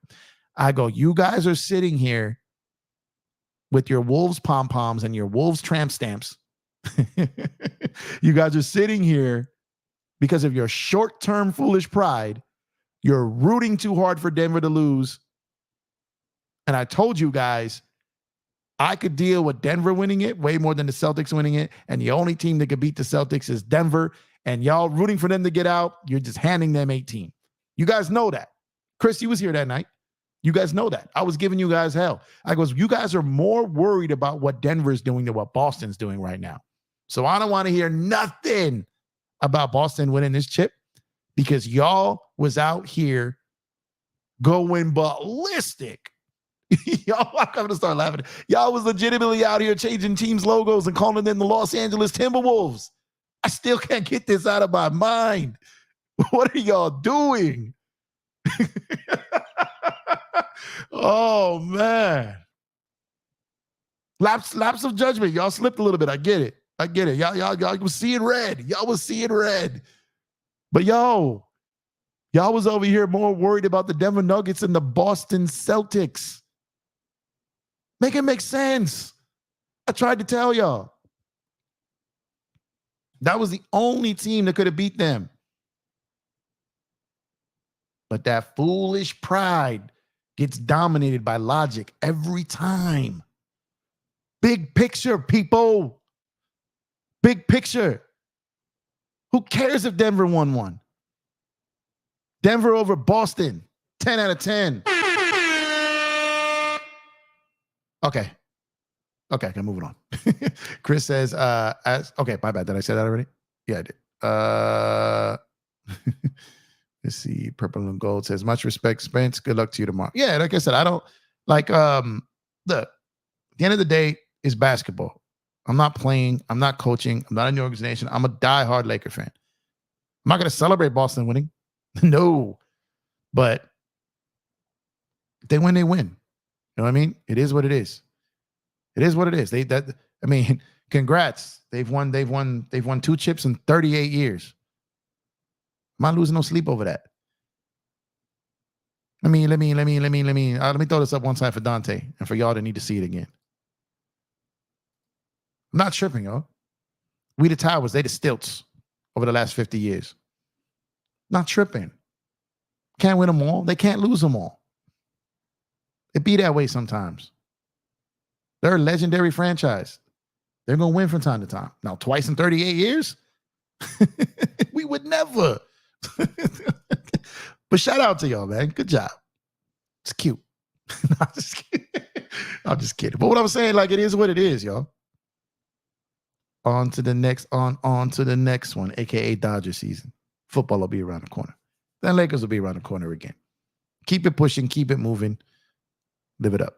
I go, you guys are sitting here with your Wolves pom-poms and your Wolves tramp stamps. You guys are sitting here because of your short-term foolish pride. You're rooting too hard for Denver to lose. And I told you guys, I could deal with Denver winning it way more than the Celtics winning it. And the only team that could beat the Celtics is Denver. And y'all rooting for them to get out, you're just handing them 18. You guys know that. Chris, you was here that night. You guys know that. I was giving you guys hell. I goes, you guys are more worried about what Denver's doing than what Boston's doing right now. So I don't want to hear nothing about Boston winning this chip because y'all was out here going ballistic. Y'all, I'm going to start laughing. Y'all was legitimately out here changing teams' logos and calling them the Los Angeles Timberwolves. I still can't get this out of my mind. What are y'all doing? Oh, man. Lapse of judgment. Y'all slipped a little bit. I get it. Y'all was seeing red. Y'all was seeing red. But y'all was over here more worried about the Denver Nuggets and the Boston Celtics. Make it make sense. I tried to tell y'all. That was the only team that could have beat them. But that foolish pride gets dominated by logic every time. Big picture, people. Big picture. Who cares if Denver won one? Denver over Boston. 10 out of 10. Okay, moving on. Chris says, okay, my bad. Did I say that already? Yeah, I did. Let's see. Purple and Gold says, much respect, Spence. Good luck to you tomorrow. Yeah, like I said, I don't like, look, at the end of the day, it's basketball. I'm not playing. I'm not coaching. I'm not in the organization. I'm a diehard Laker fan. I'm not going to celebrate Boston winning. No. But if they win, they win. You know what I mean? It is what it is. It is what it is. Congrats. They've won 2 chips in 38 years. I'm not losing no sleep over that. Let me throw this up one time for Dante and for y'all that need to see it again. I'm not tripping, y'all. We the Towers, they the stilts over the last 50 years. Not tripping. Can't win them all. They can't lose them all. It be that way sometimes. They're a legendary franchise. They're going to win from time to time. Now, twice in 38 years? We would never. But shout out to y'all, man. Good job. It's cute. I'm just kidding. But what I'm saying, like, it is what it is, y'all. On to the next one, aka Dodger season. Football will be around the corner. Then Lakers will be around the corner again. Keep it pushing, keep it moving. Live it up.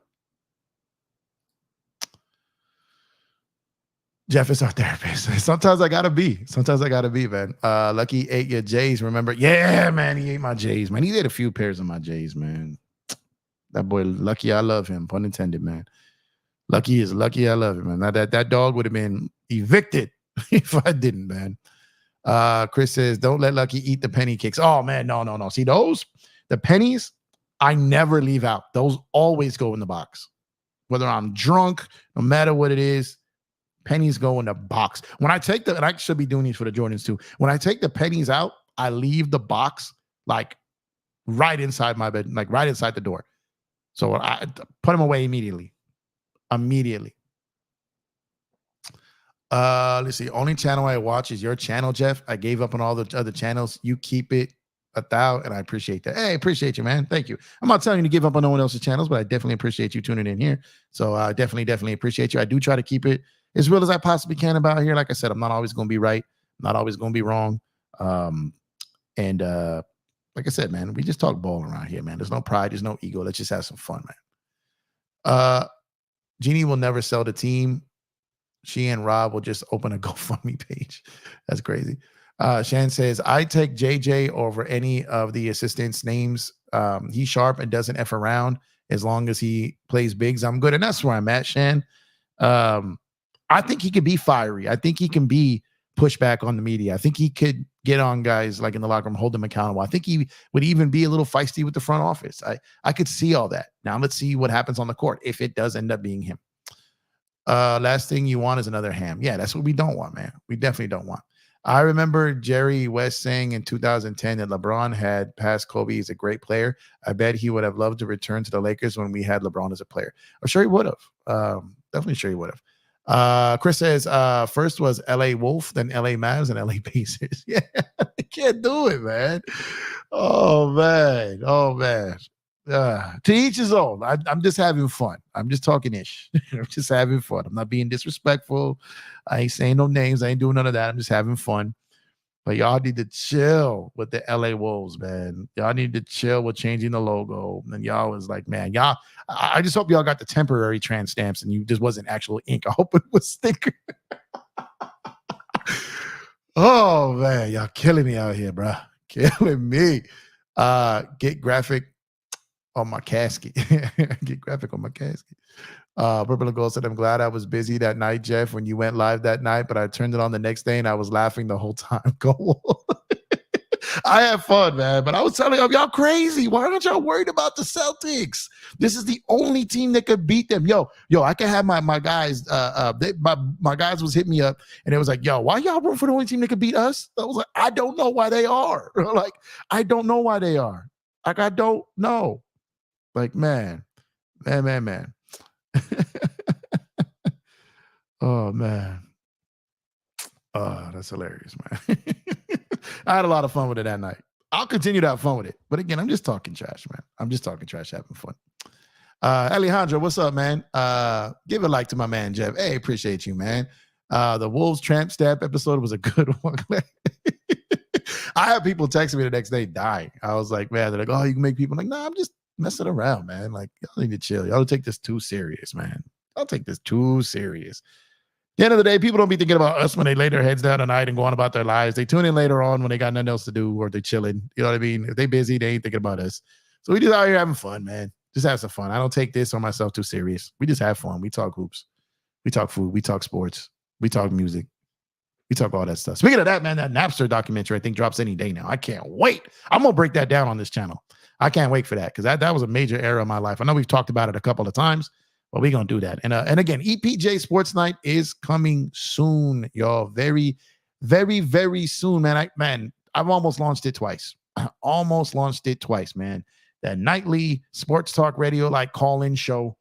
Jeff is our therapist. Sometimes I gotta be, man. Lucky ate your J's, remember? Yeah, man, he ate my J's, man. He ate a few pairs of my J's, man. That boy, Lucky, I love him. Pun intended, man. Lucky is lucky, I love him, man. Now that dog would have been evicted if I didn't, man. Chris says, don't let Lucky eat the penny cakes. Oh, man, no. See, the pennies, I never leave out. Those always go in the box. whether I'm drunk, no matter what it is, pennies go in the box. When I take and I should be doing these for the Jordans too. When I take the pennies out, I leave the box like right inside my bed, like right inside the door. So I put them away immediately. Let's see. Only channel I watch is your channel, Jeff. I gave up on all the other channels. You keep it 1,000, and I appreciate that. Hey, appreciate you, man. Thank you. I'm not telling you to give up on no one else's channels, but I definitely appreciate you tuning in here. So I definitely appreciate you. I do try to keep it as real as I possibly can about here. Like I said, I'm not always going to be right. I'm not always going to be wrong. And like I said, man, we just talk ball around here, man. There's no pride. There's no ego. Let's just have some fun, man. Jeannie will never sell the team. She and Rob will just open a GoFundMe page. That's crazy. Shan says, I take JJ over any of the assistants' names. He's sharp and doesn't F around. As long as he plays bigs, I'm good. And that's where I'm at, Shan. I think he could be fiery. I think he can be pushback on the media. I think he could get on guys like in the locker room, hold them accountable. I think he would even be a little feisty with the front office. I could see all that. Now let's see what happens on the court if it does end up being him. Last thing you want is another Ham. Yeah, that's what we don't want, man. We definitely don't want. I remember Jerry West saying in 2010 that LeBron had passed Kobe as a great player. I bet he would have loved to return to the Lakers when we had LeBron as a player. I'm sure he would have. Definitely sure he would have. Chris says, first was LA Wolf, then LA Mavs, and LA Pacers. Yeah, I can't do it, man. Oh, man. To each his own. I'm just having fun. I'm just talking ish. I'm just having fun. I'm not being disrespectful. I ain't saying no names. I ain't doing none of that. I'm just having fun. But y'all need to chill with the LA Wolves, man. Y'all need to chill with changing the logo. And y'all was like, man, y'all, I just hope y'all got the temporary trans stamps and you just wasn't actual ink. I hope it was sticker. Oh, man, y'all killing me out here, bro. Killing me. Get graphic on my casket. Get graphic on my casket. Purple and Gold said, I'm glad I was busy that night, Jeff, when you went live that night, but I turned it on the next day and I was laughing the whole time. Go. I had fun, man, but I was telling y'all crazy. Why aren't y'all worried about the Celtics? This is the only team that could beat them. Yo, I can have my guys. My guys was hitting me up and it was like, yo, why y'all root for the only team that could beat us? I was like, I don't know why they are. Like, I don't know why they are. Like, I don't know. Like, man. Oh, man. Oh, that's hilarious, man. I had a lot of fun with it that night. I'll continue to have fun with it. But again, I'm just talking trash, man. I'm just talking trash, having fun. Alejandro, what's up, man? Give a like to my man, Jeff. Hey, appreciate you, man. The Wolves Tramp Stamp episode was a good one. I had people texting me the next day dying. I was like, man, they're like, oh, you can make people like, nah, I'm just messing around, man. Like, y'all need to chill. Y'all don't take this too serious, man. I'll take this too serious. At the end of the day, people don't be thinking about us when they lay their heads down at night and go on about their lives. They tune in later on when they got nothing else to do or they're chilling. You know what I mean? If they busy, they ain't thinking about us. So we just out here having fun, man. Just have some fun. I don't take this or myself too serious. We just have fun. We talk hoops. We talk food. We talk sports. We talk music. We talk all that stuff. Speaking of that, man, that Napster documentary I think drops any day now. I can't wait. I'm going to break that down on this channel. I can't wait for that because that was a major era of my life. I know we've talked about it a couple of times, but we're going to do that. And again, EPJ Sports Night is coming soon, y'all. Very, very, very soon, man. I've almost launched it twice. Man. That nightly sports talk radio, like call-in show.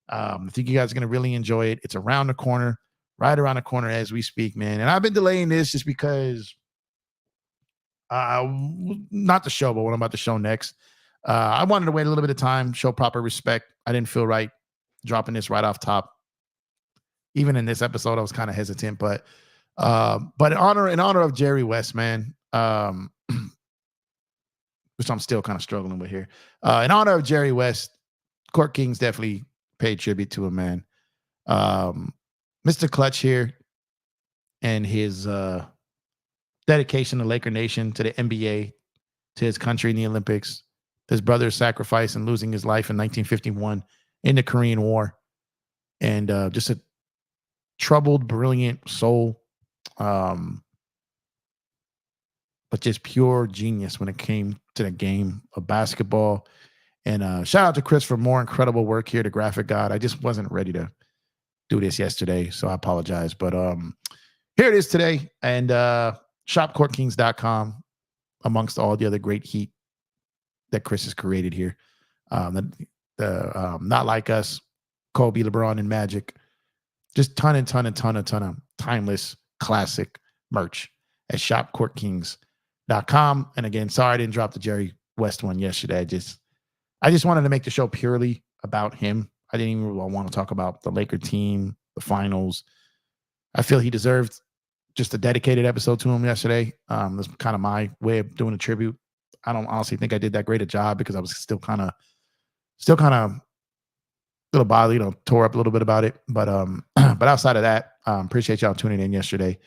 I think you guys are going to really enjoy it. It's around the corner, right around the corner as we speak, man. And I've been delaying this just because, not the show, but what I'm about to show next. I wanted to wait a little bit of time, show proper respect. I didn't feel right dropping this right off top. Even in this episode, I was kind of hesitant, but in honor of Jerry West, man, which I'm still kind of struggling with here. In honor of Jerry West, Court Kings definitely paid tribute to him, man. Mr. Clutch here and his dedication to Laker Nation, to the NBA, to his country in the Olympics, his brother's sacrifice and losing his life in 1951 in the Korean War, and just a troubled, brilliant soul, but just pure genius when it came to the game of basketball. And shout out to Chris for more incredible work here, the graphic god. I just wasn't ready to do this yesterday, so I apologize. But here it is today. And shopcourtkings.com, amongst all the other great heat that Chris has created here. Not Like Us, Kobe, LeBron, and Magic. Just ton of timeless classic merch at shopcourtkings.com. And again, sorry I didn't drop the Jerry West one yesterday. I just wanted to make the show purely about him. I didn't even want to talk about the Laker team, the finals. I feel he deserved just a dedicated episode to him yesterday. That's kind of my way of doing a tribute. I don't honestly think I did that great a job because I was still kind of little body, tore up a little bit about it. But but outside of that, appreciate y'all tuning in yesterday.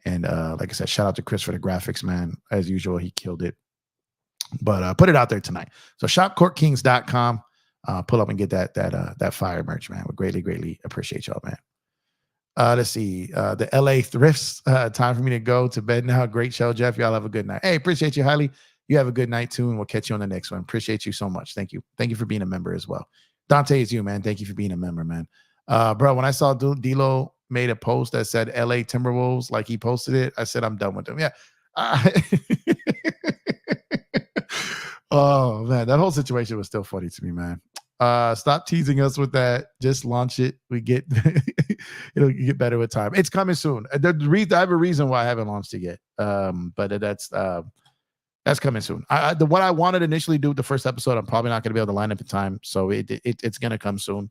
And like I said, shout out to Chris for the graphics, man. As usual, he killed it. But put it out there tonight. So shopcourtkings.com. Pull up and get that fire merch, man. We greatly appreciate y'all, man. Let's see. The LA Thrifts. Time for me to go to bed now. Great show, Jeff. Y'all have a good night. Hey, appreciate you highly. You have a good night too, and we'll catch you on the next one. Appreciate you so much. Thank you. Thank you for being a member as well. Dante, is you, man. Thank you for being a member, man. Bro, when I saw D'Lo made a post that said LA Timberwolves, like he posted it, I said, I'm done with them. Yeah. Oh, man. That whole situation was still funny to me, man. Stop teasing us with that. Just launch it. We get it'll get better with time. It's coming soon. I have a reason why I haven't launched it yet. But that's coming soon. What I wanted to initially do with the first episode, I'm probably not going to be able to line up in time. So it's going to come soon.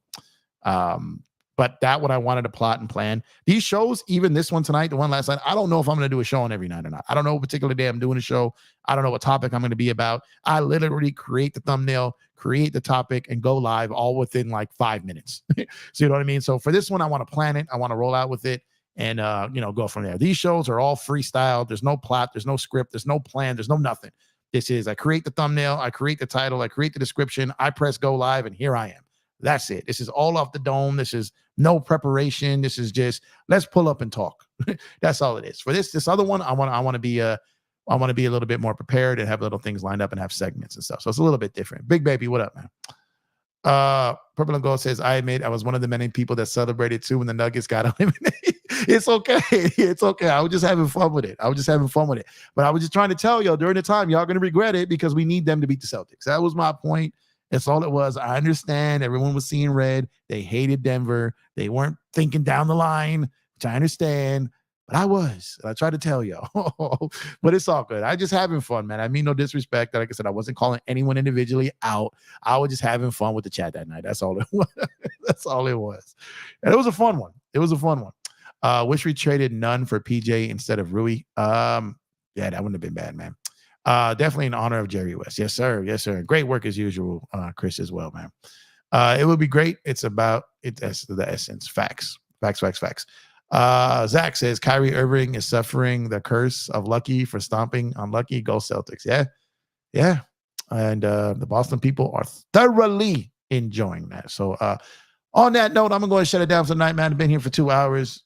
But that what I wanted to plot and plan. These shows, even this one tonight, the one last night, I don't know if I'm going to do a show on every night or not. I don't know what particular day I'm doing a show. I don't know what topic I'm going to be about. I literally create the thumbnail, create the topic, and go live all within like 5 minutes. So you know what I mean? So for this one, I want to plan it. I want to roll out with it and go from there. These shows are all freestyle. There's no plot. There's no script. There's no plan. There's no nothing. This is, I create the thumbnail. I create the title. I create the description. I press go live, and here I am. That's it. This is all off the dome. This is no preparation. This is just, let's pull up and talk. That's all it is. For this other one, I want to be a little bit more prepared and have little things lined up and have segments and stuff. So it's a little bit different. Big Baby, what up, man? Purple and Gold says, I admit I was one of the many people that celebrated too when the Nuggets got eliminated. It's okay. It's okay. I was just having fun with it. But I was just trying to tell y'all during the time, y'all going to regret it because we need them to beat the Celtics. That was my point. That's all it was. I understand everyone was seeing red. They hated Denver. They weren't thinking down the line, which I understand. But I was. I tried to tell y'all. But it's all good. I just having fun, man. I mean no disrespect. Like I said, I wasn't calling anyone individually out. I was just having fun with the chat that night. That's all it was. That's all it was. And it was a fun one. Wish we traded Nunn for PJ instead of Rui. Yeah, that wouldn't have been bad, man. Definitely in honor of Jerry West. Yes, sir. Yes, sir. Great work as usual, Chris, as well, man. It would be great. It's about it. That's the essence. Facts. Zach says Kyrie Irving is suffering the curse of Lucky for stomping on Lucky. Go Celtics. Yeah. And the Boston people are thoroughly enjoying that. So on that note, I'm gonna shut it down for tonight, man. I've been here for 2 hours.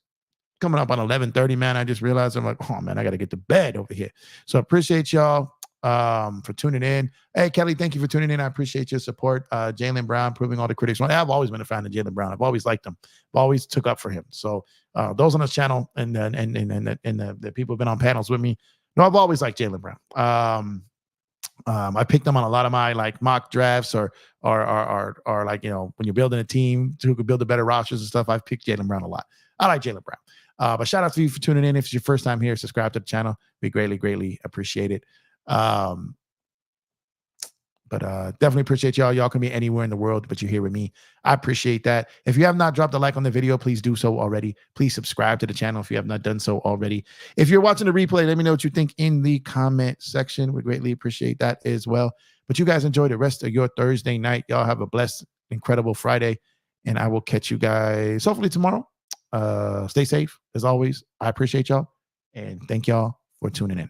Coming up on 11:30, man. I just realized I'm like, oh man, I got to get to bed over here. So appreciate y'all for tuning in. Hey, Kelly, thank you for tuning in. I appreciate your support. Jaylen Brown proving all the critics wrong. I've always been a fan of Jaylen Brown. I've always liked him. I've always took up for him. So those on this channel and the people who've been on panels with me, I've always liked Jaylen Brown. I picked them on a lot of my like mock drafts or like, when you're building a team who could build a better rosters and stuff. I've picked Jaylen Brown a lot. I like Jaylen Brown. But shout out to you for tuning in. If it's your first time here, subscribe to the channel. We greatly appreciate it. But definitely appreciate y'all. Y'all can be anywhere in the world, but you're here with me. I appreciate that. If you have not dropped a like on the video, please do so already. Please subscribe to the channel if you have not done so already. If you're watching the replay, let me know what you think in the comment section. We greatly appreciate that as well. But you guys enjoy the rest of your Thursday night. Y'all have a blessed, incredible Friday. And I will catch you guys hopefully tomorrow. Stay safe as always. I appreciate y'all and thank y'all for tuning in.